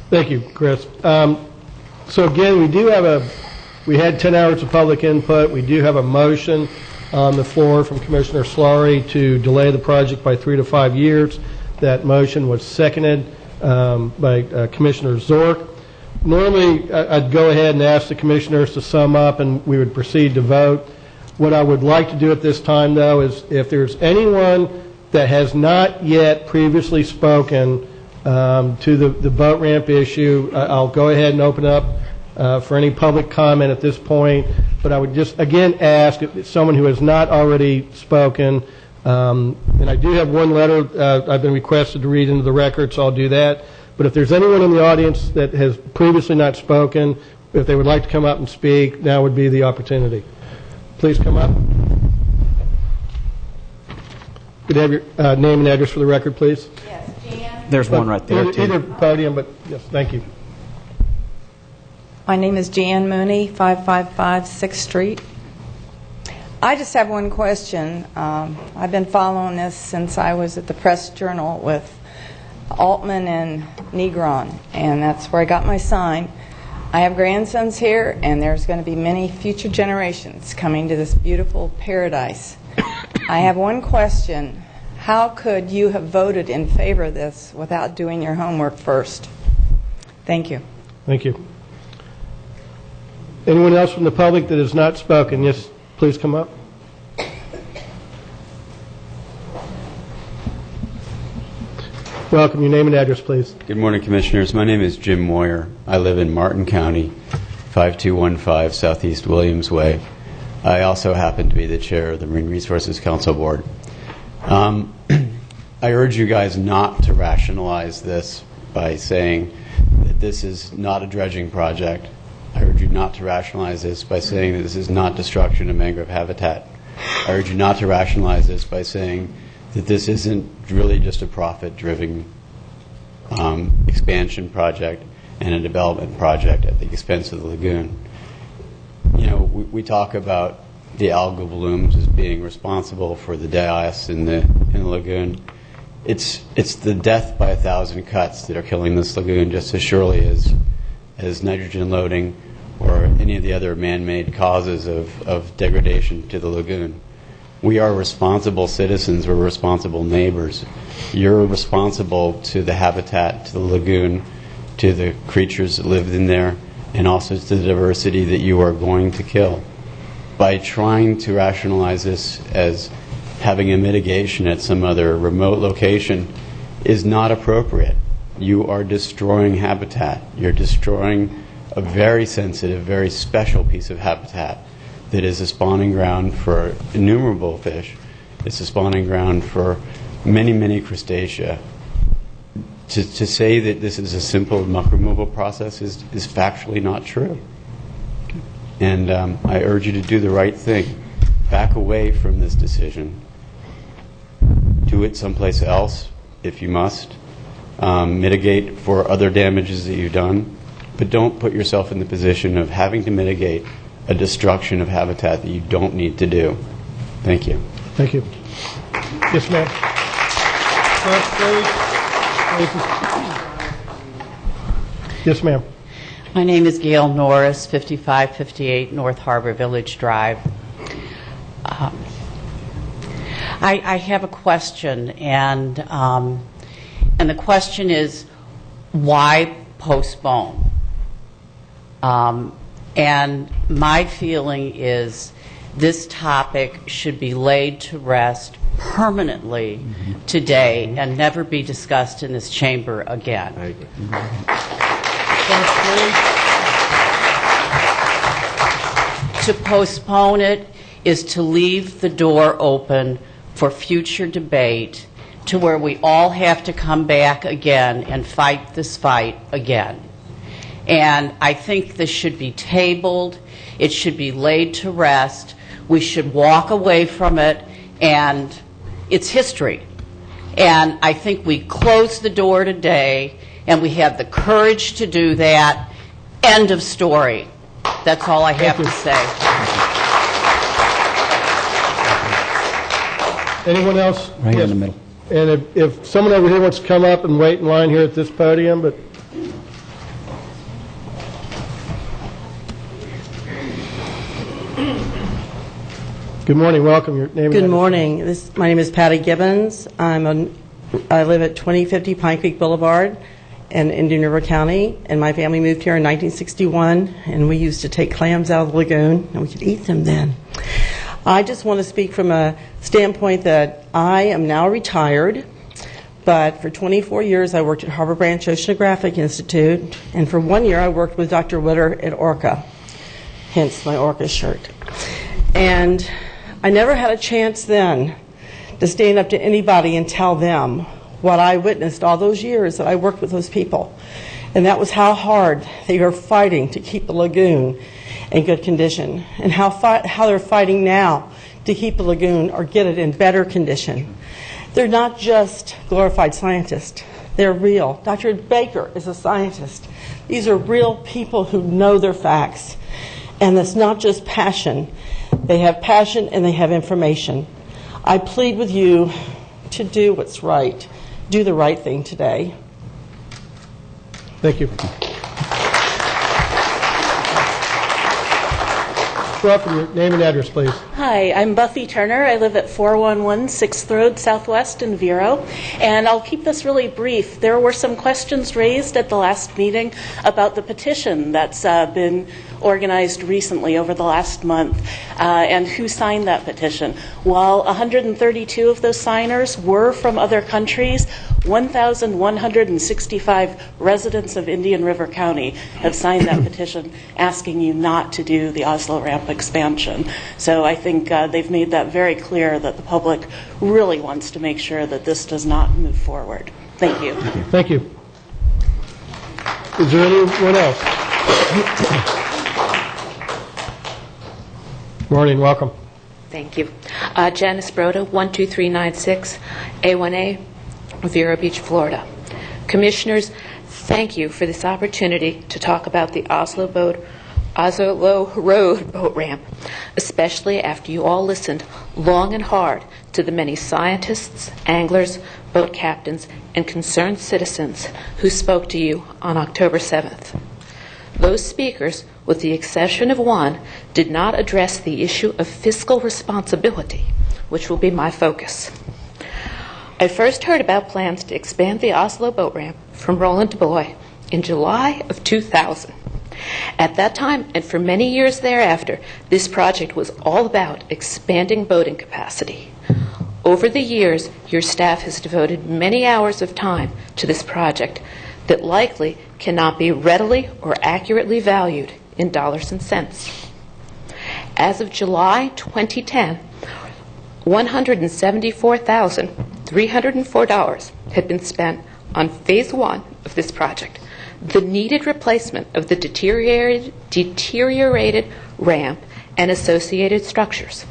Speaker 1: Thank you, Chris. So again, we had 10 hours of public input. We do have a motion on the floor from Commissioner Solari to delay the project by 3 to 5 years. That motion was seconded by Commissioner Zork. Normally, I'd go ahead and ask the commissioners to sum up, and we would proceed to vote. What I would like to do at this time, though, is if there's anyone that has not yet previously spoken to the boat ramp issue, I'll go ahead and open up for any public comment at this point. But I would just, again, ask if it's someone who has not already spoken. And I do have one letter I've been requested to read into the record, so I'll do that. But if there's anyone in the audience that has previously not spoken, if they would like to come up and speak, now would be the opportunity. Please come up. Could you have your name and address for the record, please?
Speaker 19: Yes, Jan.
Speaker 8: There's one right there, too.
Speaker 1: Either podium, but yes, thank you.
Speaker 19: My name is Jan Mooney, 555 6th Street. I just have one question. I've been following this since I was at the Press Journal with Altman and Negron, and that's where I got my sign. I have grandsons here, and there's going to be many future generations coming to this beautiful paradise. I have one question. How could you have voted in favor of this without doing your homework first? Thank you.
Speaker 1: Thank you. Anyone else from the public that has not spoken? Yes, please come up. Welcome. Your name and address, please.
Speaker 20: Good morning, Commissioners. My name is Jim Moyer. I live in Martin County, 5215 Southeast Williams Way. I also happen to be the chair of the Marine Resources Council Board. I urge you guys not to rationalize this by saying that this is not a dredging project. I urge you not to rationalize this by saying that this is not destruction of mangrove habitat. I urge you not to rationalize this by saying that this isn't really just a profit-driven expansion project and a development project at the expense of the lagoon. You know, we talk about the algal blooms as being responsible for the deaths in the lagoon. It's the death by 1,000 cuts that are killing this lagoon just as surely as nitrogen loading or any of the other man-made causes of degradation to the lagoon. We are responsible citizens. We're responsible neighbors. You're responsible to the habitat, to the lagoon, to the creatures that live in there, and also to the diversity that you are going to kill. By trying to rationalize this as having a mitigation at some other remote location is not appropriate. You are destroying habitat. You're destroying a very sensitive, very special piece of habitat that is a spawning ground for innumerable fish. It's a spawning ground for many, many crustacea. To say that this is a simple muck removal process is factually not true. And I urge you to do the right thing. Back away from this decision. Do it someplace else if you must. Mitigate for other damages that you've done. But don't put yourself in the position of having to mitigate a destruction of habitat that you don't need to do. Thank you.
Speaker 1: Thank you. Yes, ma'am. Yes, ma'am.
Speaker 15: My name is Gail Norris, 5558 North Harbor Village Drive. I have a question, and the question is, why postpone? And my feeling is this topic should be laid to rest permanently today and never be discussed in this chamber again. To postpone it is to leave the door open for future debate to where we all have to come back again and fight this fight again. And I think this should be tabled. It should be laid to rest. We should walk away from it, and it's history. And I think we close the door today, and we have the courage to do that. End of story. That's all I have to say.
Speaker 1: Anyone else?
Speaker 8: Right here in the middle.
Speaker 1: And if someone over here wants to come up and wait in line here at this podium, but... Good morning. Welcome. Your name.
Speaker 21: Good morning. My name is Patty Gibbons. I live at 2050 Pine Creek Boulevard in Indian River County, and my family moved here in 1961, and we used to take clams out of the lagoon, and we could eat them then. I just want to speak from a standpoint that I am now retired, but for 24 years I worked at Harbor Branch Oceanographic Institute, and for 1 year I worked with Dr. Witter at Orca, hence my Orca shirt. And I never had a chance then to stand up to anybody and tell them what I witnessed all those years that I worked with those people. And that was how hard they were fighting to keep the lagoon in good condition, and how they're fighting now to keep the lagoon or get it in better condition. They're not just glorified scientists. They're real. Dr. Baker is a scientist. These are real people who know their facts. And it's not just passion. They have passion and they have information. I plead with you to do what's right. Do the right thing today.
Speaker 1: Thank you. Welcome. Your name and address, please.
Speaker 6: Hi, I'm Buffy Turner. I live at 411 6th Road Southwest in Vero, and I'll keep this really brief. There were some questions raised at the last meeting about the petition that's been organized recently over the last month, and who signed that petition. While 132 of those signers were from other countries, 1,165 residents of Indian River County have signed that petition asking you not to do the Oslo ramp expansion. So I think they've made that very clear that the public really wants to make sure that this does not move forward. Thank you.
Speaker 1: Thank you. Is there anyone else? Morning, welcome.
Speaker 22: Thank you. Janice Broda, 12396 A1A, Vero Beach, Florida. Commissioners, thank you for this opportunity to talk about the Oslo Road boat ramp, especially after you all listened long and hard to the many scientists, anglers, boat captains, and concerned citizens who spoke to you on October 7th. Those speakers, with the exception of one, did not address the issue of fiscal responsibility, which will be my focus. I first heard about plans to expand the Oslo boat ramp from Roland to Beloy in July of 2000. At that time, and for many years thereafter, this project was all about expanding boating capacity. Over the years, your staff has devoted many hours of time to this project that likely cannot be readily or accurately valued in dollars and cents. As of July 2010, $174,304 had been spent on Phase 1 of this project, the needed replacement of the deteriorated ramp and associated structures.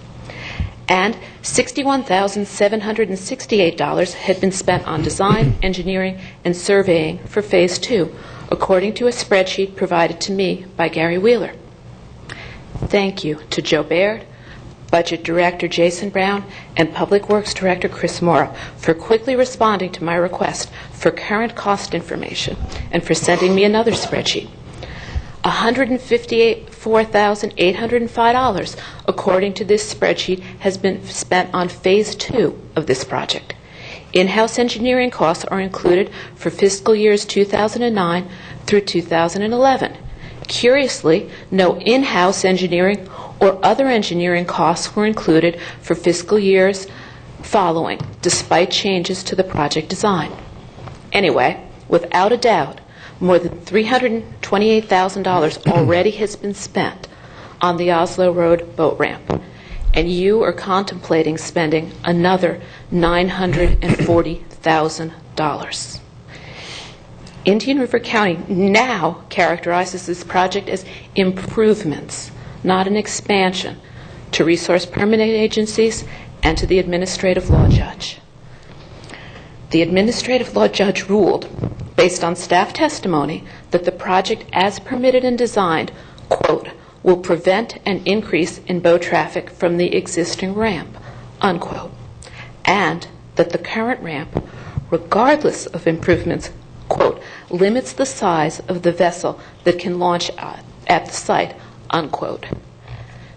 Speaker 22: And $61,768 had been spent on design, engineering, and surveying for Phase 2, according to a spreadsheet provided to me by Gary Wheeler. Thank you to Joe Baird, Budget Director Jason Brown, and Public Works Director Chris Mora for quickly responding to my request for current cost information and for sending me another spreadsheet. $154,805, according to this spreadsheet, has been spent on Phase 2 of this project. In-house engineering costs are included for fiscal years 2009 through 2011. Curiously, no in-house engineering or other engineering costs were included for fiscal years following, despite changes to the project design. Anyway, without a doubt, more than $328,000 already has been spent on the Oslo Road boat ramp, and you are contemplating spending another $940,000. Indian River County now characterizes this project as improvements, not an expansion, to resource permitting agencies and to the administrative law judge. The administrative law judge ruled, based on staff testimony, that the project as permitted and designed, quote, will prevent an increase in boat traffic from the existing ramp, unquote, and that the current ramp, regardless of improvements, quote, limits the size of the vessel that can launch at the site, unquote.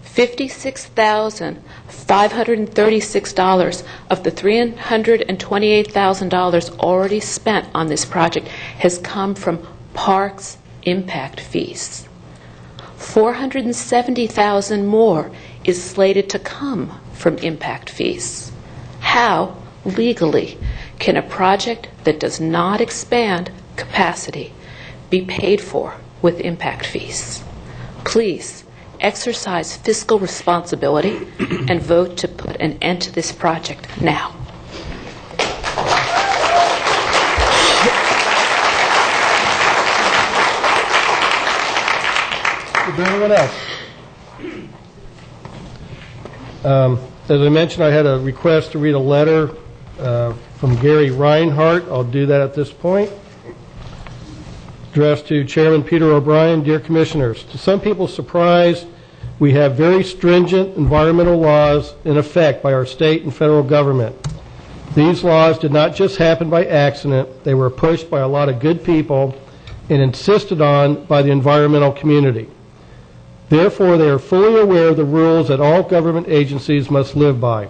Speaker 22: $56,536 of the $328,000 already spent on this project has come from parks impact fees. $470,000 more is slated to come from impact fees. How, legally, can a project that does not expand capacity be paid for with impact fees? Please exercise fiscal responsibility and vote to put an end to this project now.
Speaker 1: Is there anyone else? As I mentioned, I had a request to read a letter from Gary Reinhardt. I'll do that at this point. Addressed to Chairman Peter O'Brien. Dear Commissioners, to some people's surprise, we have very stringent environmental laws in effect by our state and federal government. These laws did not just happen by accident. They were pushed by a lot of good people and insisted on by the environmental community. Therefore, they are fully aware of the rules that all government agencies must live by.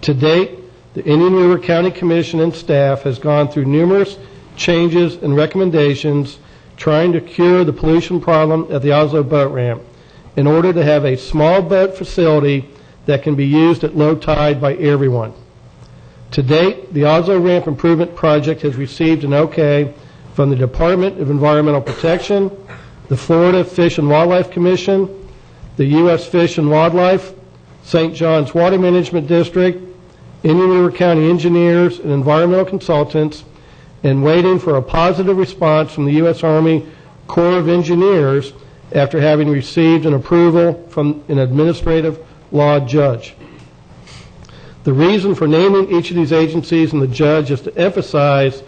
Speaker 1: To date, the Indian River County Commission and staff has gone through numerous changes and recommendations trying to cure the pollution problem at the Oslo boat ramp in order to have a small boat facility that can be used at low tide by everyone. To date, the Oslo Ramp Improvement Project has received an okay from the Department of Environmental Protection, the Florida Fish and Wildlife Commission, the U.S. Fish and Wildlife, St. John's Water Management District, Indian River County engineers and environmental consultants, and waiting for a positive response from the U.S. Army Corps of Engineers after having received an approval from an administrative law judge. The reason for naming each of these agencies and the judge is to emphasize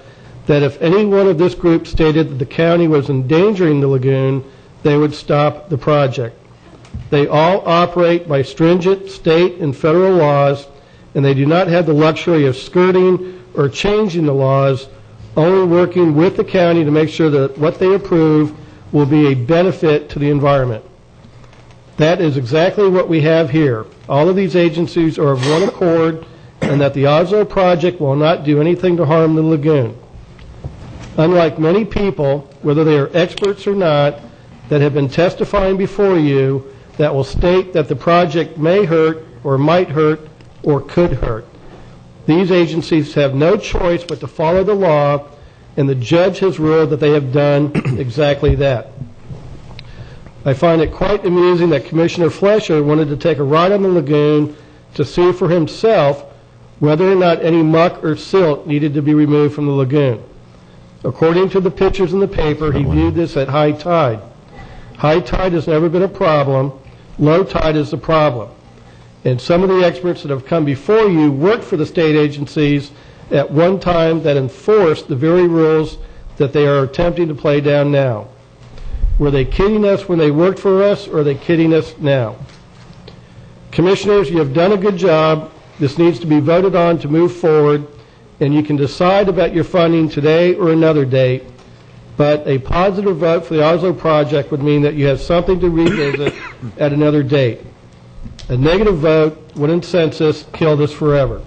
Speaker 1: that if any one of this group stated that the county was endangering the lagoon, they would stop the project. They all operate by stringent state and federal laws, and they do not have the luxury of skirting or changing the laws, only working with the county to make sure that what they approve will be a benefit to the environment. That is exactly what we have here. All of these agencies are of one accord, and that the Oslo project will not do anything to harm the lagoon. Unlike many people, whether they are experts or not, that have been testifying before you that will state that the project may hurt or might hurt or could hurt. These agencies have no choice but to follow the law, and the judge has ruled that they have done exactly that. I find it quite amusing that Commissioner Fleischer wanted to take a ride on the lagoon to see for himself whether or not any muck or silt needed to be removed from the lagoon. According to the pictures in the paper, he viewed this at high tide. High tide has never been a problem. Low tide is the problem. And some of the experts that have come before you worked for the state agencies at one time that enforced the very rules that they are attempting to play down now. Were they kidding us when they worked for us, or are they kidding us now? Commissioners, you have done a good job. This needs to be voted on to move forward, and you can decide about your funding today or another date, but a positive vote for the Oslo project would mean that you have something to revisit at another date. A negative vote would, in census, kill this forever.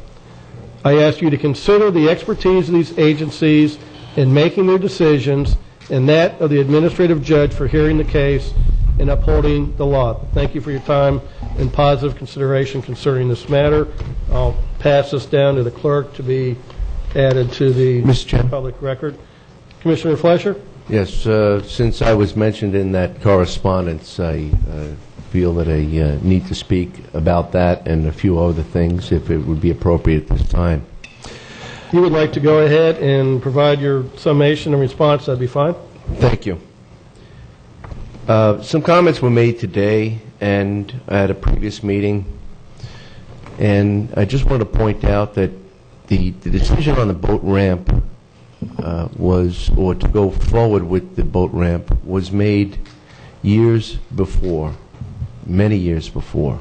Speaker 1: I ask you to consider the expertise of these agencies in making their decisions, and that of the administrative judge for hearing the case and upholding the law. Thank you for your time and positive consideration concerning this matter. I'll pass this down to the clerk to be added to the public record. Commissioner Fleischer?
Speaker 5: Yes, since I was mentioned in that correspondence, I feel that I need to speak about that and a few other things, if it would be appropriate at this time.
Speaker 1: If you would like to go ahead and provide your summation and response, that'd be fine.
Speaker 5: Thank you. Some comments were made today and at a previous meeting, and I just want to point out that the decision on the boat ramp or to go forward with the boat ramp was made years before, many years before.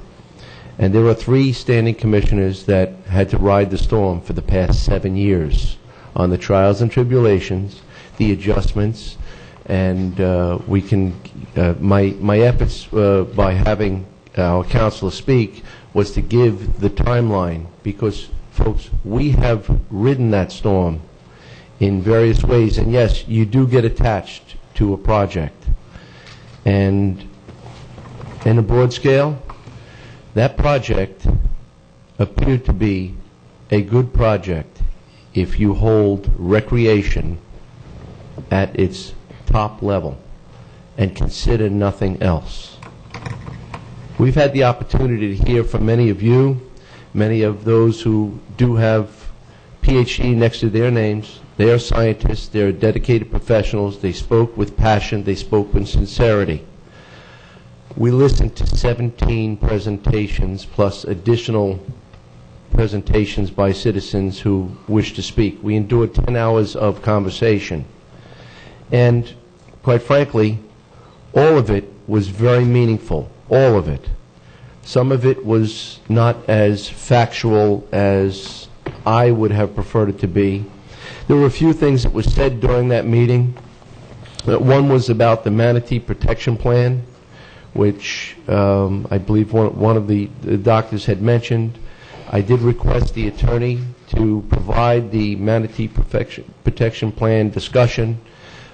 Speaker 5: And there are 3 standing commissioners that had to ride the storm for the past 7 years on the trials and tribulations, the adjustments, and we can, my efforts by having our counselor speak was to give the timeline, because, folks, we have ridden that storm in various ways, and yes, you do get attached to a project. And in a broad scale, that project appeared to be a good project if you hold recreation at its top level and consider nothing else. We've had the opportunity to hear from many of you, many of those who do have PhD next to their names. They are scientists, they are dedicated professionals, they spoke with passion, they spoke with sincerity. We listened to 17 presentations plus additional presentations by citizens who wish to speak. We endured 10 hours of conversation. And quite frankly, all of it was very meaningful, all of it. Some of it was not as factual as I would have preferred it to be. There were a few things that were said during that meeting. One was about the manatee protection plan, which I believe one of the doctors had mentioned. I did request the attorney to provide the manatee protection plan discussion.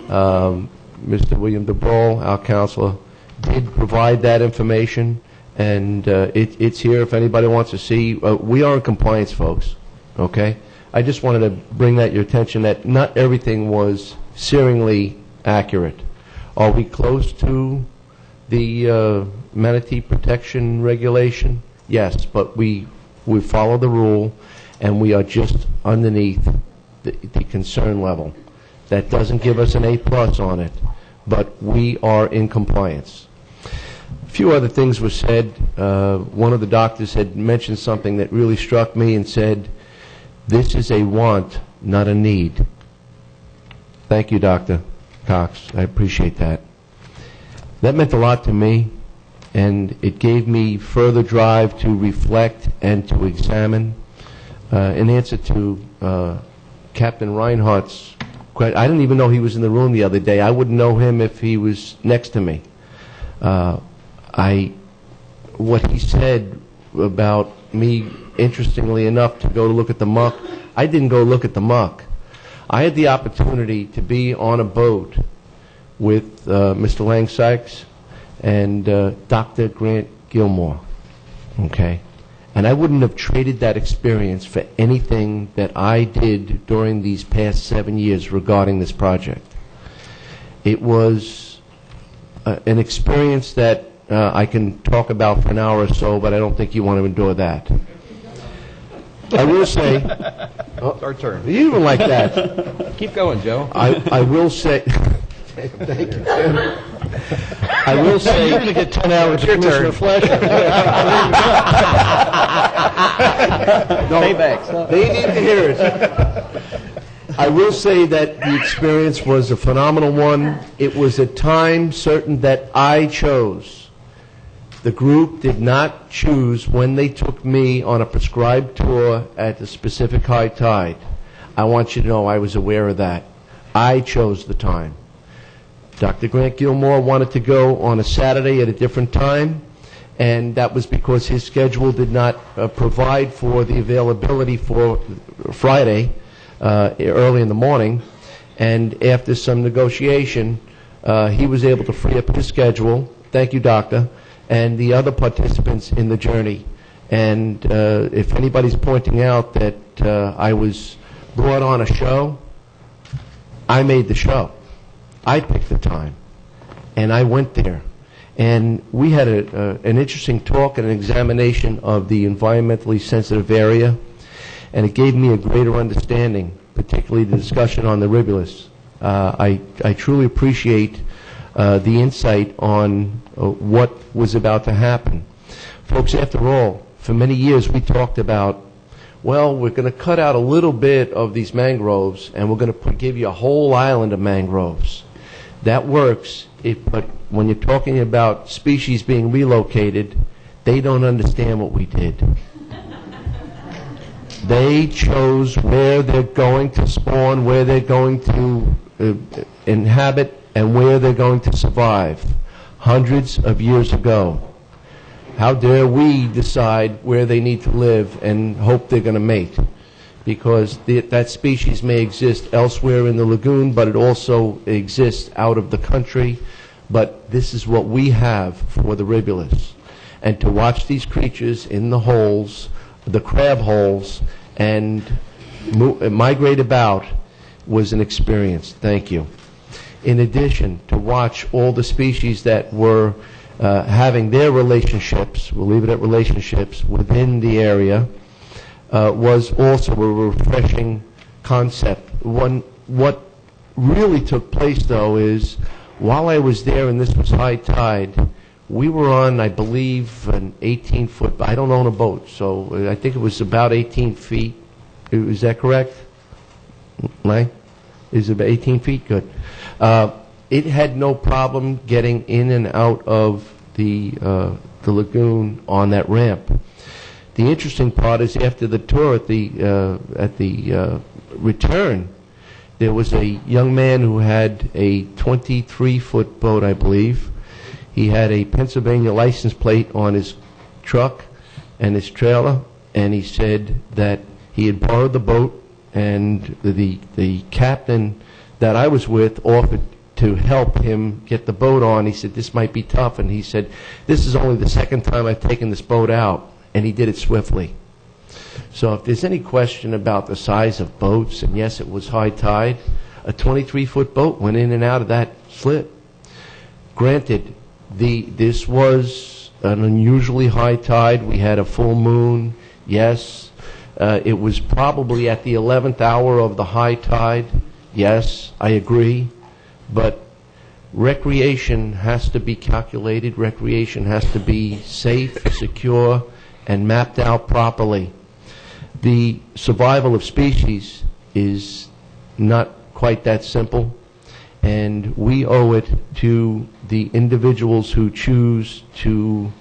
Speaker 5: Mr. William DeBrawl, our counselor, did provide that information, and it's here if anybody wants to see. We are in compliance, folks, okay? I just wanted to bring that to your attention that not everything was searingly accurate. Are we close to the manatee protection regulation? Yes, but we follow the rule, and we are just underneath the concern level. That doesn't give us an A+ on it, but we are in compliance. A few other things were said. One of the doctors had mentioned something that really struck me and said, "This is a want, not a need." Thank you, Dr. Cox. I appreciate that. That meant a lot to me, and it gave me further drive to reflect and to examine. In answer to Captain Reinhardt's question, I didn't even know he was in the room the other day. I wouldn't know him if he was next to me. What he said about me, interestingly enough, to go to look at the muck, I didn't go look at the muck. I had the opportunity to be on a boat with Mr. Lang Sykes and Dr. Grant Gilmore, okay? And I wouldn't have traded that experience for anything that I did during these past 7 years regarding this project. It was an experience that I can talk about for an hour or so, but I don't think you want to endure that. I will say...
Speaker 9: It's our turn.
Speaker 5: You even like that.
Speaker 9: Keep going, Joe.
Speaker 5: I will say... Thank you, Jim. I will say...
Speaker 1: You're going to get 10 hours of Commissioner Fletcher.
Speaker 5: No, they need to hear it. I will say that the experience was a phenomenal one. It was a time certain that I chose. The group did not choose when they took me on a prescribed tour at the specific high tide. I want you to know I was aware of that. I chose the time. Dr. Grant Gilmore wanted to go on a Saturday at a different time, and that was because his schedule did not provide for the availability for Friday early in the morning. And after some negotiation, he was able to free up his schedule. Thank you, Doctor. And the other participants in the journey. And if anybody's pointing out that I was brought on a show, I made the show. I picked the time, and I went there. And we had an interesting talk and an examination of the environmentally sensitive area, and it gave me a greater understanding, particularly the discussion on the rivulets. I truly appreciate the insight on what was about to happen. Folks, after all, for many years we talked about, well, we're going to cut out a little bit of these mangroves and we're going to give you a whole island of mangroves. That works, but when you're talking about species being relocated, they don't understand what we did. They chose where they're going to spawn, where they're going to inhabit, and where they're going to survive hundreds of years ago. How dare we decide where they need to live and hope they're going to mate? Because that species may exist elsewhere in the lagoon, but it also exists out of the country. But this is what we have for the rivulets. And to watch these creatures in the holes, the crab holes, and migrate about was an experience. Thank you. In addition, to watch all the species that were having their relationships, we'll leave it at relationships, within the area, was also a refreshing concept. What really took place, though, is while I was there and this was high tide, we were on, I believe, an 18-foot, I don't own a boat, so I think it was about 18 feet. Is that correct? Lang? Is it about 18 feet? Good. It had no problem getting in and out of the lagoon on that ramp. The interesting part is after the tour at the return, there was a young man who had a 23-foot boat, I believe. He had a Pennsylvania license plate on his truck and his trailer, and he said that he had borrowed the boat, and the captain that I was with offered to help him get the boat on. He said, this might be tough, and he said, this is only the second time I've taken this boat out, and he did it swiftly. So if there's any question about the size of boats, and yes, it was high tide, a 23-foot boat went in and out of that slip. Granted, this was an unusually high tide. We had a full moon, yes. It was probably at the 11th hour of the high tide, yes, I agree. But recreation has to be calculated. Recreation has to be safe, secure, and mapped out properly. The survival of species is not quite that simple, and we owe it to the individuals who choose to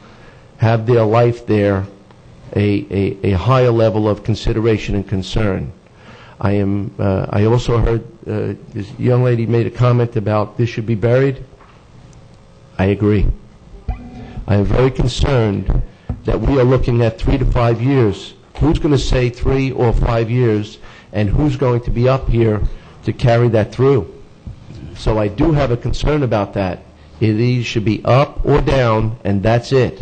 Speaker 5: have their life there a higher level of consideration and concern. I also heard this young lady made a comment about this should be buried. I agree. I am very concerned that we are looking at 3 to 5 years. Who's going to say 3 or 5 years, and who's going to be up here to carry that through? So I do have a concern about that. It either should be up or down, and that's it.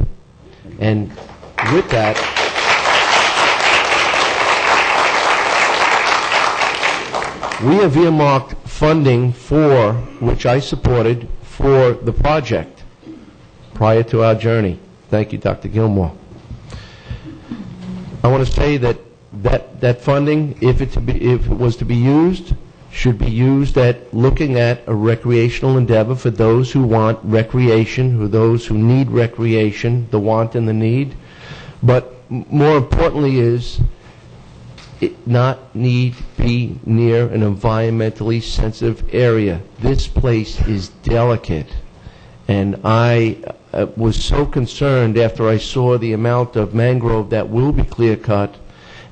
Speaker 5: And with that, we have earmarked funding for, which I supported, for the project prior to our journey. Thank you, Dr. Gilmore. I want to say that funding, if it was to be used, should be used at looking at a recreational endeavor for those who want recreation, for those who need recreation, the want and the need. But more importantly is it not need be near an environmentally sensitive area. This place is delicate. And I was so concerned after I saw the amount of mangrove that will be clear cut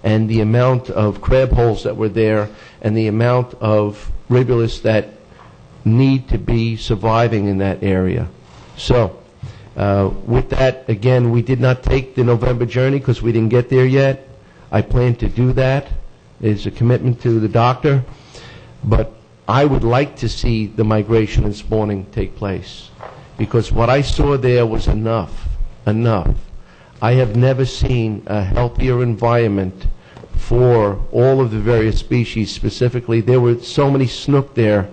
Speaker 5: and the amount of crab holes that were there and the amount of rivulets that need to be surviving in that area. So with that, again, we did not take the November journey because we didn't get there yet. I plan to do that. It's a commitment to the doctor. But I would like to see the migration and spawning take place, because what I saw there was enough. I have never seen a healthier environment for all of the various species. Specifically, there were so many snook there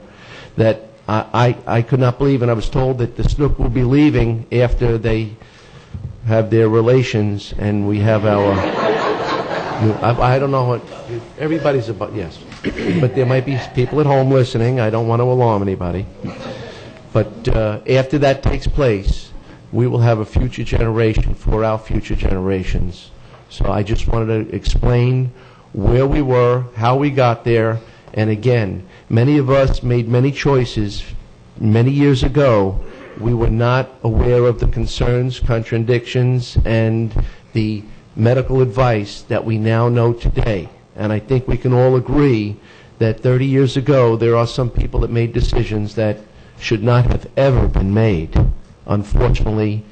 Speaker 5: that I could not believe, and I was told that the snook will be leaving after they have their relations, and we have our... I don't know what... Everybody's about... Yes. But there might be people at home listening. I don't want to alarm anybody. But after that takes place, we will have a future generation for our future generations. So I just wanted to explain where we were, how we got there, and again, many of us made many choices many years ago. We were not aware of the concerns, contradictions, and the medical advice that we now know today. And I think we can all agree that 30 years ago, there are some people that made decisions that should not have ever been made. Unfortunately,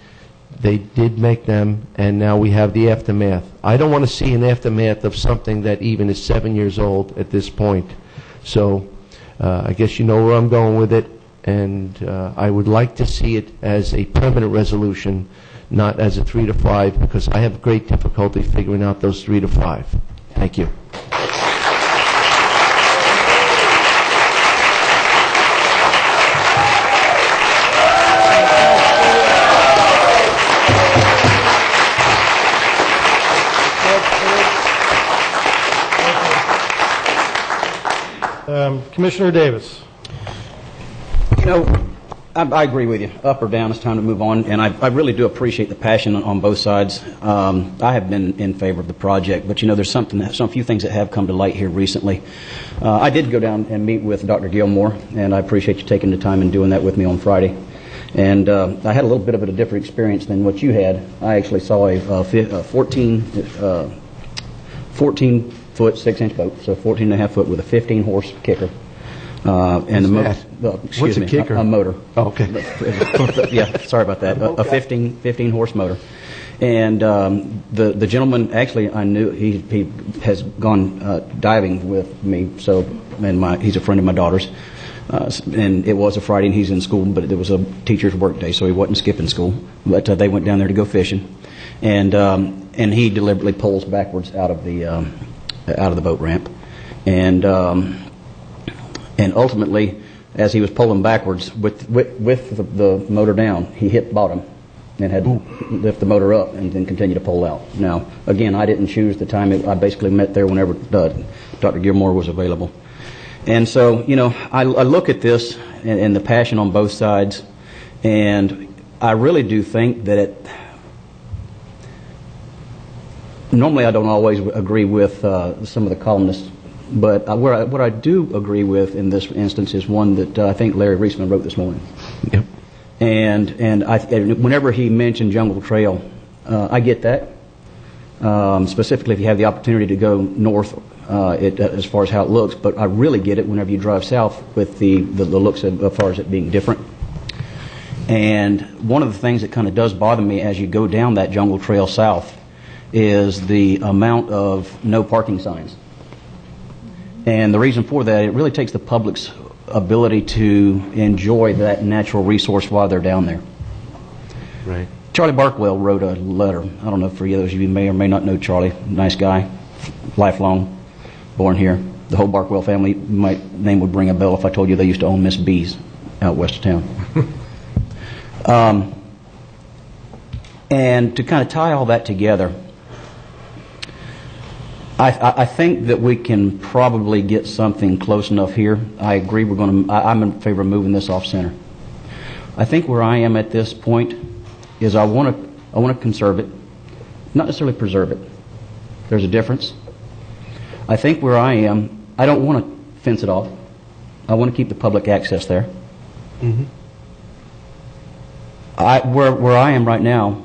Speaker 5: they did make them, and now we have the aftermath. I don't want to see an aftermath of something that even is 7 years old at this point. So I guess you know where I'm going with it, and I would like to see it as a permanent resolution, not as a 3 to 5, because I have great difficulty figuring out those 3 to 5. Thank you.
Speaker 1: Commissioner Davis.
Speaker 8: You know, I agree with you. Up or down, it's time to move on. And I really do appreciate the passion on both sides. I have been in favor of the project, but there's some few things that have come to light here recently. I did go down and meet with Dr. Gilmore, and I appreciate you taking the time and doing that with me on Friday. And I had a little bit of a different experience than what you had. I actually saw a 14-foot, 6-inch boat, so 14.5-foot with a 15-horse kicker. And the motor.
Speaker 3: What's a kicker?
Speaker 8: A motor.
Speaker 3: Oh, okay.
Speaker 8: Yeah, sorry about that. A 15-horse motor. And the gentleman, actually, I knew he has gone diving with me. He's a friend of my daughter's. And it was a Friday, and he's in school, but it was a teacher's work day, so he wasn't skipping school. But they went down there to go fishing, and he deliberately pulls backwards out of the boat ramp, and ultimately, as he was pulling backwards with the motor down, he hit bottom and had to lift the motor up and then continue to pull out. Now, again, I didn't choose the time. I basically met there whenever Dr. Gilmore was available. And so, I look at this and the passion on both sides, and I really do think that normally I don't always agree with some of the columnists, but what I do agree with in this instance is one that I think Larry Reisman wrote this morning.
Speaker 5: Yep.
Speaker 8: And whenever he mentioned Jungle Trail, I get that. Specifically if you have the opportunity to go north as far as how it looks, but I really get it whenever you drive south with the looks as far as it being different. And one of the things that kind of does bother me as you go down that Jungle Trail south is the amount of no parking signs. And the reason for that, it really takes the public's ability to enjoy that natural resource while they're down there.
Speaker 5: Right.
Speaker 8: Charlie Barkwell wrote a letter. I don't know if for those of you may or may not know Charlie. Nice guy, lifelong, born here. The whole Barkwell family, my name would ring a bell if I told you they used to own Miss B's out west of town. And to kind of tie all that together, I think that we can probably get something close enough here. I agree I'm in favor of moving this off center. I think where I am at this point is I want to conserve it, not necessarily preserve it. There's a difference. I think where I am, I don't want to fence it off. I want to keep the public access there.
Speaker 5: Mm-hmm.
Speaker 8: Where I am right now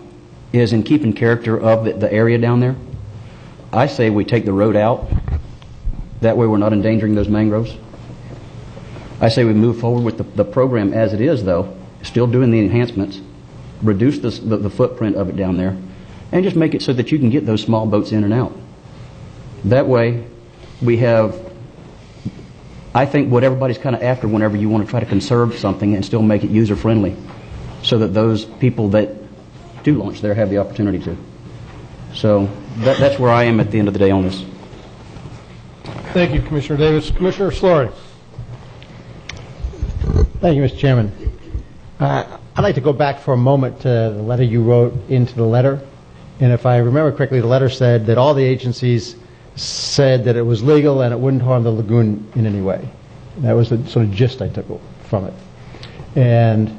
Speaker 8: is in keeping character of the area down there. I say we take the road out. That way we're not endangering those mangroves. I say we move forward with the program as it is, though, still doing the enhancements, reduce the footprint of it down there, and just make it so that you can get those small boats in and out. That way we have, I think, what everybody's kind of after whenever you want to try to conserve something and still make it user-friendly, so that those people that do launch there have the opportunity to. So that's where I am at the end of the day on this.
Speaker 1: Thank you, Commissioner Davis. Commissioner Slory.
Speaker 3: Thank you, Mr. Chairman. I'd like to go back for a moment to the letter you wrote into the letter. And if I remember correctly, the letter said that all the agencies said that it was legal and it wouldn't harm the lagoon in any way. That was the sort of gist I took from it. And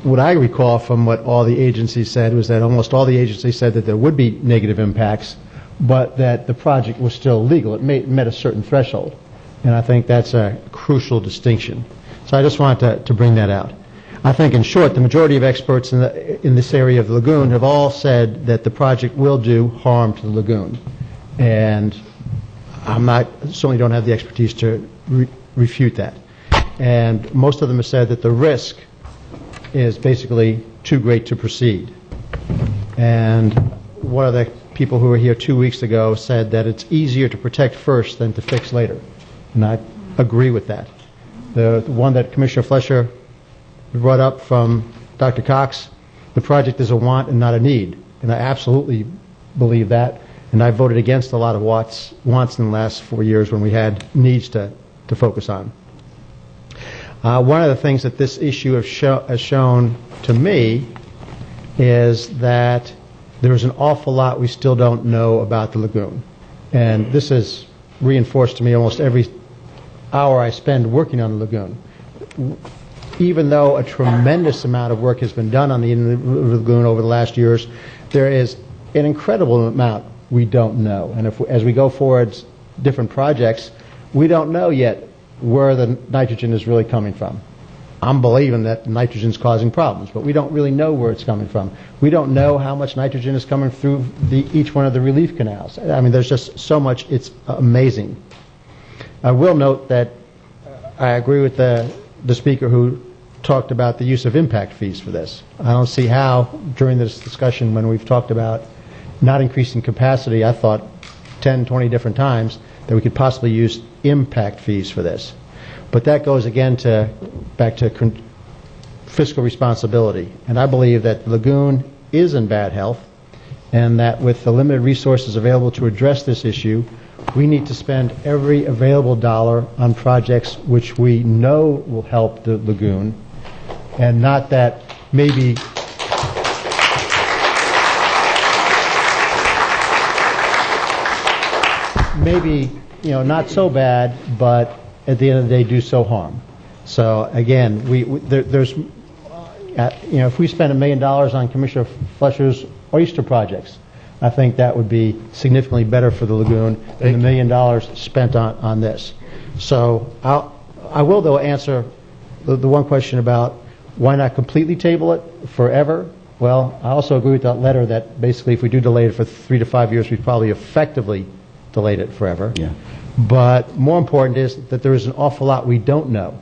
Speaker 3: what I recall from what all the agencies said was that almost all the agencies said that there would be negative impacts, but that the project was still legal. It met a certain threshold. And I think that's a crucial distinction. So I just wanted to bring that out. I think, in short, the majority of experts in this area of the lagoon have all said that the project will do harm to the lagoon. And certainly don't have the expertise to refute that. And most of them have said that the risk is basically too great to proceed. And one of the people who were here 2 weeks ago said that it's easier to protect first than to fix later. And I agree with that. The one that Commissioner Fletcher brought up from Dr. Cox, the project is a want and not a need. And I absolutely believe that. And I voted against a lot of wants in the last 4 years when we had needs to focus on. One of the things that this issue has shown to me is that there's an awful lot we still don't know about the lagoon. And this is reinforced to me almost every hour I spend working on the lagoon. even though a tremendous amount of work has been done on the lagoon over the last years, there is an incredible amount we don't know. And as we go forward, different projects, we don't know yet where the nitrogen is really coming from. I'm believing that nitrogen is causing problems, but we don't really know where it's coming from. We don't know how much nitrogen is coming through each one of the relief canals. I mean, there's just so much. It's amazing. I will note that I agree with the speaker who talked about the use of impact fees for this. I don't see how, during this discussion, when we've talked about not increasing capacity, I thought 10, 20 different times, that we could possibly use impact fees for this. But that goes again back to fiscal responsibility. And I believe that the lagoon is in bad health, and that with the limited resources available to address this issue, we need to spend every available dollar on projects which we know will help the lagoon, and not that maybe not so bad, but at the end of the day do so harm. So again, there's if we spend $1 million on Commissioner Fletcher's oyster projects, I think that would be significantly better for the lagoon than the $1 million spent on this. So I will though answer the one question about why not completely table it forever. Well, I also agree with that letter that basically if we do delay it for 3 to 5 years, we've probably effectively delayed it forever.
Speaker 8: Yeah.
Speaker 3: But more important is that there is an awful lot we don't know.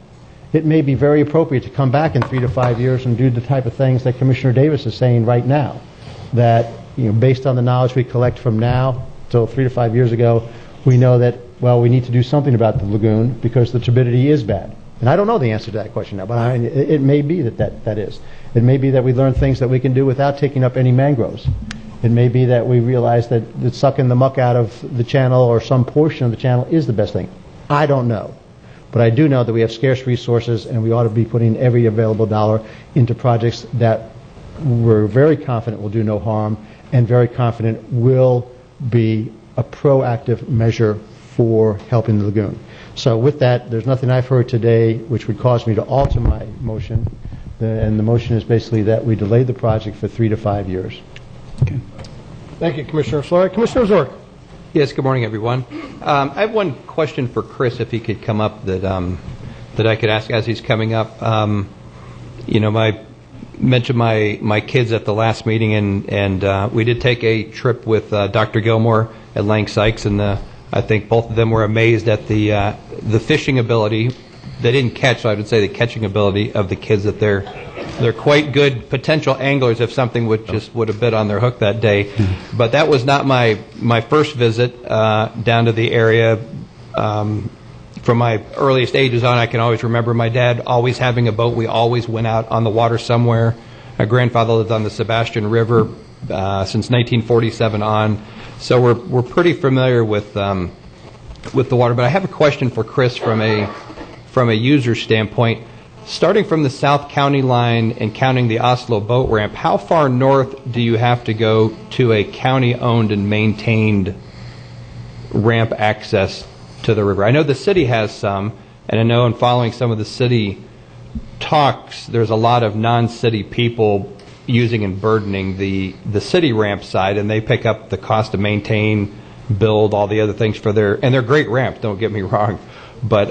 Speaker 3: It may be very appropriate to come back in 3 to 5 years and do the type of things that Commissioner Davis is saying right now, that based on the knowledge we collect from now till 3 to 5 years ago, we know that, well, we need to do something about the lagoon because the turbidity is bad. And I don't know the answer to that question now, but it may be that is. It may be that we learn things that we can do without taking up any mangroves. It may be that we realize that sucking the muck out of the channel or some portion of the channel is the best thing. I don't know. But I do know that we have scarce resources and we ought to be putting every available dollar into projects that we're very confident will do no harm and very confident will be a proactive measure for helping the lagoon. So with that, there's nothing I've heard today which would cause me to alter my motion. And the motion is basically that we delay the project for 3 to 5 years.
Speaker 9: Okay.
Speaker 1: Thank you, Commissioner Floyd. Commissioner Zork.
Speaker 9: Yes, good morning, everyone. I have one question for Chris, if he could come up, that I could ask as he's coming up. I mentioned my kids at the last meeting, and we did take a trip with Dr. Gilmore at Lang Sykes, and I think both of them were amazed at the fishing ability. They didn't catch, so I would say the catching ability of the kids, that they're quite good potential anglers if something would have bit on their hook that day. But that was not my first visit down to the area. From my earliest ages on, I can always remember my dad always having a boat. We always went out on the water somewhere. My grandfather lived on the Sebastian River since 1947 on. So we're pretty familiar with the water. But I have a question for Chris from a user standpoint. Starting from the South County line and counting the Oslo boat ramp, how far north do you have to go to a county-owned and maintained ramp access to the river? I know the city has some, and I know in following some of the city talks, there's a lot of non-city people using and burdening the city ramp side, and they pick up the cost to maintain, build, all the other things for and they're great ramps, don't get me wrong, but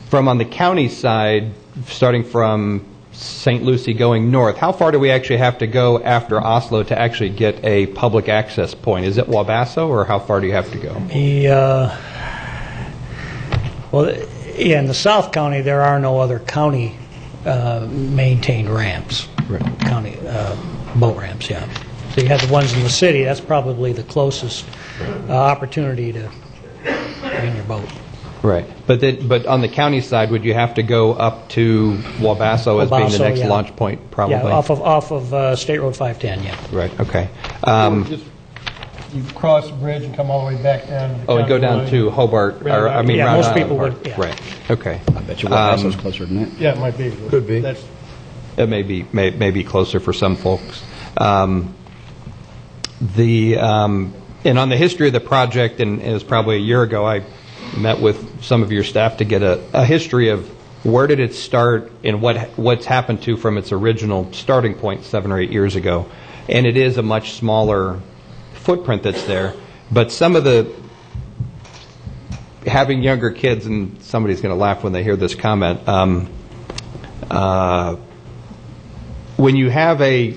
Speaker 9: from on the county side, starting from St. Lucie going north, how far do we actually have to go after Oslo to actually get a public access point? Is it Wabasso, or how far do you have to go?
Speaker 17: In the South County, there are no other county maintained ramps,
Speaker 9: right.
Speaker 17: County boat ramps, yeah. So you have the ones in the city. That's probably the closest opportunity to get in your boat.
Speaker 9: Right, but on the county side, would you have to go up to Wabasso as being the next launch point, probably?
Speaker 17: Yeah, off of State Road 510, yeah.
Speaker 9: Right, okay.
Speaker 1: You cross the bridge and come all the way back down.
Speaker 9: And go down to Hobart,
Speaker 17: most people would. Yeah.
Speaker 9: Right, okay.
Speaker 8: I bet you Wabasso's closer than that.
Speaker 1: Yeah, it might be.
Speaker 5: Could be.
Speaker 9: It may be closer for some folks. And on the history of the project, and it was probably a year ago, I met with some of your staff to get a history of where did it start and what's happened to from its original starting point 7 or 8 years ago. And it is a much smaller footprint that's there. But some of the, having younger kids, and somebody's going to laugh when they hear this comment, when you have I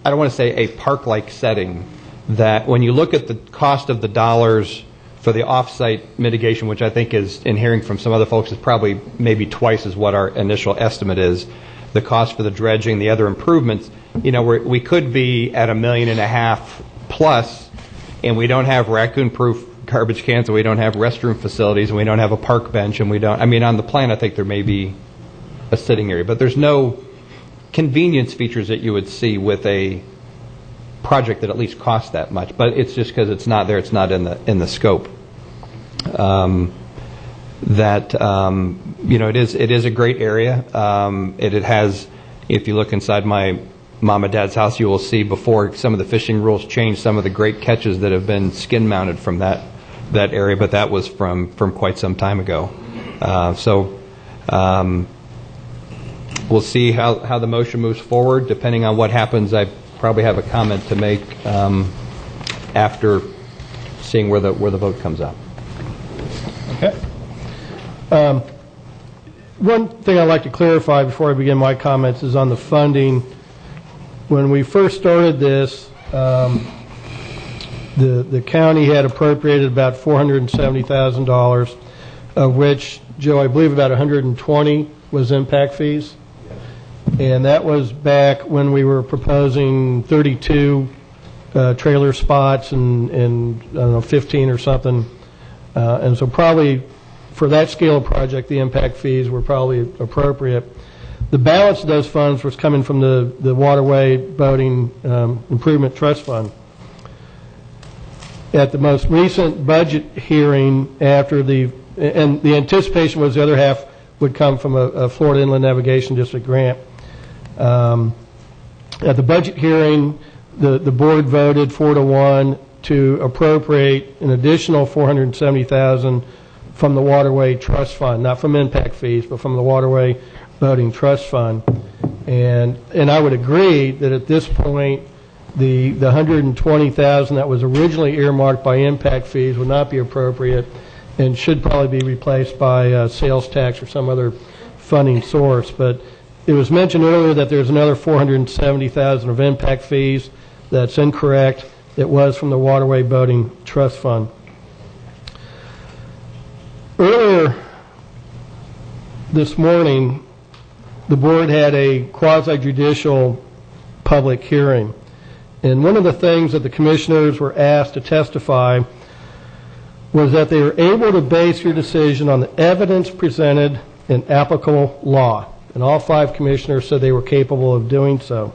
Speaker 9: don't want to say a park-like setting, that when you look at the cost of the dollars for the off-site mitigation, which I think is, in hearing from some other folks, is probably maybe twice as what our initial estimate is, the cost for the dredging, the other improvements, we could be at $1.5 million plus, and we don't have raccoon-proof garbage cans, and we don't have restroom facilities, and we don't have a park bench, and we don't, on the plan I think there may be a sitting area, but there's no convenience features that you would see with a project that at least costs that much. But it's just because it's not there, it's not in the scope. It is a great area. It has, if you look inside my mom and dad's house, you will see before some of the fishing rules changed, some of the great catches that have been skin mounted from that area, but that was from quite some time ago. We'll see how the motion moves forward. Depending on what happens, I probably have a comment to make after seeing where the vote comes out.
Speaker 1: Okay. One thing I'd like to clarify before I begin my comments is on the funding. When we first started this, the county had appropriated about $470,000, of which, Joe, I believe about $120 was impact fees. And that was back when we were proposing 32 trailer spots and I don't know, 15 or something. And so probably for that scale of project, the impact fees were probably appropriate. The balance of those funds was coming from the Waterway Boating Improvement Trust Fund. At the most recent budget hearing, and the anticipation was the other half would come from a Florida Inland Navigation District grant. At the budget hearing, the board voted 4-1 to appropriate an additional $470,000 from the Waterway Trust Fund, not from impact fees, but from the Waterway Boating Trust Fund. And I would agree that at this point, the $120,000 that was originally earmarked by impact fees would not be appropriate and should probably be replaced by sales tax or some other funding source. But it was mentioned earlier that there's another $470,000 of impact fees. That's incorrect. It was from the Waterway Boating Trust Fund. Earlier this morning, the board had a quasi-judicial public hearing. And one of the things that the commissioners were asked to testify was that they were able to base your decision on the evidence presented in applicable law. And all 5 commissioners said they were capable of doing so.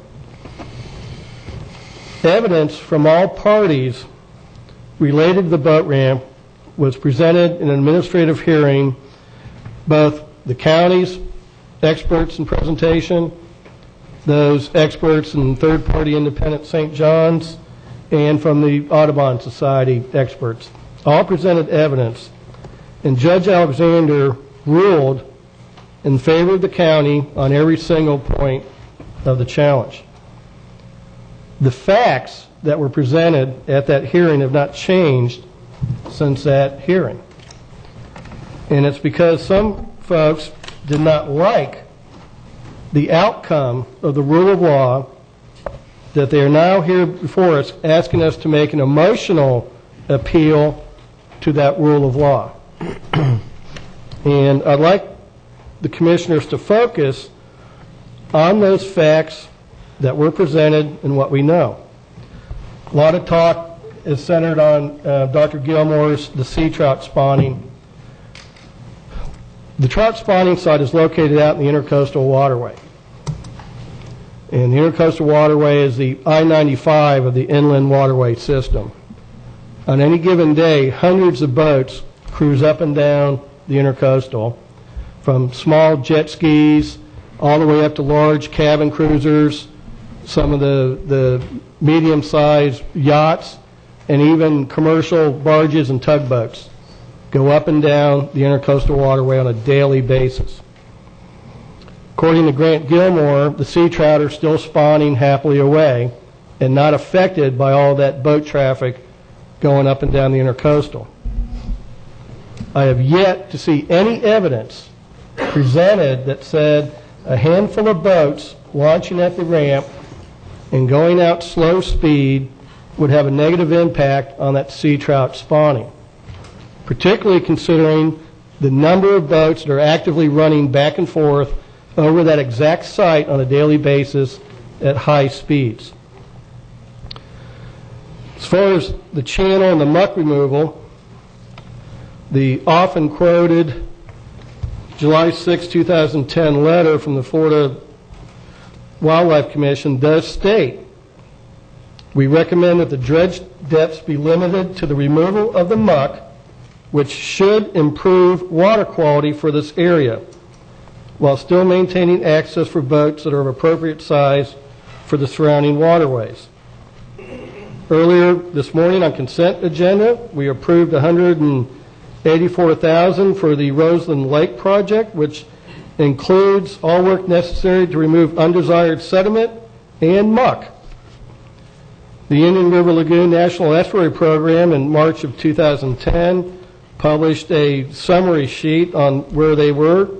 Speaker 1: Evidence from all parties related to the boat ramp was presented in an administrative hearing, both the county's experts in presentation, those experts and third-party independent St. John's, and from the Audubon Society experts. All presented evidence, and Judge Alexander ruled in favor of the county on every single point of the challenge. The facts that were presented at that hearing have not changed since that hearing. And it's because some folks did not like the outcome of the rule of law that they are now here before us asking us to make an emotional appeal to that rule of law. And I'd like the commissioners to focus on those facts that were presented and what we know. A lot of talk is centered on Dr. Gilmore's the sea trout spawning. The trout spawning site is located out in the Intercoastal Waterway. And the Intercoastal Waterway is the I-95 of the inland waterway system. On any given day, hundreds of boats cruise up and down the Intercoastal, from small jet skis all the way up to large cabin cruisers, some of the medium-sized yachts, and even commercial barges and tugboats go up and down the Intercoastal Waterway on a daily basis. According to Grant Gilmore, the sea trout are still spawning happily away and not affected by all that boat traffic going up and down the intercoastal. I have yet to see any evidence presented that said a handful of boats launching at the ramp and going out slow speed would have a negative impact on that sea trout spawning, particularly considering the number of boats that are actively running back and forth over that exact site on a daily basis at high speeds. As far as the channel and the muck removal, the often quoted July 6, 2010 letter from the Florida Wildlife Commission does state, we recommend that the dredge depths be limited to the removal of the muck, which should improve water quality for this area, while still maintaining access for boats that are of appropriate size for the surrounding waterways. Earlier this morning on consent agenda, we approved $184,000 for the Roseland Lake project, which includes all work necessary to remove undesired sediment and muck. The Indian River Lagoon National Estuary Program in March of 2010 published a summary sheet on where they were.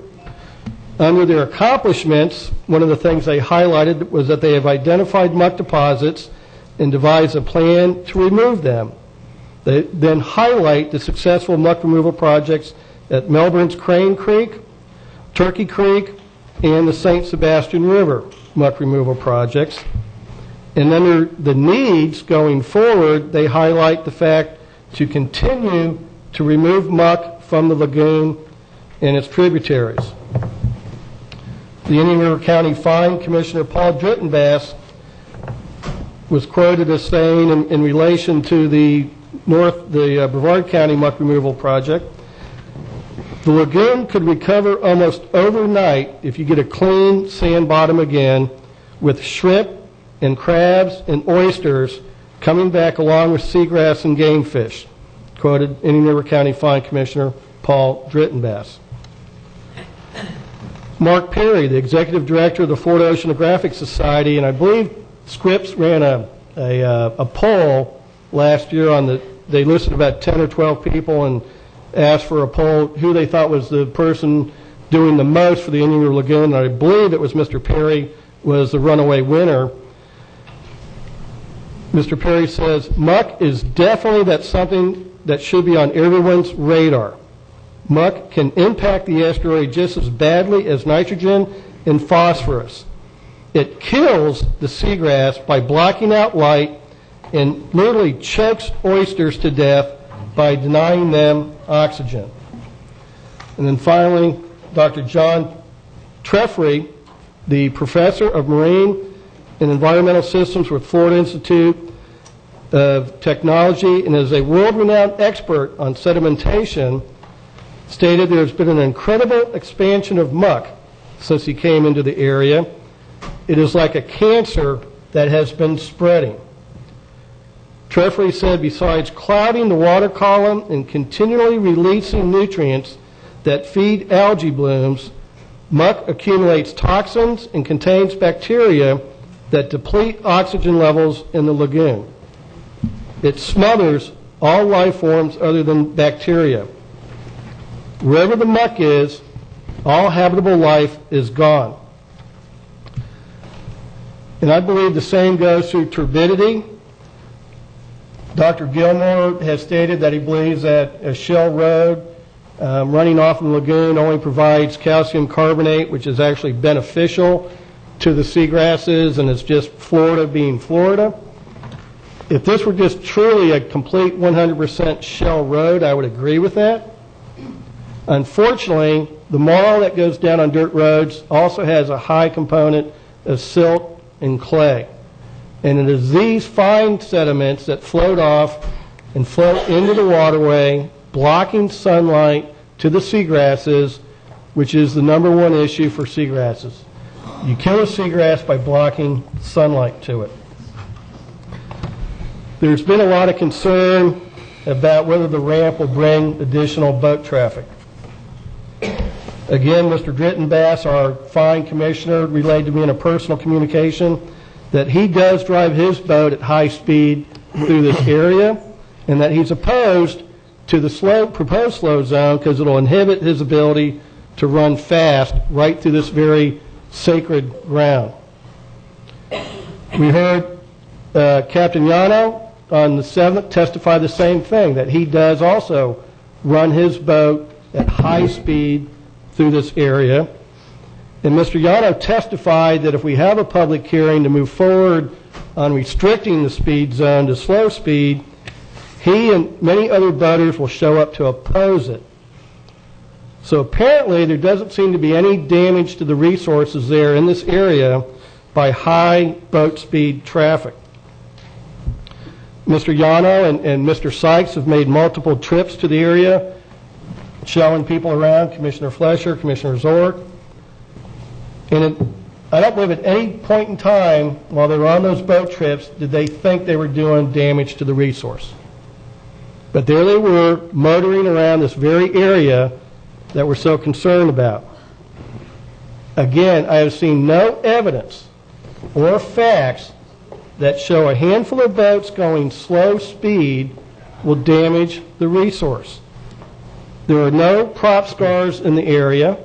Speaker 1: Under their accomplishments, one of the things they highlighted was that they have identified muck deposits and devised a plan to remove them. They then highlight the successful muck removal projects at Melbourne's Crane Creek, Turkey Creek, and the St. Sebastian River muck removal projects. And under the needs going forward, they highlight the fact to continue to remove muck from the lagoon and its tributaries. The Indian River County Fine Commissioner Paul Drittenbass was quoted as saying in relation to the Brevard County muck removal project, the lagoon could recover almost overnight if you get a clean sand bottom again, with shrimp and crabs and oysters coming back along with seagrass and game fish, quoted Indian River County Fine Commissioner Paul Drittenbass. Mark Perry, the Executive Director of the Florida Oceanographic Society, and I believe Scripps ran a poll last year they listed about 10 or 12 people and asked for a poll who they thought was the person doing the most for the Indian River Lagoon, and I believe it was Mr. Perry was the runaway winner. Mr. Perry says, muck is definitely something that should be on everyone's radar. Muck can impact the estuary just as badly as nitrogen and phosphorus. It kills the seagrass by blocking out light and literally chokes oysters to death by denying them oxygen. And then finally, Dr. John Treffery, the professor of marine and environmental systems with Florida Institute of Technology and is a world-renowned expert on sedimentation, stated there's been an incredible expansion of muck since he came into the area. It is like a cancer that has been spreading. Treffery said besides clouding the water column and continually releasing nutrients that feed algae blooms, muck accumulates toxins and contains bacteria that deplete oxygen levels in the lagoon. It smothers all life forms other than bacteria. Wherever the muck is, all habitable life is gone. And I believe the same goes through turbidity. Dr. Gilmore has stated that he believes that a shell road running off in the lagoon only provides calcium carbonate, which is actually beneficial to the seagrasses, and it's just Florida being Florida. If this were just truly a complete 100% shell road, I would agree with that. Unfortunately, the marl that goes down on dirt roads also has a high component of silt and clay. And it is these fine sediments that float off and float into the waterway, blocking sunlight to the seagrasses, which is the number one issue for seagrasses. You kill a seagrass by blocking sunlight to it. There's been a lot of concern about whether the ramp will bring additional boat traffic. Again, Mr. Drittenbass, our fine commissioner, relayed to me in a personal communication that he does drive his boat at high speed through this area, and that he's opposed to the proposed slow zone because it will inhibit his ability to run fast right through this very sacred ground. We heard Captain Yano on the 7th testify the same thing, that he does also run his boat at high speed through this area. And Mr. Yano testified that if we have a public hearing to move forward on restricting the speed zone to slow speed, he and many other boaters will show up to oppose it. So apparently there doesn't seem to be any damage to the resources there in this area by high boat speed traffic. Mr. Yano and Mr. Sykes have made multiple trips to the area, showing people around, Commissioner Flesher, Commissioner Zork. And I don't believe at any point in time while they were on those boat trips did they think they were doing damage to the resource. But there they were, motoring around this very area that we're so concerned about. Again, I have seen no evidence or facts that show a handful of boats going slow speed will damage the resource. There are no prop scars in the area.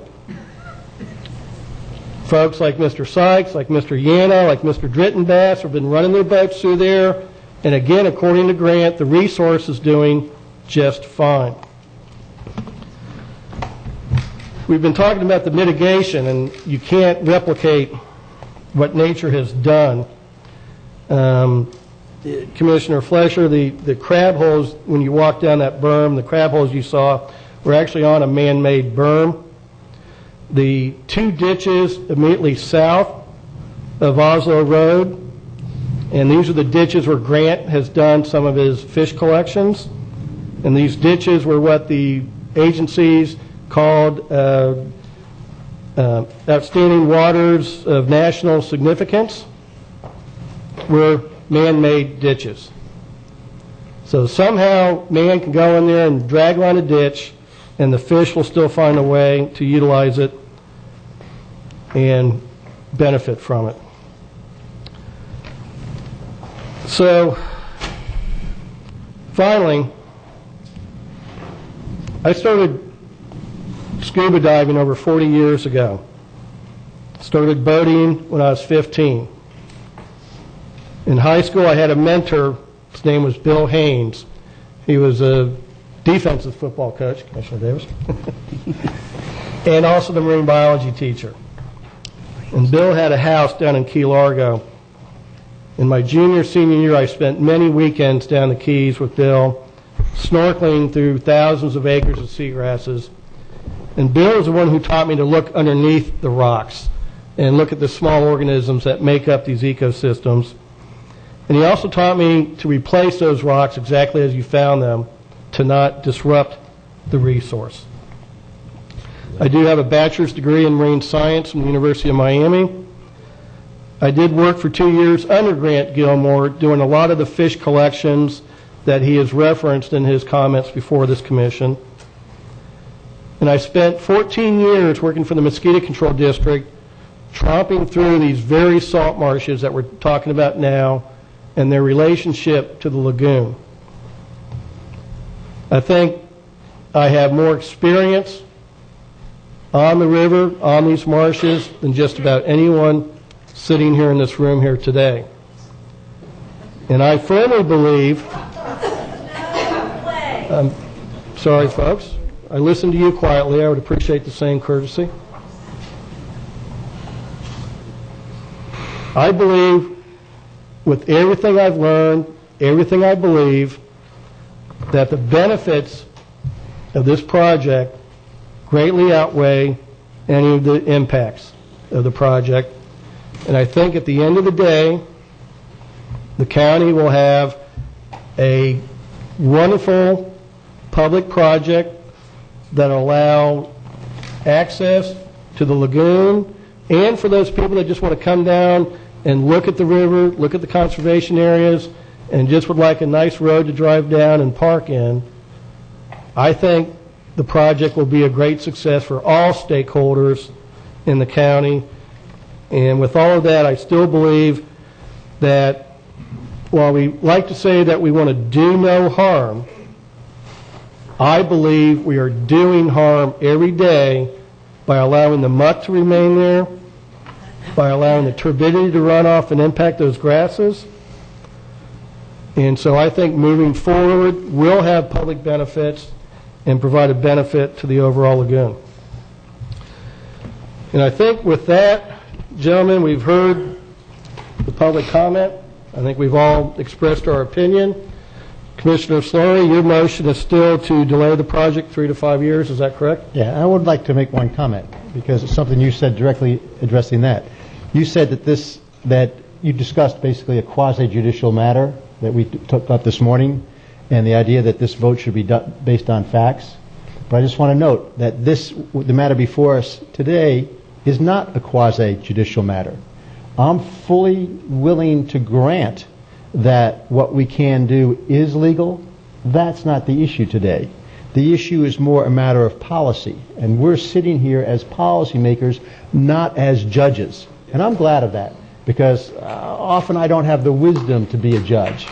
Speaker 1: Folks like Mr. Sykes, like Mr. Yano, like Mr. Drittenbass have been running their boats through there. And again, according to Grant, the resource is doing just fine. We've been talking about the mitigation, and you can't replicate what nature has done. Commissioner Flesher, the crab holes, when you walk down that berm, the crab holes you saw were actually on a man-made berm. The two ditches immediately south of Oslo Road, and these are the ditches where Grant has done some of his fish collections. And these ditches were what the agencies called outstanding waters of national significance, were man-made ditches. So somehow man can go in there and drag line a ditch, and the fish will still find a way to utilize it and benefit from it. So, finally, I started scuba diving over 40 years ago. Started boating when I was 15. In high school, I had a mentor. His name was Bill Haynes. He was a defensive football coach, Commissioner Davis, and also the marine biology teacher. And Bill had a house down in Key Largo. In my senior year, I spent many weekends down the Keys with Bill, snorkeling through thousands of acres of seagrasses. And Bill is the one who taught me to look underneath the rocks and look at the small organisms that make up these ecosystems. And he also taught me to replace those rocks exactly as you found them, to not disrupt the resource. I do have a bachelor's degree in marine science from the University of Miami. I did work for 2 years under Grant Gilmore doing a lot of the fish collections that he has referenced in his comments before this commission. And I spent 14 years working for the Mosquito Control District, tromping through these very salt marshes that we're talking about now and their relationship to the lagoon. I think I have more experience on the river, on these marshes, than just about anyone sitting here in this room here today. And I firmly believe, sorry folks, I listened to you quietly. I would appreciate the same courtesy. I believe, with everything I've learned, everything I believe, that the benefits of this project greatly outweigh any of the impacts of the project. And I think at the end of the day, the county will have a wonderful public project that will allow access to the lagoon, and for those people that just want to come down and look at the river, look at the conservation areas, and just would like a nice road to drive down and park in. I think the project will be a great success for all stakeholders in the county. And with all of that, I still believe that while we like to say that we want to do no harm, I believe we are doing harm every day by allowing the muck to remain there, by allowing the turbidity to run off and impact those grasses. And so I think moving forward will have public benefits and provide a benefit to the overall lagoon. And I think with that, gentlemen, we've heard the public comment. I think we've all expressed our opinion. Commissioner Slurry, your motion is still to delay the project 3 to 5 years. Is that correct?
Speaker 3: Yeah, I would like to make one comment because it's something you said directly addressing that. You said that you discussed basically a quasi-judicial matter that we took up this morning, and the idea that this vote should be based on facts. But I just want to note that the matter before us today is not a quasi-judicial matter. I'm fully willing to grant that what we can do is legal. That's not the issue today. The issue is more a matter of policy, and we're sitting here as policymakers, not as judges. And I'm glad of that, because often I don't have the wisdom to be a judge.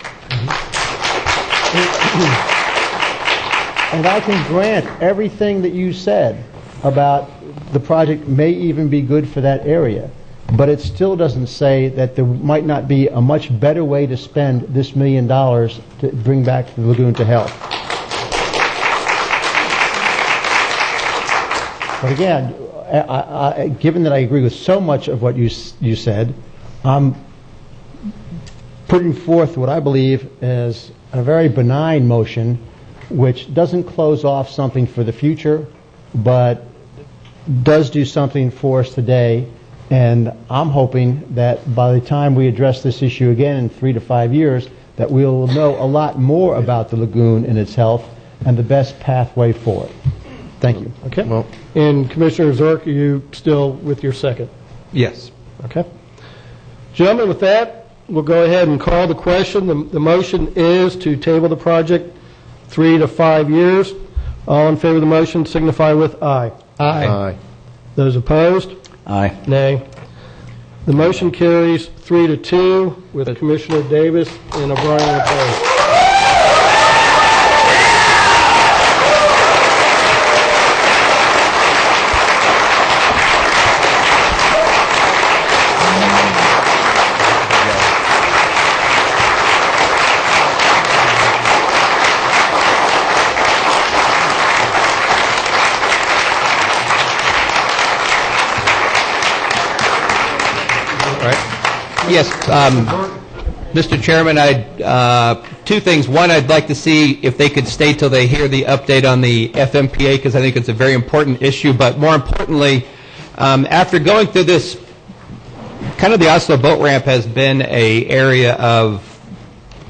Speaker 3: And I can grant everything that you said about the project may even be good for that area, but it still doesn't say that there might not be a much better way to spend this $1 million to bring back the lagoon to health. But again, given that I agree with so much of what you said, I'm putting forth what I believe is a very benign motion which doesn't close off something for the future, but does do something for us today. And I'm hoping that by the time we address this issue again in 3 to 5 years, that we'll know a lot more about the lagoon and its health and the best pathway forward. Thank you.
Speaker 1: Okay. Well, and Commissioner Zerk, are you still with your second?
Speaker 9: Yes.
Speaker 1: Okay. Gentlemen, with that, we'll go ahead and call the question. The motion is to table the project 3 to 5 years. All in favor of the motion signify with aye.
Speaker 3: Aye.
Speaker 5: Aye.
Speaker 1: Those opposed?
Speaker 8: Aye.
Speaker 1: Nay. The motion carries 3 to 2 with Commissioner Davis and O'Brien opposed.
Speaker 9: Yes, Mr. Chairman, two things. One, I'd like to see if they could stay till they hear the update on the FMPA, because I think it's a very important issue. But more importantly, after going through this, kind of the Oslo boat ramp has been an area of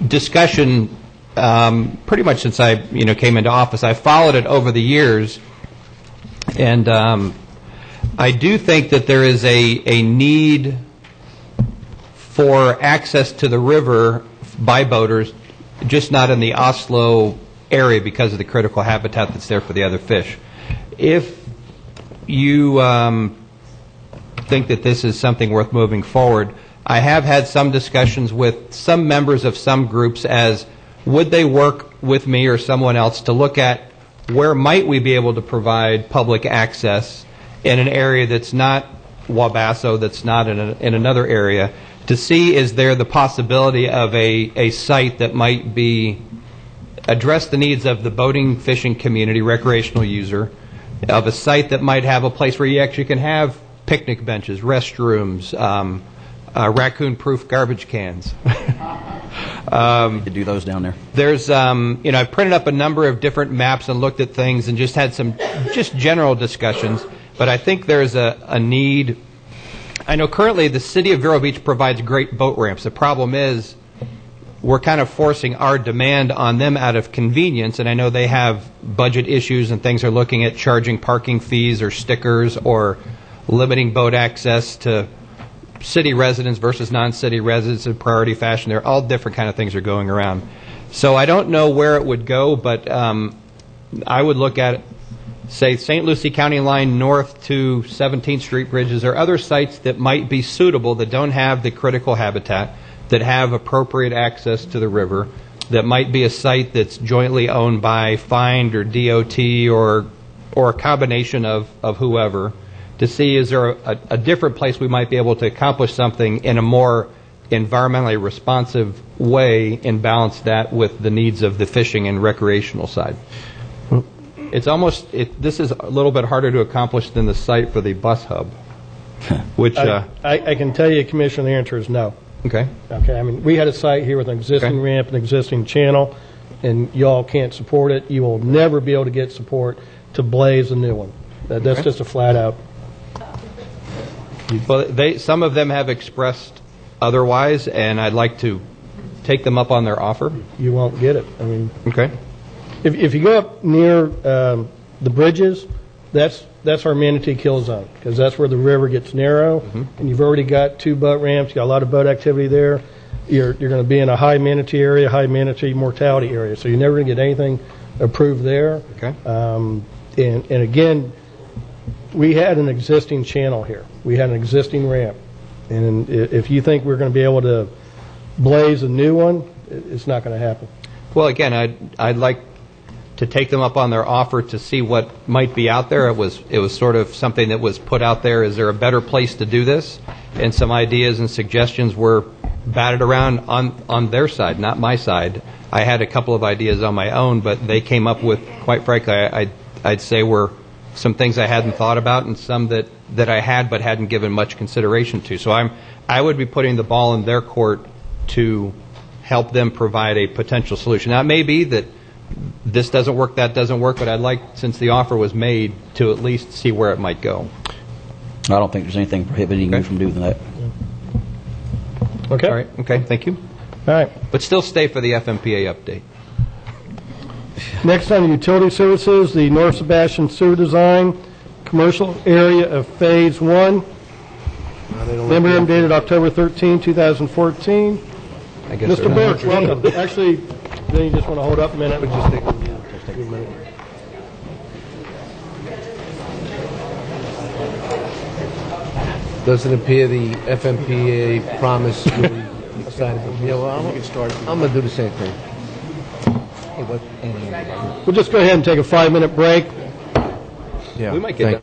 Speaker 9: discussion pretty much since I came into office. I followed it over the years, and I do think that there is a need for access to the river by boaters, just not in the Oslo area because of the critical habitat that's there for the other fish. If you think that this is something worth moving forward, I have had some discussions with some members of some groups as would they work with me or someone else to look at where might we be able to provide public access in an area that's not Wabasso, that's not in another area, to see is there the possibility of a site that might be address the needs of the boating, fishing community, recreational user, of a site that might have a place where you actually can have picnic benches, restrooms, raccoon-proof garbage cans.
Speaker 8: To do those down there.
Speaker 9: There's, I've printed up a number of different maps and looked at things and just had some just general discussions, but I think there's a need. I know currently the city of Vero Beach provides great boat ramps. The problem is we're kind of forcing our demand on them out of convenience, and I know they have budget issues and things are looking at charging parking fees or stickers or limiting boat access to city residents versus non-city residents in priority fashion. They're all different kind of things are going around. So I don't know where it would go, but I would look at say, St. Lucie County line north to 17th Street Bridge, is there other sites that might be suitable that don't have the critical habitat, that have appropriate access to the river, that might be a site that's jointly owned by Find or DOT or a combination of whoever, to see is there a different place we might be able to accomplish something in a more environmentally responsive way and balance that with the needs of the fishing and recreational side. It's almost, this is a little bit harder to accomplish than the site for the bus hub, which...
Speaker 1: I can tell you, Commissioner, the answer is no.
Speaker 9: Okay.
Speaker 1: Okay, I mean, we had a site here with an existing ramp, an existing channel, and y'all can't support it. You will never be able to get support to blaze a new one. That's just a flat out.
Speaker 9: Well, some of them have expressed otherwise, and I'd like to take them up on their offer.
Speaker 1: You won't get it. I mean,
Speaker 9: okay.
Speaker 1: If you go up near the bridges, that's our manatee kill zone, because that's where the river gets narrow, and you've already got 2 boat ramps. You got a lot of boat activity there. You're going to be in a high manatee area, high manatee mortality area, so you're never going to get anything approved there.
Speaker 9: Okay.
Speaker 1: And again, we had an existing channel here. We had an existing ramp. And if you think we're going to be able to blaze a new one, it's not going to happen.
Speaker 9: Well, again, I'd like to take them up on their offer to see what might be out there. It was sort of something that was put out there. Is there a better place to do this? And some ideas and suggestions were batted around on their side, not my side. I had a couple of ideas on my own, but they came up with, quite frankly, I'd say were some things I hadn't thought about and some that I had but hadn't given much consideration to. So I would be putting the ball in their court to help them provide a potential solution. Now, it may be that this doesn't work, that doesn't work, but I'd like, since the offer was made, to at least see where it might go.
Speaker 8: I don't think there's anything prohibiting you from doing that.
Speaker 1: Okay.
Speaker 9: All right. Okay. Thank you.
Speaker 1: All right.
Speaker 9: But still stay for the FMPA update.
Speaker 1: Next on the utility services, the North Sebastian sewer design, commercial area of Phase 1. Memorandum dated October 13, 2014.
Speaker 9: I guess
Speaker 1: Mr. Burke, welcome. Actually, then you just want to hold up a minute.
Speaker 5: Just take a minute. Doesn't appear the FMPA promise really excited. Yeah, well, I'm going to do the same thing.
Speaker 1: We'll just go ahead and take a 5-minute break.
Speaker 5: Yeah.
Speaker 9: We might get done.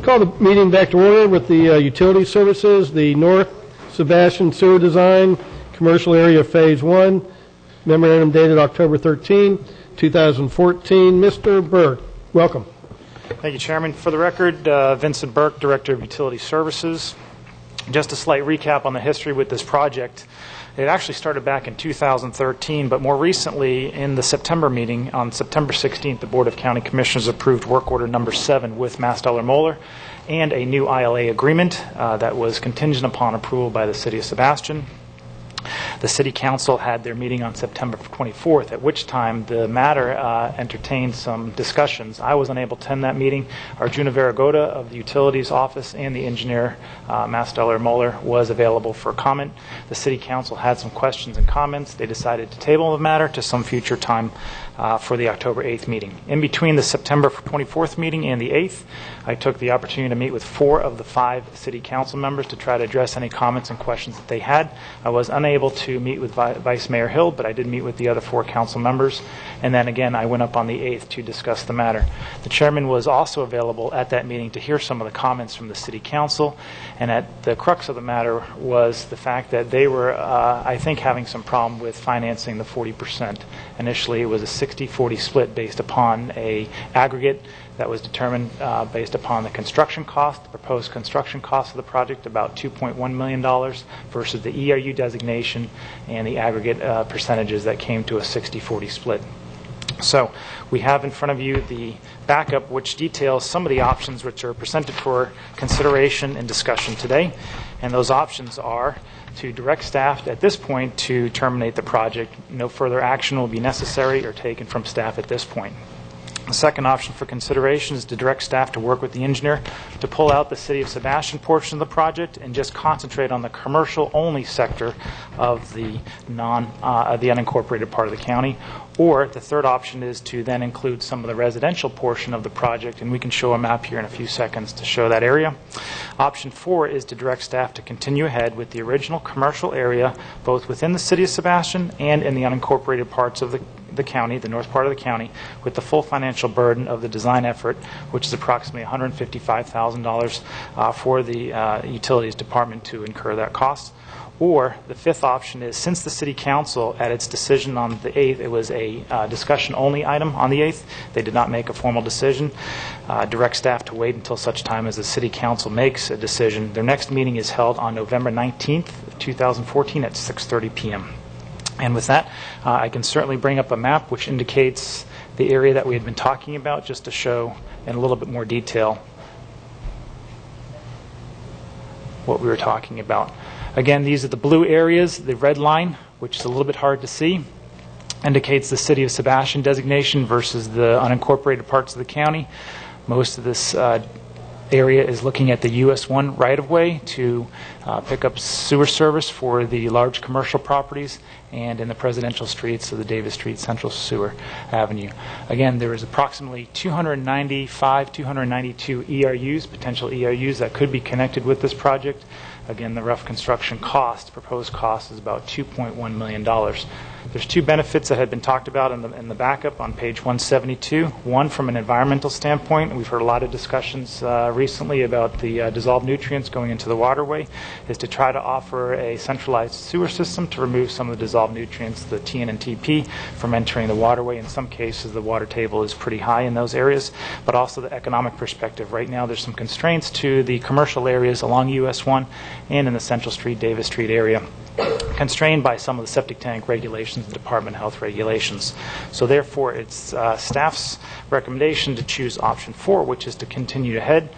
Speaker 1: Call the meeting back to order with the utility services, the North Sebastian Sewer Design, Commercial Area Phase 1, memorandum dated October 13, 2014. Mr. Burke, welcome.
Speaker 7: Thank you, Chairman. For the record, Vincent Burke, Director of Utility Services. Just a slight recap on the history with this project. It actually started back in 2013, but more recently, in the September meeting, on September 16th, the Board of County Commissioners approved Work Order Number 7 with Mass-Moeller and a new ILA agreement that was contingent upon approval by the City of Sebastian. The City Council had their meeting on September 24th, at which time the matter entertained some discussions. I was unable to attend that meeting. Arjuna Varagota of the Utilities Office and the engineer, Mass-Moeller, was available for comment. The City Council had some questions and comments. They decided to table the matter to some future time for the October 8th meeting. In between the September 24th meeting and the 8th, I took the opportunity to meet with 4 of the 5 City Council members to try to address any comments and questions that they had. I was unable to meet with Vice Mayor Hill, but I did meet with the other 4 council members. And then again, I went up on the 8th to discuss the matter. The chairman was also available at that meeting to hear some of the comments from the City Council. And at the crux of the matter was the fact that they were, I think, having some problem with financing the 40%. Initially, it was a 60-40 split based upon a aggregate that was determined based upon the construction cost, the proposed construction cost of the project, about $2.1 million, versus the ERU designation and the aggregate percentages that came to a 60-40 split. So we have in front of you the backup, which details some of the options which are presented for consideration and discussion today. And those options are to direct staff at this point to terminate the project. No further action will be necessary or taken from staff at this point. The second option for consideration is to direct staff to work with the engineer to pull out the City of Sebastian portion of the project and just concentrate on the commercial-only sector of the unincorporated part of the county. Or the third option is to then include some of the residential portion of the project, and we can show a map here in a few seconds to show that area. Option 4 is to direct staff to continue ahead with the original commercial area, both within the City of Sebastian and in the unincorporated parts of the county, the north part of the county, with the full financial burden of the design effort, which is approximately $155,000 for the utilities department to incur that cost. Or the fifth option is, since the City Council, at its decision on the 8th, it was a discussion-only item on the 8th. They did not make a formal decision. Direct staff to wait until such time as the City Council makes a decision. Their next meeting is held on November 19th, 2014 at 6:30 p.m. And with that, I can certainly bring up a map which indicates the area that we had been talking about, just to show in a little bit more detail what we were talking about. Again, these are the blue areas. The red line, which is a little bit hard to see, indicates the City of Sebastian designation versus the unincorporated parts of the county. Most of this area is looking at the US 1 right-of-way to pick up sewer service for the large commercial properties, and in the presidential streets of the Davis Street Central Sewer Avenue. Again, there is approximately 292 ERUs, potential ERUs, that could be connected with this project. Again, the rough construction cost, proposed cost, is about $2.1 million. There's 2 benefits that had been talked about in the backup on page 172. One, from an environmental standpoint, we've heard a lot of discussions recently about the dissolved nutrients going into the waterway, is to try to offer a centralized sewer system to remove some of the dissolved nutrients, the TN and TP, from entering the waterway. In some cases, the water table is pretty high in those areas, but also the economic perspective. Right now, there's some constraints to the commercial areas along US 1 and in the Central Street, Davis Street area, constrained by some of the septic tank regulations and Department of Health regulations. So therefore, it's staff's recommendation to choose option 4, which is to continue ahead.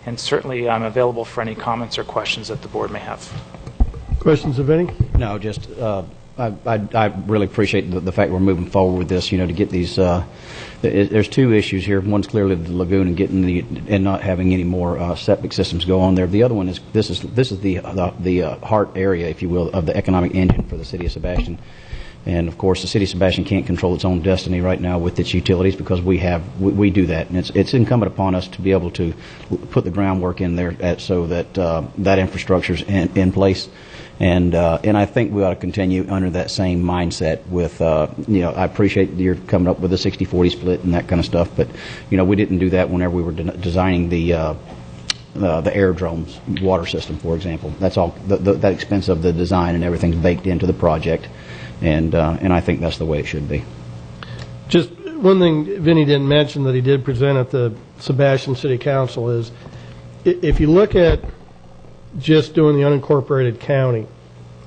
Speaker 7: And certainly, I'm available for any comments or questions that the board may have.
Speaker 1: Questions of any?
Speaker 8: No, just I really appreciate the fact we're moving forward with this. To get these. There's 2 issues here. One's clearly the lagoon and getting and not having any more septic systems go on there. The other one is this is the heart area, if you will, of the economic engine for the City of Sebastian. And of course, the City of Sebastian can't control its own destiny right now with its utilities, because we do that, and it's incumbent upon us to be able to put the groundwork in there so that that infrastructure is in place. And I think we ought to continue under that same mindset with, I appreciate you're coming up with a 60-40 split and that kind of stuff, but, we didn't do that whenever we were designing the the aerodrome's water system, for example. That's all. That expense of the design and everything's baked into the project, and I think that's the way it should be.
Speaker 1: Just one thing Vinny didn't mention that he did present at the Sebastian City Council is, if you look at just doing the unincorporated county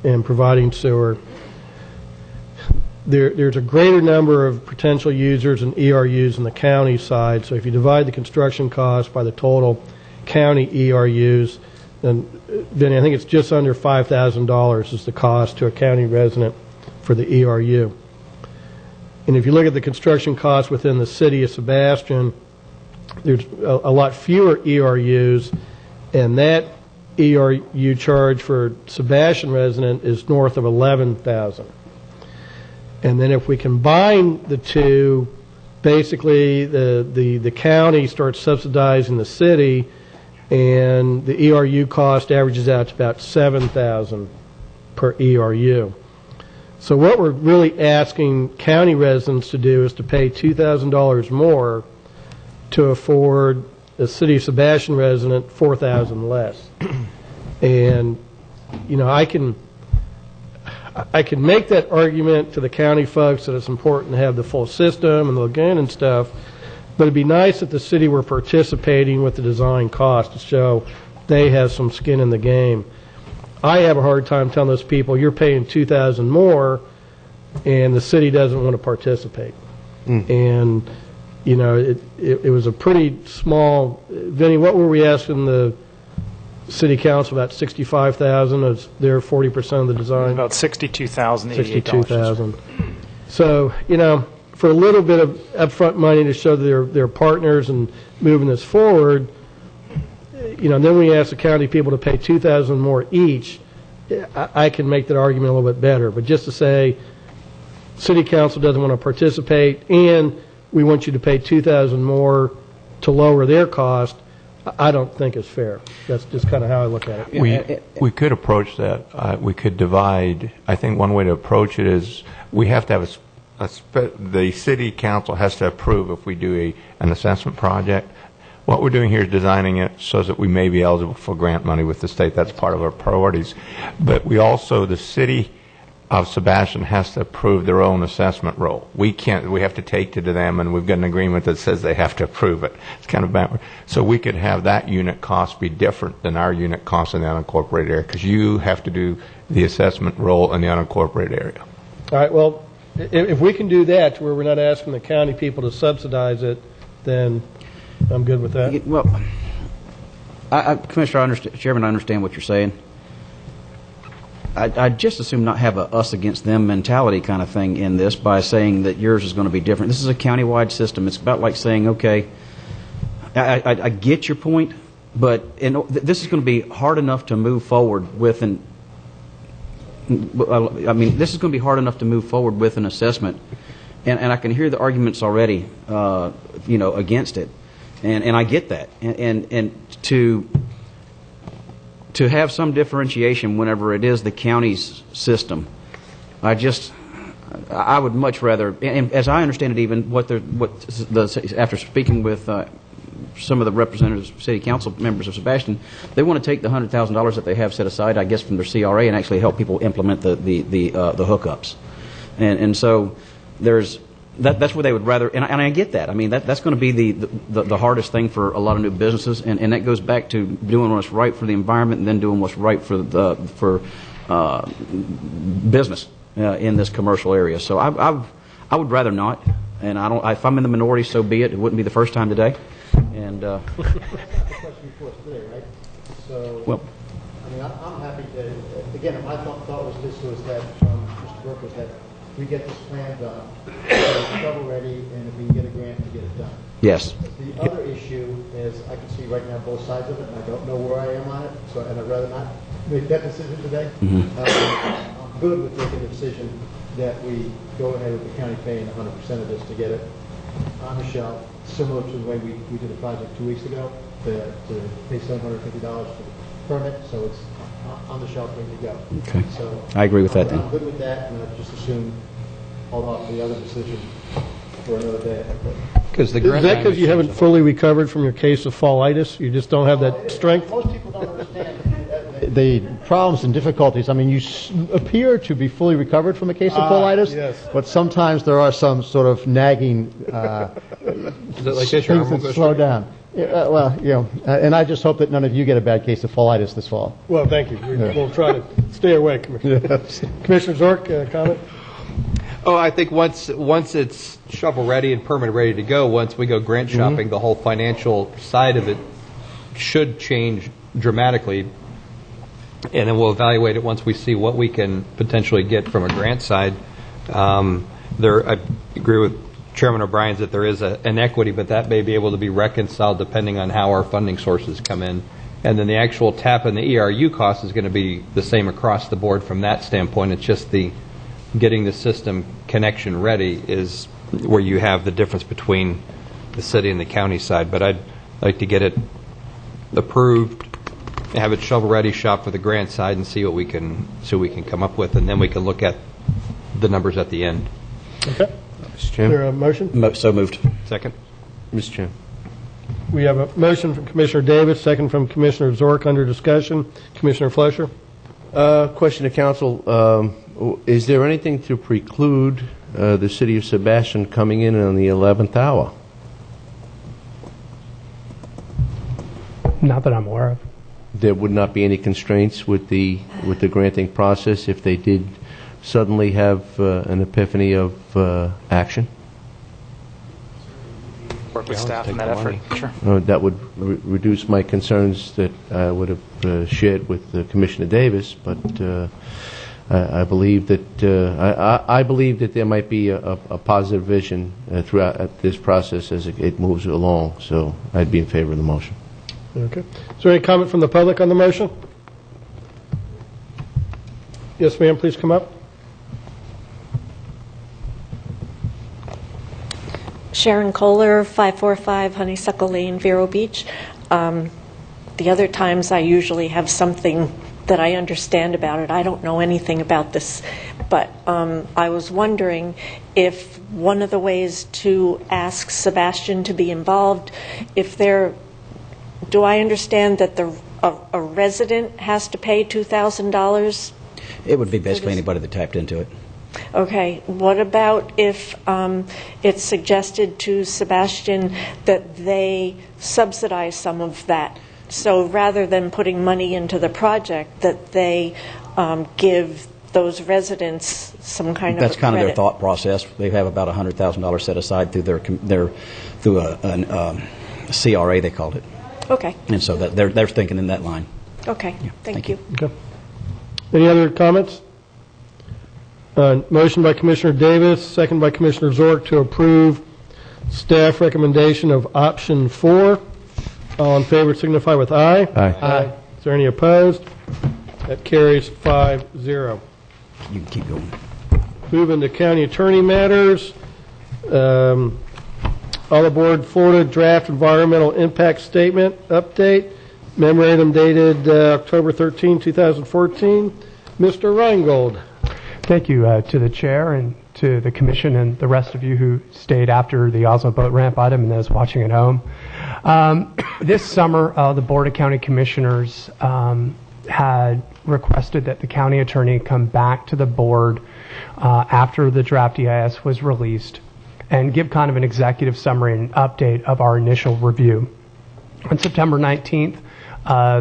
Speaker 1: and providing sewer, there's a greater number of potential users and ERUs in the county side. So if you divide the construction cost by the total county ERUs, then Vinny, I think it's just under $5,000 is the cost to a county resident for the ERU. And if you look at the construction costs within the city of Sebastian, there's a lot fewer ERUs, and that ERU charge for Sebastian resident is north of $11,000. And then if we combine the two, basically the county starts subsidizing the city, and the ERU cost averages out to about $7,000 per ERU. So what we're really asking county residents to do is to pay $2,000 more to afford a city of Sebastian resident $4,000 less. And, you know, I can make that argument to the county folks that it's important to have the full system and the lagoon and stuff, but it'd be nice if the city were participating with the design cost to show they have some skin in the game. I have a hard time telling those people you're paying $2,000 more and the city doesn't want to participate. And, you know, it was a pretty small. Vinny, what were we asking the city council about? $65,000 is their 40% of the design.
Speaker 7: About $62,000.
Speaker 1: $62,000. So, you know, for a little bit of upfront money to show they're partners and moving this forward, you know, then we ask the county people to pay $2,000 more each. I can make that argument a little bit better. But just to say, city council doesn't want to participate, and we want you to pay $2,000 more to lower their cost, I don't think is fair. That's just kind of how I look at it.
Speaker 16: We could approach that. We could divide. I think one way to approach it is we have to have the city council has to approve if we do an assessment project. What we're doing here is designing it so that we may be eligible for grant money with the state. That's part of our priorities. But we also, the city of Sebastian has to approve their own assessment role. We can't. We have to take it to them, and we've got an agreement that says they have to approve it. It's kind of backward. So we could have that unit cost be different than our unit cost in the unincorporated area, because you have to do the assessment role in the unincorporated area.
Speaker 1: All right. Well, if we can do that to where we're not asking the county people to subsidize it, then I'm good with that.
Speaker 8: Well, Commissioner, Chairman, I understand what you're saying. I'd just assume not have a us against them mentality kind of thing in this by saying that yours is going to be different. This is a countywide system. It's about like saying, okay, I get your point, but this is going to be hard enough to move forward with this is going to be hard enough to move forward with an assessment, and I can hear the arguments already, against it, and I get that, and to have some differentiation whenever it is the county's system, I would much rather, and as I understand it, even after speaking with some of the representatives, city council members of Sebastian, they want to take the $100,000 that they have set aside, I guess, from their CRA and actually help people implement the hookups, and so that's where they would rather, and I get that. I mean, that's going to be the hardest thing for a lot of new businesses, and that goes back to doing what's right for the environment and then doing what's right for business in this commercial area. So I would rather not, and I don't. If I'm in the minority, so be it. It wouldn't be the first time today. And
Speaker 3: that's the question before us today, right? So,
Speaker 8: well,
Speaker 3: I mean, I'm happy to. Again, my thought was that Mr. Burke was that we get this plan done, it's shovel ready, and if we can get a grant to get it done.
Speaker 8: Yes.
Speaker 3: The other issue is I can see right now both sides of it, and I don't know where I am on it, and I'd rather not make that decision today. I'm good with making the decision that we go ahead with the county paying 100% of this to get it on the shelf, similar to the way we did a project 2 weeks ago to pay $750 for the permit, so it's on the shelf ready to go.
Speaker 8: Okay.
Speaker 3: So
Speaker 8: I agree with that then.
Speaker 3: I'm good with that, and I just assume hold off the other decision for another day.
Speaker 9: Because the
Speaker 1: Is
Speaker 9: grant
Speaker 1: that
Speaker 9: language
Speaker 1: because you haven't fully recovered from your case of fallitis? You just don't have that strength?
Speaker 3: Most people don't understand the problems and difficulties. I mean, you appear to be fully recovered from a case of colitis,
Speaker 1: yes.
Speaker 3: but sometimes there are some sort of nagging
Speaker 9: Is it like this, your arm
Speaker 3: things
Speaker 9: will
Speaker 3: that
Speaker 9: go
Speaker 3: slow
Speaker 9: straight?
Speaker 3: down. Well, you know, and I just hope that none of you get a bad case of fallitis this fall.
Speaker 1: Well, thank you. We'll try to stay away, Commissioner.
Speaker 3: Yes.
Speaker 1: Commissioner Zork, comment?
Speaker 9: Oh, I think once it's shovel ready and permit ready to go, once we go grant shopping, the whole financial side of it should change dramatically. And then we'll evaluate it once we see what we can potentially get from a grant side. I agree with Chairman O'Brien's that there is an equity, but that may be able to be reconciled depending on how our funding sources come in. And then the actual TAP and the ERU cost is going to be the same across the board from that standpoint. It's just the getting the system connection ready is where you have the difference between the city and the county side. But I'd like to get it approved, have it shovel ready, shop for the grant side, and see what we can come up with, and then we can look at the numbers at the end.
Speaker 1: Okay.
Speaker 5: Mr.
Speaker 1: Is
Speaker 5: Chairman?
Speaker 1: there a motion?
Speaker 8: So moved.
Speaker 9: Second.
Speaker 5: Mr. Chairman?
Speaker 1: We have a motion from Commissioner Davis, second from Commissioner Zork under discussion. Commissioner Fleischer?
Speaker 5: Question to council. Is there anything to preclude the city of Sebastian coming in on the 11th hour?
Speaker 11: Not that I'm aware of.
Speaker 5: There would not be any constraints with the granting process if they did suddenly have an epiphany of action?
Speaker 7: Work with staff in that effort. Sure.
Speaker 5: That would reduce my concerns that I would have shared with Commissioner Davis, but I believe that I believe that there might be a positive vision throughout this process as it moves along. So I'd be in favor of the motion.
Speaker 1: Okay. Is there any comment from the public on the motion? Yes, ma'am. Please come up.
Speaker 14: Sharon Kohler, 545 Honeysuckle Lane, Vero Beach. The other times I usually have something that I understand about it. I don't know anything about this, but I was wondering if one of the ways to ask Sebastian to be involved, if there, do I understand that a resident has to pay $2,000?
Speaker 8: It would be basically anybody that tapped into it.
Speaker 14: Okay. What about if it's suggested to Sebastian that they subsidize some of that? So rather than putting money into the project, that they give those residents some kind of
Speaker 8: That's
Speaker 14: a
Speaker 8: kind of their
Speaker 14: credit?
Speaker 8: thought process. They have about $100,000 set aside through through a CRA, they called it.
Speaker 14: Okay.
Speaker 8: And so that they're thinking in that line.
Speaker 14: Okay. Thank you.
Speaker 1: Okay. Any other comments? Motion by Commissioner Davis, second by Commissioner Zork to approve staff recommendation of option 4. All in favor signify with aye.
Speaker 5: Aye.
Speaker 1: Is there any opposed? That carries 5-0.
Speaker 8: You can keep going.
Speaker 1: Moving to county attorney matters. All aboard Florida draft environmental impact statement update. Memorandum dated October 13, 2014. Mr. Reingold.
Speaker 11: Thank you to the chair and to the commission and the rest of you who stayed after the Oslo boat ramp item and those watching at home. This summer, the Board of County Commissioners had requested that the county attorney come back to the board after the draft EIS was released and give kind of an executive summary and update of our initial review. On September 19th,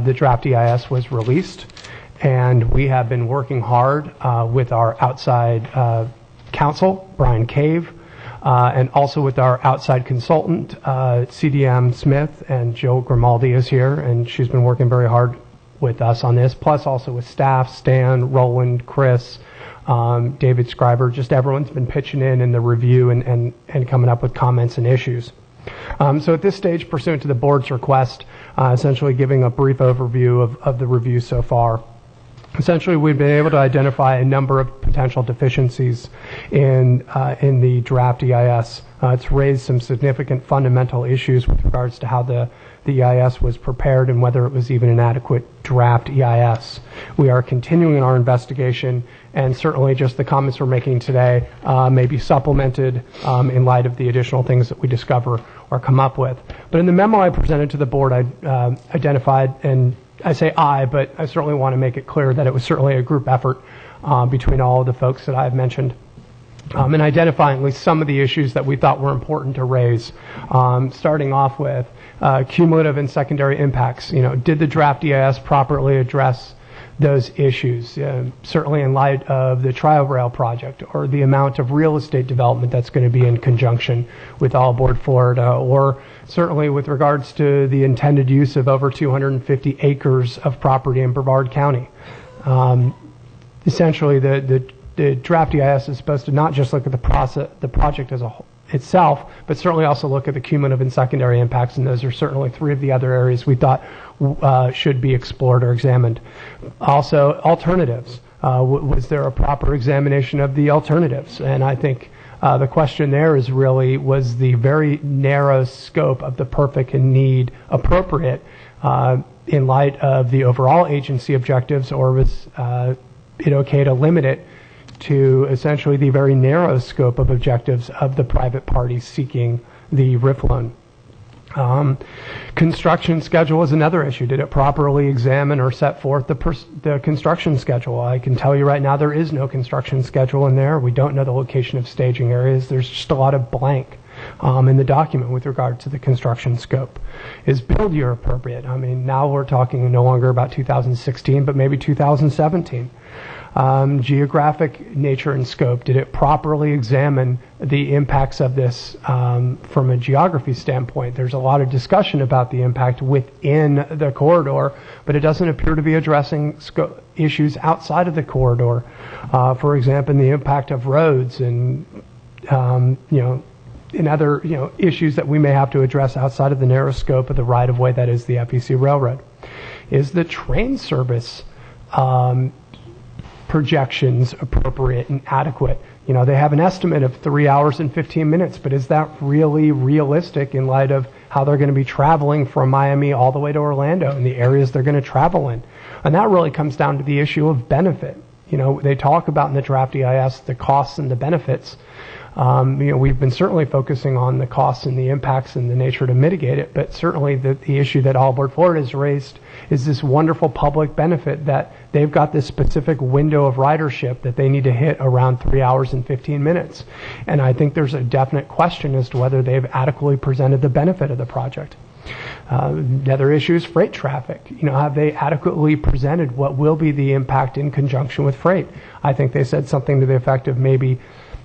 Speaker 11: the draft EIS was released, and we have been working hard with our outside counsel, Brian Cave, and also with our outside consultant, CDM Smith, and Jill Grimaldi is here, and she's been working very hard with us on this, plus also with staff, Stan, Roland, Chris, David Scriber, just everyone's been pitching in the review and coming up with comments and issues. So at this stage, pursuant to the board's request, essentially giving a brief overview of the review so far. Essentially, we've been able to identify a number of potential deficiencies in the draft EIS. It's raised some significant fundamental issues with regards to how the the EIS was prepared and whether it was even an adequate draft EIS. We are continuing our investigation, and certainly just the comments we're making today may be supplemented in light of the additional things that we discover or come up with. But in the memo I presented to the board, I identified, and I say I, but I certainly want to make it clear that it was certainly a group effort between all of the folks that I've mentioned. And identifying at least some of the issues that we thought were important to raise, starting off with cumulative and secondary impacts. Did the draft EIS properly address those issues, certainly in light of the Trial Rail project or the amount of real estate development that's going to be in conjunction with All Aboard Florida, or certainly with regards to the intended use of over 250 acres of property in Brevard County. Essentially, the draft EIS is supposed to not just look at the project as a whole itself, but certainly also look at the cumulative and secondary impacts, and those are certainly three of the other areas we thought should be explored or examined. Also, alternatives. Was there a proper examination of the alternatives? And I think the question there is really, was the very narrow scope of the perfect and need appropriate in light of the overall agency objectives, or was it okay to limit it to essentially the very narrow scope of objectives of the private parties seeking the RIF loan? Construction schedule is another issue. Did it properly examine or set forth the construction schedule? I can tell you right now there is no construction schedule in there. We don't know the location of staging areas. There's just a lot of blank in the document with regard to the construction scope. Is build year appropriate? I mean, now we're talking no longer about 2016, but maybe 2017. Geographic nature and scope. Did it properly examine the impacts of this from a geography standpoint? There's a lot of discussion about the impact within the corridor, but it doesn't appear to be addressing issues outside of the corridor. For example, the impact of roads and in other issues that we may have to address outside of the narrow scope of the right-of-way that is the FEC Railroad. Is the train service projections appropriate and adequate? They have an estimate of 3 hours and 15 minutes, but is that really realistic in light of how they're going to be traveling from Miami all the way to Orlando and the areas they're going to travel in? And that really comes down to the issue of benefit. They talk about in the draft EIS the costs and the benefits. We've been certainly focusing on the costs and the impacts and the nature to mitigate it, but certainly the issue that All Aboard Florida has raised is this wonderful public benefit that they've got this specific window of ridership that they need to hit around 3 hours and 15 minutes. And I think there's a definite question as to whether they've adequately presented the benefit of the project. The other issue is freight traffic. Have they adequately presented what will be the impact in conjunction with freight? I think they said something to the effect of maybe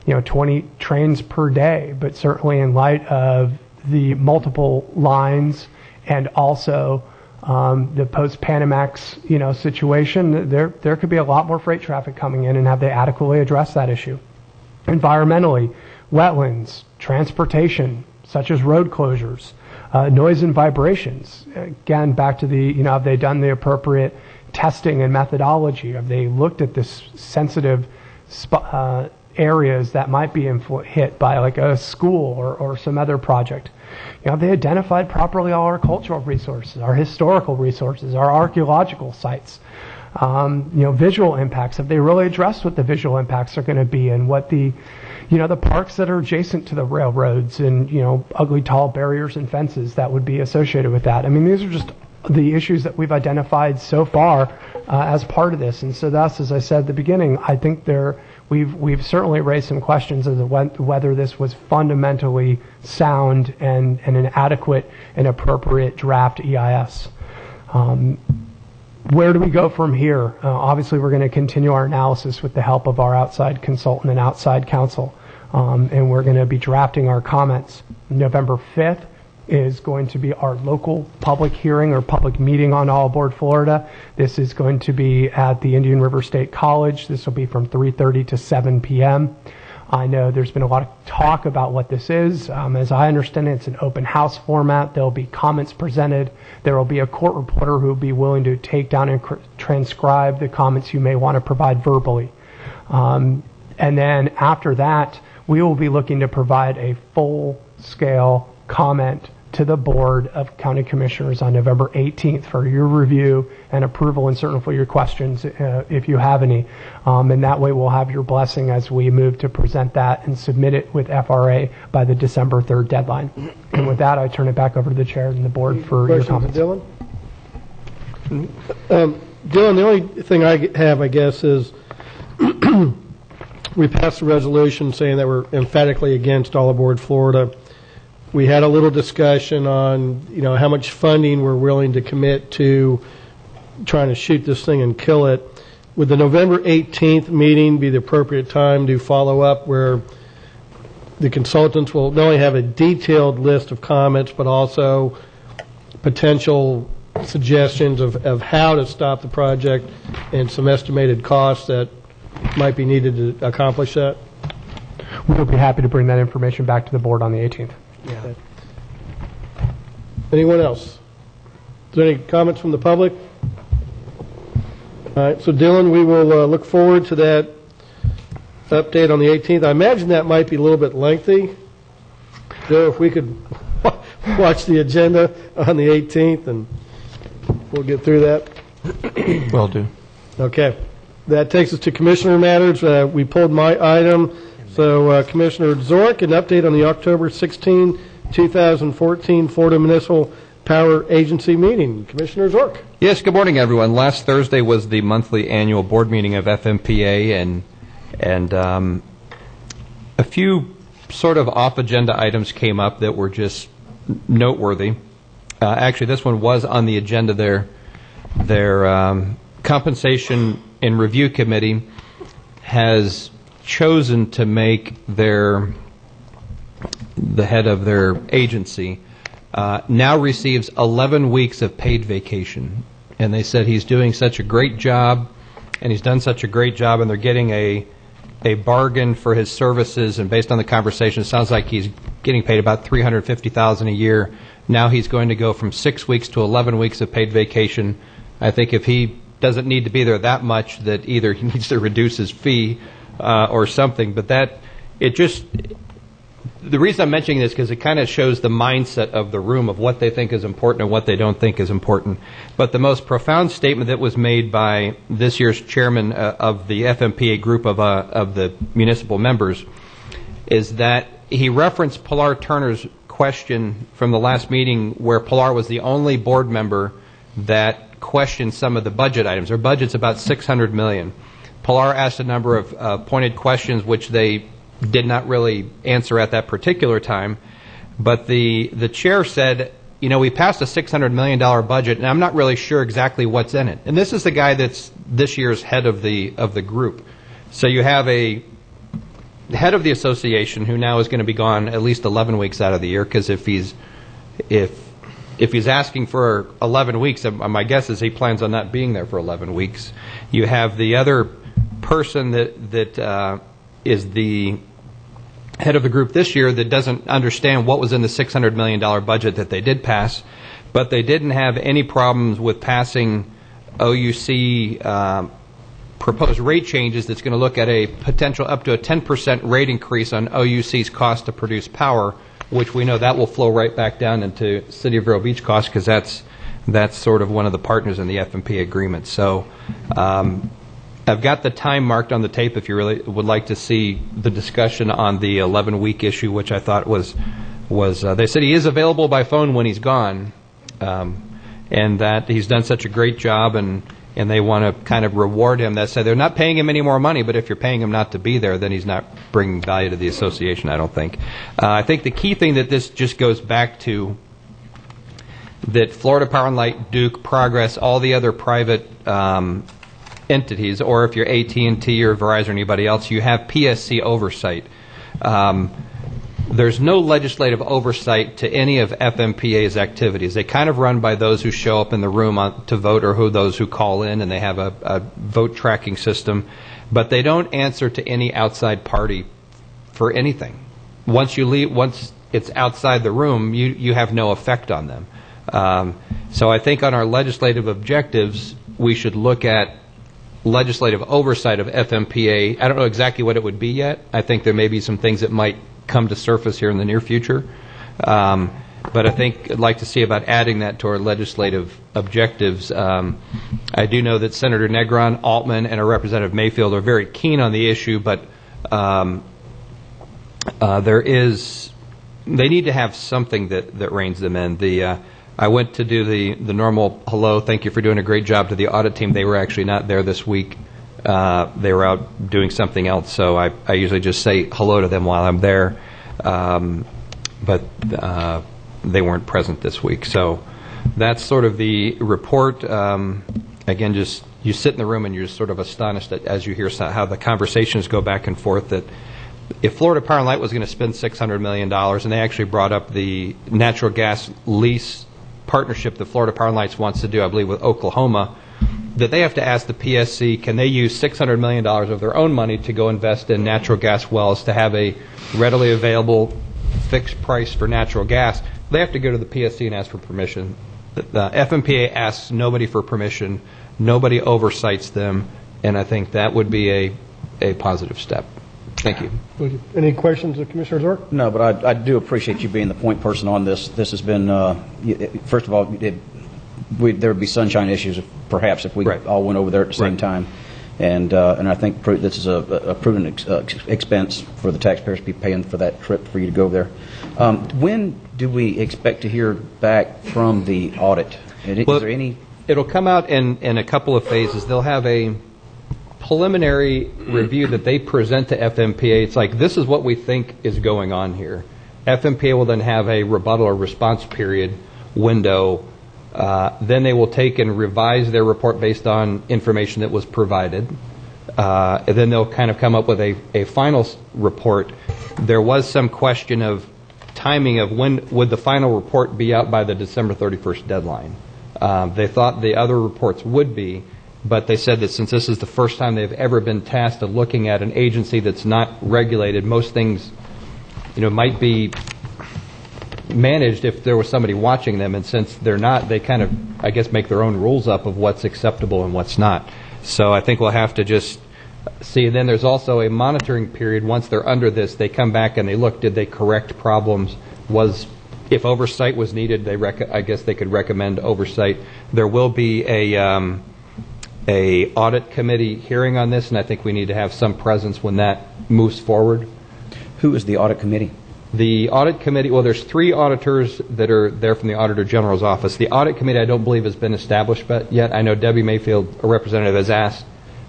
Speaker 11: 20 trains per day, but certainly in light of the multiple lines and also the post-Panamax, situation, there could be a lot more freight traffic coming in, and have they adequately addressed that issue? Environmentally, wetlands, transportation, such as road closures, noise and vibrations. Again, back to the, have they done the appropriate testing and methodology? Have they looked at this sensitive areas that might be hit by like a school or some other project? Have they identified properly all our cultural resources, our historical resources, our archaeological sites? Visual impacts. Have they really addressed what the visual impacts are going to be, and what the parks that are adjacent to the railroads and, ugly tall barriers and fences that would be associated with that? I mean, these are just the issues that we've identified so far as part of this. And so thus, as I said at the beginning, I think we've certainly raised some questions as to whether this was fundamentally sound and an adequate and appropriate draft EIS. Where do we go from here? Obviously, we're going to continue our analysis with the help of our outside consultant and outside counsel, and we're going to be drafting our comments. November 5th is going to be our local public hearing or public meeting on All Aboard Florida. This is going to be at the Indian River State College. This will be from 3:30 to 7 p.m. I know there's been a lot of talk about what this is. As I understand it, it's an open house format. There will be comments presented. There will be a court reporter who will be willing to take down and transcribe the comments you may want to provide verbally. And then after that, we will be looking to provide a full-scale comment to the Board of County Commissioners on November 18th for your review and approval, and certainly for your questions if you have any. And that way we'll have your blessing as we move to present that and submit it with FRA by the December 3rd deadline. And with that, I turn it back over to the Chair and the Board for your comments.
Speaker 1: Dylan? Dylan, the only thing I have, I guess, is we passed a resolution saying that we're emphatically against all aboard Florida. We had a little discussion on, how much funding we're willing to commit to trying to shoot this thing and kill it. Would the November 18th meeting be the appropriate time to follow up where the consultants will not only have a detailed list of comments, but also potential suggestions of how to stop the project and some estimated costs that might be needed to accomplish that?
Speaker 11: We'll be happy to bring that information back to the Board on the 18th.
Speaker 1: Yeah. Anyone else? Is there any comments from the public? All right, so Dylan, we will look forward to that update on the 18th. I imagine that might be a little bit lengthy. Joe, if we could watch the agenda on the 18th, and we'll get through that.
Speaker 16: Will do.
Speaker 1: Okay. That takes us to Commissioner matters. We pulled my item. So Commissioner Zork, an update on the October 16, 2014 Florida Municipal Power Agency meeting. Commissioner Zork.
Speaker 9: Yes, good morning, everyone. Last Thursday was the monthly annual board meeting of FMPA, and a few sort of off-agenda items came up that were just noteworthy. Actually, this one was on the agenda. Their Compensation and Review Committee has chosen to make the head of their agency now receives 11 weeks of paid vacation. And they said he's doing such a great job, and he's done such a great job, and they're getting a bargain for his services. And based on the conversation, it sounds like he's getting paid about $350,000 a year. Now he's going to go from 6 weeks to 11 weeks of paid vacation. I think if he doesn't need to be there that much, that either he needs to reduce his fee or something. But the reason I'm mentioning this is because it kind of shows the mindset of the room of what they think is important and what they don't think is important. But the most profound statement that was made by this year's chairman of the FMPA group of the municipal members is that he referenced Pilar Turner's question from the last meeting, where Pilar was the only board member that questioned some of the budget items. Their budget's about $600 million. Pilar asked a number of pointed questions which they did not really answer at that particular time, but the chair said, we passed a $600 million budget, and I'm not really sure exactly what's in it. And this is the guy that's this year's head of the group. So you have a head of the association who now is going to be gone at least 11 weeks out of the year, because if he's asking for 11 weeks, my guess is he plans on not being there for 11 weeks. You have the other person that is the head of the group this year that doesn't understand what was in the $600 million budget that they did pass, but they didn't have any problems with passing OUC proposed rate changes that's going to look at a potential up to a 10% rate increase on OUC's cost to produce power, which we know that will flow right back down into City of Vero Beach costs, because that's sort of one of the partners in the FMP agreement. So I've got the time marked on the tape if you really would like to see the discussion on the 11-week issue, which I thought was they said he is available by phone when he's gone, and that he's done such a great job, and they want to kind of reward him. That said, they're not paying him any more money, but if you're paying him not to be there, then he's not bringing value to the association, I don't think. I think the key thing that this just goes back to, that Florida Power and Light, Duke, Progress, all the other private entities, or if you're AT&T or Verizon or anybody else, you have PSC oversight. There's no legislative oversight to any of FMPA's activities. They kind of run by those who show up in the room to vote, or those who call in, and they have a vote tracking system. But they don't answer to any outside party for anything. Once you leave, once it's outside the room, you have no effect on them. So I think on our legislative objectives, we should look at legislative oversight of FMPA. I don't know exactly what it would be yet. I think there may be some things that might come to surface here in the near future. but I think I'd like to see about adding that to our legislative objectives. I do know that Senator Negron, Altman, and our Representative Mayfield are very keen on the issue, but they need to have something that reins them in. I went to do the normal hello, thank you for doing a great job to the audit team. They were actually not there this week. They were out doing something else, so I usually just say hello to them while I'm there. But they weren't present this week. So that's sort of the report. Again, just you sit in the room and you're just sort of astonished as you hear how the conversations go back and forth, that if Florida Power and Light was going to spend $600 million, and they actually brought up the natural gas lease partnership that Florida Power and Light wants to do, I believe, with Oklahoma, that they have to ask the PSC, can they use $600 million of their own money to go invest in natural gas wells to have a readily available fixed price for natural gas? They have to go to the PSC and ask for permission. The FMPA asks nobody for permission. Nobody oversights them, and I think that would be a positive step. Thank you.
Speaker 1: Any questions of Commissioner Zork?
Speaker 8: No, but I do appreciate you being the point person on this. This has been, first of all, there would be sunshine issues perhaps if we all went over there at the same time. And I think this is a prudent expense for the taxpayers to be paying for that trip for you to go there. When do we expect to hear back from the audit? Is there any?
Speaker 9: It'll come out in a couple of phases. They'll have a preliminary review that they present to FMPA. It's like, this is what we think is going on here. FMPA will then have a rebuttal or response period window. Then they will take and revise their report based on information that was provided. And then they'll kind of come up with a final report. There was some question of timing of when would the final report be out by the December 31st deadline. They thought the other reports would be, but they said that since this is the first time they've ever been tasked of looking at an agency that's not regulated, most things, might be managed if there was somebody watching them, and since they're not, they kind of, I guess, make their own rules up of what's acceptable and what's not. So I think we'll have to just see. And then there's also a monitoring period. Once they're under this, they come back and they look, did they correct problems? If oversight was needed, I guess they could recommend oversight. There will be a audit committee hearing on this, and I think we need to have some presence when that moves forward.
Speaker 8: Who is the audit committee?
Speaker 9: The audit committee, well, there's 3 auditors that are there from the Auditor General's office. The audit committee I don't believe has been established yet. I know Debbie Mayfield, a representative, has asked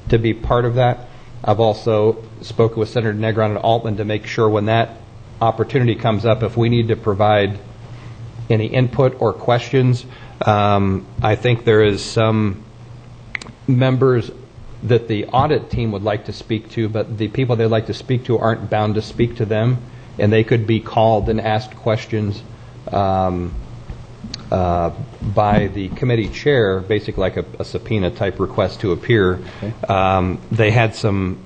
Speaker 9: to be part of that. I've also spoken with Senator Negron and Altman to make sure when that opportunity comes up, if we need to provide any input or questions. I think there is some members that the audit team would like to speak to, but the people they'd like to speak to aren't bound to speak to them, and they could be called and asked questions by the committee chair, basically like a subpoena type request to appear. Okay. They had some,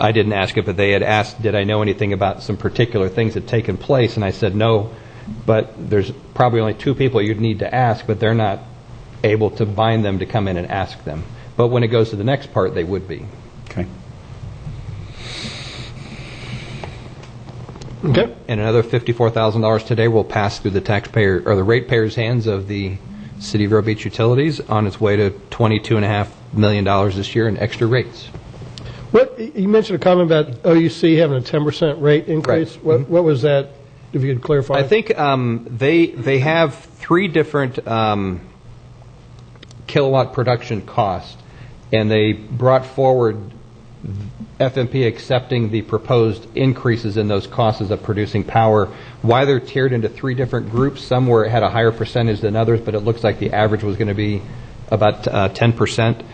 Speaker 9: I didn't ask it, but they had asked, did I know anything about some particular things that had taken place, and I said no, but there's probably only 2 people you'd need to ask, but they're not able to bind them to come in and ask them. But when it goes to the next part, they would be.
Speaker 8: Okay.
Speaker 1: Okay.
Speaker 9: And another $54,000 today will pass through the taxpayer or the ratepayers' hands of the City of Vero Beach Utilities on its way to $22.5 million this year in extra rates.
Speaker 1: You mentioned a comment about OUC having a 10% rate increase. Right. What was that, if you could clarify?
Speaker 9: I think they have 3 different kilowatt production costs, and they brought forward FMP accepting the proposed increases in those costs of producing power. Why they're tiered into 3 different groups, some where it had a higher percentage than others, but it looks like the average was going to be about 10%.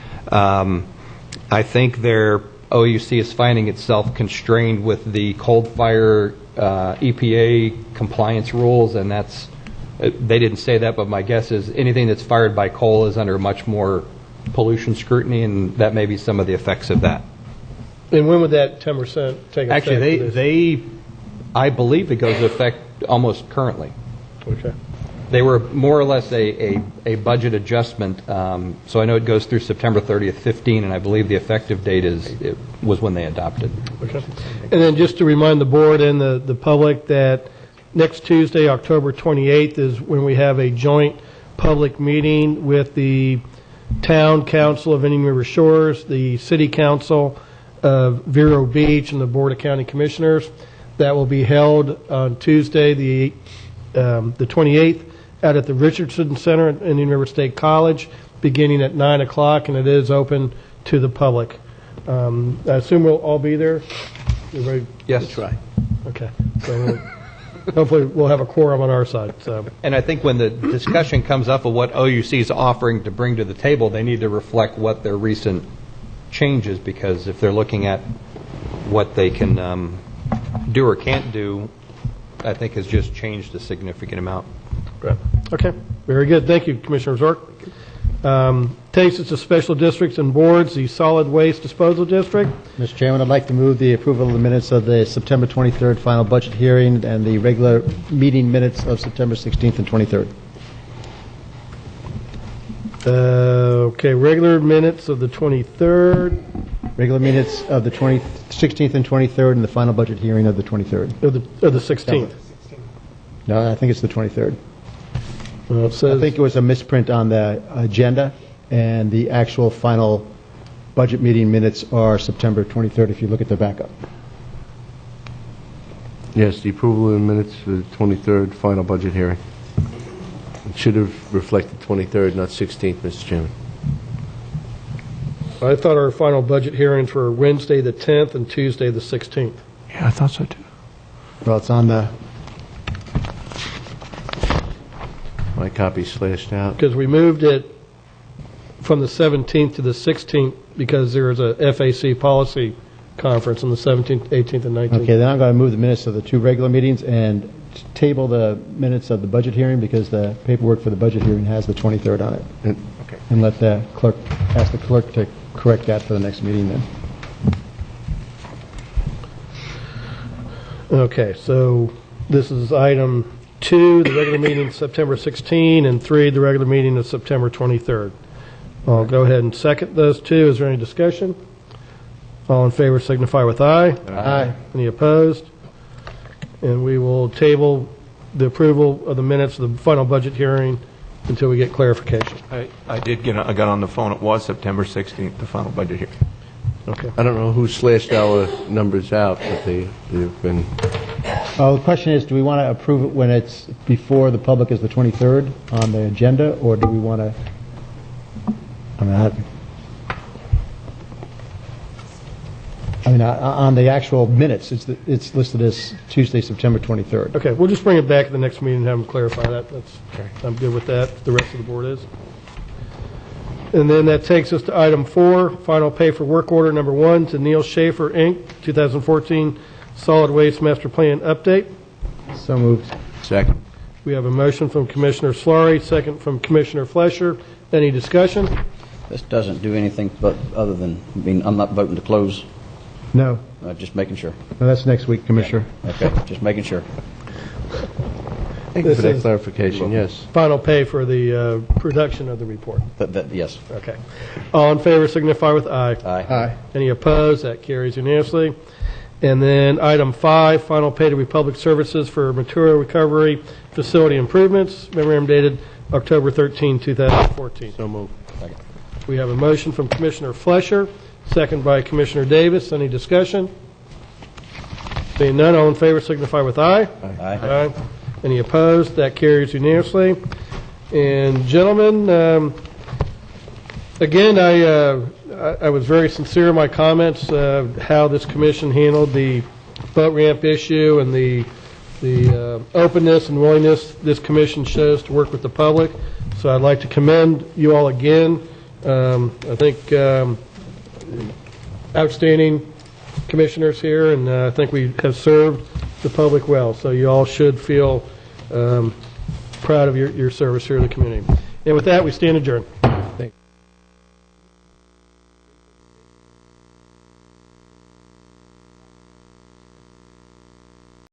Speaker 9: I think their OUC is finding itself constrained with the cold fire EPA compliance rules, and that's, they didn't say that, but my guess is anything that's fired by coal is under much more pollution scrutiny, and that may be some of the effects of that.
Speaker 1: And when would that 10% take effect?
Speaker 9: Actually, I believe it goes into effect almost currently.
Speaker 1: Okay.
Speaker 9: They were more or less a budget adjustment, so I know it goes through September 30th, 15, and I believe the effective date was when they adopted.
Speaker 1: Okay. And then just to remind the board and the public that Next Tuesday, October 28th, is when we have a joint public meeting with the Town Council of Indian River Shores, the City Council of Vero Beach, and the Board of County Commissioners. That will be held on Tuesday, the 28th, out at the Richardson Center at Indian River State College, beginning at 9 o'clock, and it is open to the public. I assume we'll all be there? Everybody?
Speaker 9: Yes. Try.
Speaker 1: Okay. So hopefully we'll have a quorum on our side. So.
Speaker 9: And I think when the discussion comes up of what OUC is offering to bring to the table, they need to reflect what their recent changes, because if they're looking at what they can do or can't do, I think has just changed a significant amount.
Speaker 1: Right. Okay. Very good. Thank you, Commissioner Zork. Takes us to special districts and boards, the solid waste disposal district.
Speaker 3: Mr. Chairman, I'd like to move the approval of the minutes of the September 23rd final budget hearing and the regular meeting minutes of September 16th and 23rd.
Speaker 1: Okay, regular minutes of the 23rd.
Speaker 3: Regular minutes of the 16th and 23rd, and the final budget hearing of the 23rd.
Speaker 1: Of the 16th.
Speaker 3: No, I think it's the 23rd.
Speaker 1: Well, it says,
Speaker 3: I think it was a misprint on the agenda, and the actual final budget meeting minutes are September 23rd, if you look at the backup.
Speaker 5: Yes, the approval of the minutes for the 23rd final budget hearing. It should have reflected 23rd, not 16th, Mr. Chairman.
Speaker 1: I thought our final budget hearings were Wednesday the 10th and Tuesday the 16th.
Speaker 16: Yeah, I thought so too.
Speaker 3: Well, it's on the...
Speaker 5: My copy's slashed out.
Speaker 1: Because we moved it from the 17th to the 16th because there was a FAC policy conference on the 17th, 18th, and 19th.
Speaker 3: Okay, then I'm going to move the minutes of the two regular meetings and table the minutes of the budget hearing, because the paperwork for the budget hearing has the 23rd on it.
Speaker 5: Okay.
Speaker 3: And let the clerk, ask the clerk to correct that for the next meeting then.
Speaker 1: Okay, so this is item 2, the regular meeting of September 16, and 3, the regular meeting of September 23rd. I'll go ahead and second those two. Is there any discussion? All in favor signify with aye.
Speaker 3: Aye.
Speaker 1: Any opposed? And we will table the approval of the minutes of the final budget hearing until we get clarification.
Speaker 16: I got on the phone. It was September 16th, the final budget hearing.
Speaker 1: Okay.
Speaker 5: I don't know who slashed our numbers out, but they've been...
Speaker 3: The question is, do we want to approve it when it's before the public is the 23rd on the agenda, or do we want to... on the actual minutes, it's listed as Tuesday, September 23rd.
Speaker 1: Okay, we'll just bring it back at the next meeting and have them clarify that. I'm good with that. The rest of the board is. And then that takes us to item 4, final pay for work order number 1 to Neil Schaefer, Inc., 2014 Solid Waste Master Plan Update.
Speaker 3: So moved.
Speaker 5: Second.
Speaker 1: We have a motion from Commissioner Slurry, second from Commissioner Flesher. Any discussion?
Speaker 8: This doesn't do anything but other than, I'm not voting to close.
Speaker 3: No.
Speaker 8: Just making sure.
Speaker 3: No, that's next week, Commissioner.
Speaker 8: Okay, just making sure.
Speaker 5: Thank you for that clarification, yes.
Speaker 1: Final pay for the production of the report.
Speaker 8: Yes.
Speaker 1: Okay. All in favor signify with aye.
Speaker 8: Aye.
Speaker 1: Any opposed? That carries unanimously. And then item 5, final pay to Republic Services for material recovery facility improvements, memorandum dated October 13, 2014.
Speaker 5: So moved.
Speaker 8: Second.
Speaker 1: We have a motion from Commissioner Flesher, second by Commissioner Davis. Any discussion? Seeing none, all in favor signify with aye.
Speaker 8: Aye.
Speaker 1: Aye. Any opposed? That carries unanimously. And gentlemen, again, I was very sincere in my comments how this commission handled the boat ramp issue and the openness and willingness this commission shows to work with the public. So I'd like to commend you all again. I think outstanding commissioners here, and I think we have served the public well. So you all should feel proud of your service here in the community. And with that, we stand adjourned.